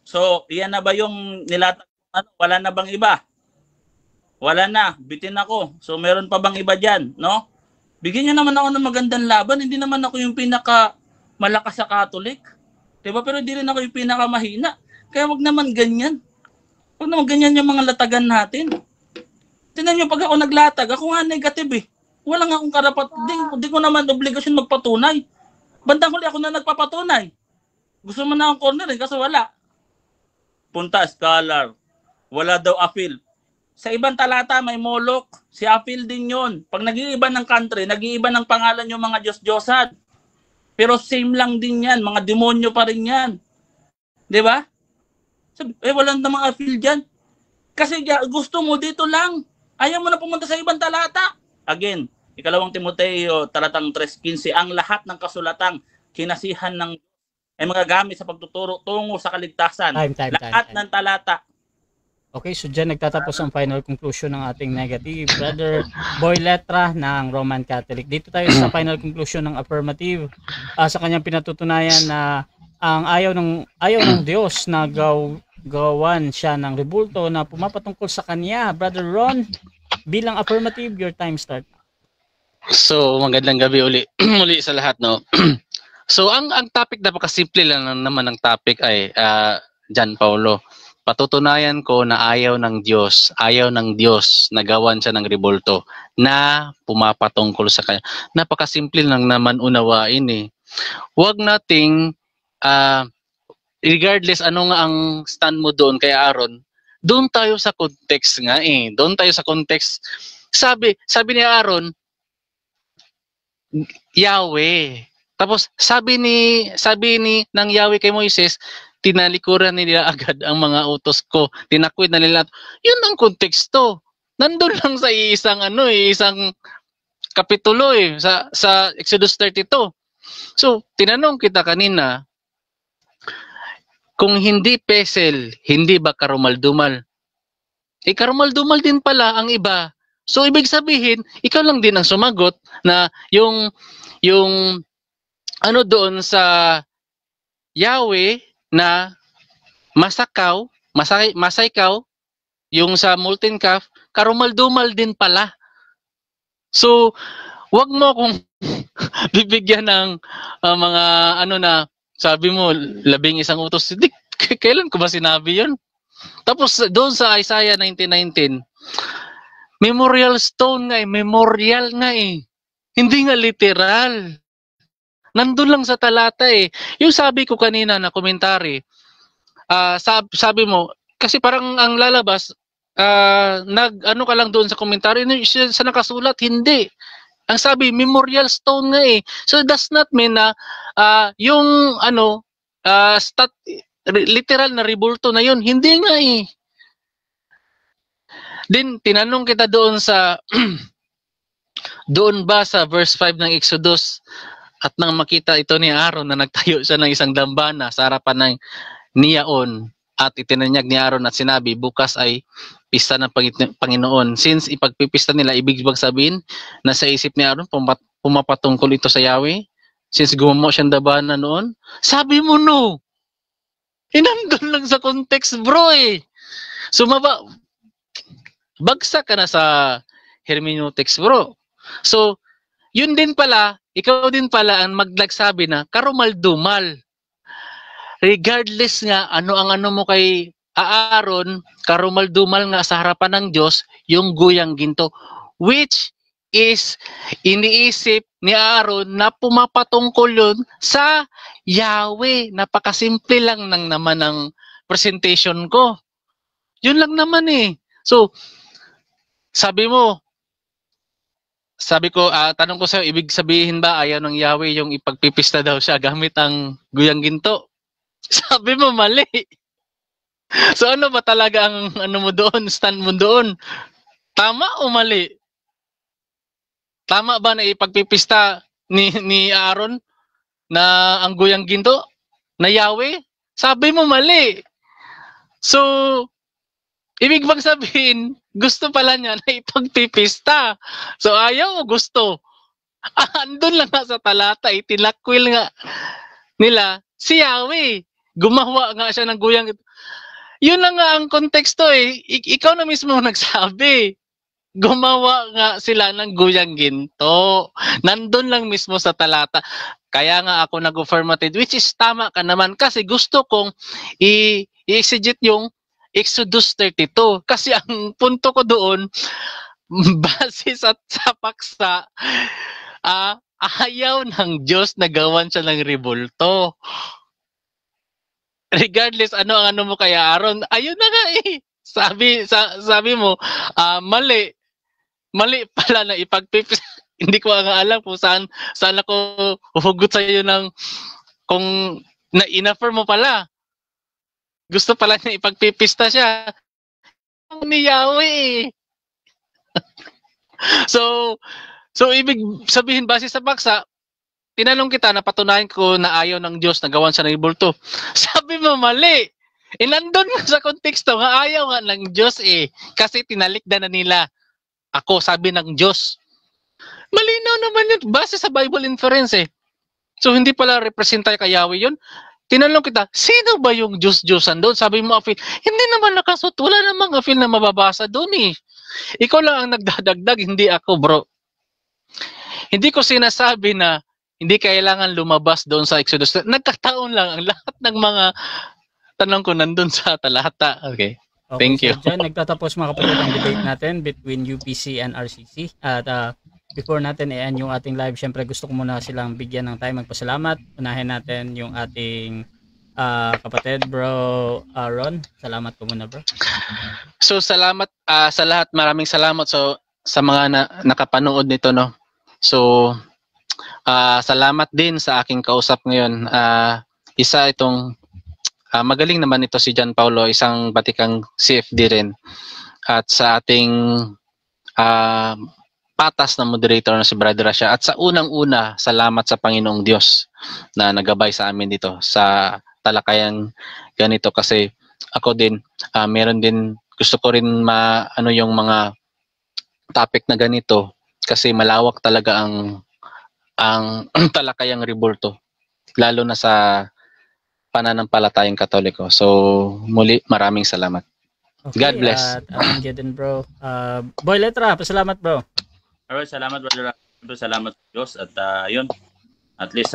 So, iyan na ba yung nilatag? Wala na bang iba? Wala na. Bitin ako. So, meron pa bang iba dyan? No? Bigyan niyo naman ako ng magandang laban. Hindi naman ako yung pinaka malakas sa Catholic. Diba? Pero hindi rin ako yung pinaka mahina. Kaya wag naman ganyan. Wag naman ganyan yung mga latagan natin. Tingnan nyo, pag ako naglatag, ako nga negative eh. Wala nga akong karapat. Hindi ko naman obligasyon magpatunay. Bandang huli ako na nagpapatunay. Gusto mo na akong corner eh, kasi wala. Punta, scholar. Wala daw appeal. Sa ibang talata may Molok. Si appeal din yon. Pag nag-iiba ng country, nag-iiba ng pangalan yung mga Diyos-Diyosan. Pero same lang din yan, mga demonyo pa rin yan. Di ba? Sabi, walang namang appeal dyan. Kasi gusto mo dito lang. Ayaw mo na pumunta sa ibang talata. Again, ikalawang Timoteo, talatang 3:15, ang lahat ng kasulatang kinasihan ng ay magagamit sa pagtuturo tungo sa kaligtasan. Lahat ng talata. Okay, so dyan nagtatapos ang final conclusion ng ating negative. Brother Boy Letra ng Roman Catholic. Dito tayo sa final conclusion ng affirmative. Sa kanyang pinatutunayan na ang ayaw ng Diyos na gawan siya ng rebulto na pumapatungkol sa kanya. Brother Ron, bilang affirmative, your time start. So, magandang gabi uli muli sa lahat, no. So, ang topic, napakasimple lang naman ng topic ay John Paulo. Patutunayan ko na ayaw ng Diyos na gawan siya ng rebulto na pumapatungkol sa kanya. Napakasimple lang naman unawain eh. Huwag nating regardless ano nga ang stand mo doon kay Aaron, doon tayo sa context nga eh. Doon tayo sa context. Sabi ni Aaron, Yahweh. Tapos sabi ng Yahweh kay Moises, tinalikuran nila agad ang mga utos ko. Tinakwid na nila. Yun ang konteksto. Nandun lang sa isang kapitulo eh, sa Exodus 32. So, tinanong kita kanina, kung hindi pesel, hindi ba karumal-dumal? Karumal-dumal din pala ang iba. So, ibig sabihin, ikaw lang din ang sumagot na yung doon sa Yahweh na masaykaw, yung sa molten calf, karumal-dumal din pala. So, wag mo akong bibigyan ng mga sabi mo, 11 utos. Kailan ko ba sinabi yun? Tapos doon sa Isaiah 19:19, memorial stone nga eh, memorial nga eh. Hindi nga literal. Nandun lang sa talata eh. Yung sabi ko kanina na komentary, sabi mo, kasi parang ang lalabas, ka lang doon sa komentary, sa nakasulat, hindi. Ang sabi, memorial stone nga eh. So does not mean na literal na rebulto na yun. Hindi nga eh. Then, tinanong kita doon sa, doon ba sa verse 5 ng Exodus, at nang makita ito ni Aaron na nagtayo siya ng isang dambana sa harapan ng niyaon at itinanyag ni Aaron at sinabi, bukas ay pista ng Panginoon. Since ipagpipista nila, ibig sabihin na sa isip ni Aaron, pumapatungkol ito sa Yahweh? Since gumawa siyang dambana noon? Sabi mo no! Nandun lang sa context bro eh! So bagsak ka na sa hermeneutics bro. So, yun din pala, ikaw din pala ang maglagsabi na karumal-dumal. Regardless nga ano mo kay Aaron, karumal-dumal nga sa harapan ng Diyos, yung guyang ginto. Which is iniisip ni Aaron na pumapatungkol yun sa Yahweh. Napakasimple lang naman ng presentation ko. Yun lang naman eh. So, sabi ko, tanong ko sa'yo, ibig sabihin ba ayaw ng Yahweh yung ipagpipista daw siya gamit ang guyang ginto? Sabi mo, mali. So ano ba talaga ang mo doon, stand mo doon? Tama o mali? Tama ba na ipagpipista ni Aaron na ang guyang ginto na Yahweh? Sabi mo, mali. So, ibig bang sabihin, gusto pala niya na ipagpipista. So ayaw o gusto? Andun lang nga sa talata, tinakwil nga nila si Yahweh. Gumawa nga siya ng guyang. Yun lang nga ang konteksto eh. Ikaw na mismo nagsabi. Gumawa nga sila ng guyang ginto. Nandun lang mismo sa talata. Kaya nga ako nag-affirmative, which is tama ka naman kasi gusto kong i-exegete yung Exodus 32. Kasi ang punto ko doon, base sa paksa, ayaw ng Diyos na gawan siya ng rebulto. Regardless ano mo kay Aaron, ayun na nga eh. Sabi mo, mali pala na Hindi ko nga alam kung saan ako huhugot sa iyo ng kung na-inaffer mo pala. Gusto pala niya ipagpipista siya. Ni Yahweh. So ibig sabihin base sa paksa, tinanong kita na patunayan ko na ayaw ng Diyos na gawan sa bulto. Sabi mo mali. Nandun nga sa konteksto nga ayaw nga ng Diyos kasi tinalikdan na nila. Ako sabi ng Diyos. Malinaw naman yun base sa Bible inference So hindi pala representa kay Yahweh yun. Tinanong kita, sino ba yung Diyos-Diyosan doon? Sabi mo, Afil, hindi naman nakasut. Wala namang Afil na mababasa doon Ikaw lang ang nagdadagdag, hindi ako, bro. Hindi ko sinasabi na hindi kailangan lumabas doon sa Exodus. Nagkataon lang ang lahat ng mga tanong ko nandun sa talata. Okay. Thank you. So dyan, nagtatapos mga kapatid ang debate natin between UPC and RCC. At before natin i-end yung ating live, syempre gusto ko muna silang bigyan ng time magpasalamat. Unahin natin yung ating kapatid, bro Ron. Salamat po muna, bro. So salamat sa lahat. Maraming salamat sa mga nakapanood nito, no. So salamat din sa aking kausap ngayon. Isa itong magaling naman ito si John Paulo, isang batikang CFD rin. At sa ating patas na moderator na si Brother Rasha. At sa unang-una, salamat sa Panginoong Diyos na nagabay sa amin dito sa talakayang ganito kasi ako din, meron din, gusto ko rin yung mga topic na ganito kasi malawak talaga ang talakayang rebulto, lalo na sa pananampalatayang Katoliko. So, muli, maraming salamat. Okay, God bless. At aming din, bro. Boy Letra, pasalamat, bro. Alright, salamat, brother. Salamat sa Diyos. At yun, at least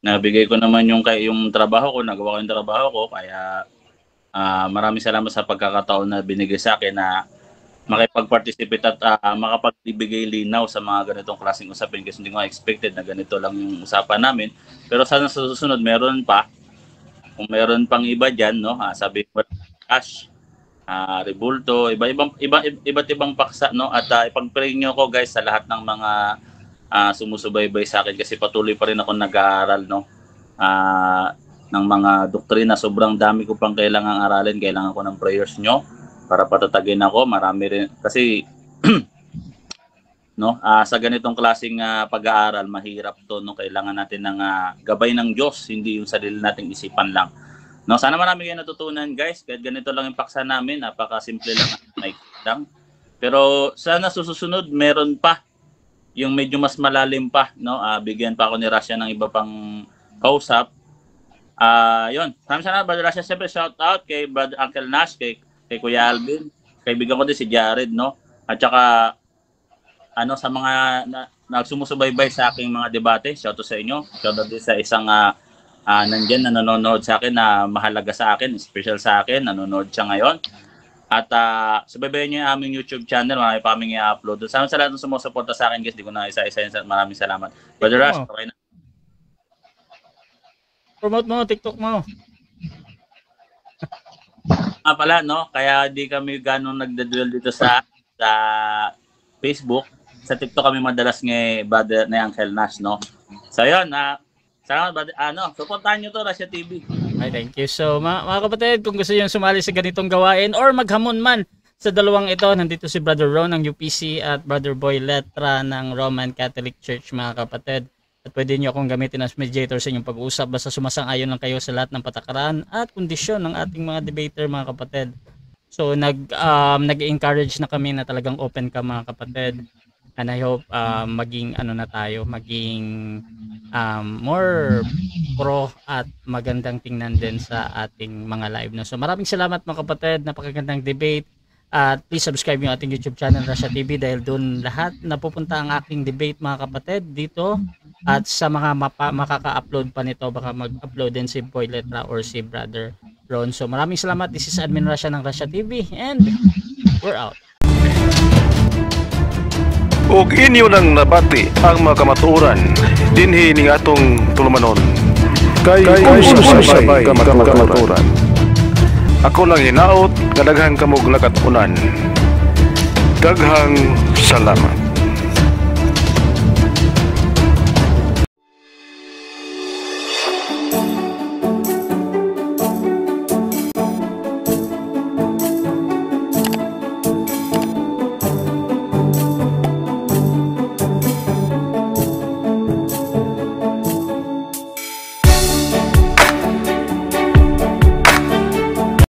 nabigay ko naman yung trabaho ko, nagawa ko yung trabaho ko. Kaya maraming salamat sa pagkakataon na binigay sa akin na makipag-participate at makapagbigay linaw sa mga ganitong klaseng usapin kasi hindi ko expected na ganito lang yung usapan namin. Pero sana sa susunod meron pa. Kung meron pang iba diyan, no? Sabi ko cash, rebulto, iba't ibang paksa, no? At ipag-pray niyo ko guys sa lahat ng mga sumusubaybay sa akin kasi patuloy pa rin ako nag-aaral, no? Ng mga doktrina. Sobrang dami ko pang kailangang aralin. Kailangan ko ng prayers nyo para patatagin ako. Marami rin kasi no, sa ganitong klaseng pag-aaral mahirap to, no. Kailangan natin ng gabay ng Diyos, hindi yung sarili nating isipan lang, no. Sana marami kayo natutunan guys, kahit ganito lang yung paksa namin, napakasimple lang, pero sana susunod meron pa yung medyo mas malalim pa, no. Bigyan pa ako ni Rasha ng iba pang kausap. Yun, maraming salamat Brother Rasha. Siyempre shout out kay Brother Uncle Nash, kay Kuya Alvin, kaibigan ko din si Jared, no? At saka sa mga nagsumusubaybay sa aking mga debate, shout out sa inyo. Shout out din sa isang nandyan na nanonood sa akin na mahalaga sa akin, special sa akin, nanonood siya ngayon. At subaybayan niyo yung aming YouTube channel, marami pa aming i-upload. Salamat sa lahat ng sumusuporta sa akin guys, di ko na isa-isa, maraming salamat. Brother Rash, okay na. Promote mo, TikTok mo. Pala, no? Kaya di kami ganong nagdadwell dito sa Facebook. Sa TikTok kami madalas ng Uncle Nash, no? So, yun. Salamat, supportahan nyo to, Rasha TV. Okay, thank you. So, mga kapatid, kung gusto nyo sumali sa ganitong gawain or maghamon man sa dalawang ito, nandito si Brother Ron ng UPC at Brother Boy Letra ng Roman Catholic Church, mga kapatid. At pwede nyo akong gamitin as mediator sa inyong pag-uusap basta sumasang-ayon lang kayo sa lahat ng patakaran at kondisyon ng ating mga debater, mga kapatid. So nag-encourage na kami na talagang open ka, mga kapatid. And I hope maging more pro at magandang tingnan din sa ating mga live na. So maraming salamat mga kapatid, napakagandang debate. At please subscribe yung ating YouTube channel Rasha TV dahil doon lahat napupunta ang aking debate, mga kapatid, dito. At sa mga makaka-upload pa nito, baka mag-upload din si Boy Letra or si Brother Ron. So maraming salamat. This is Admin Rasha ng Rasha TV and we're out. Ug inyo nang nabati ang mga kamatuoran dinhi ning atong tulumanon. Kay usay kamatuoran. Ako lang hinaot nga daghang kamog lakatunan. Daghang salamat.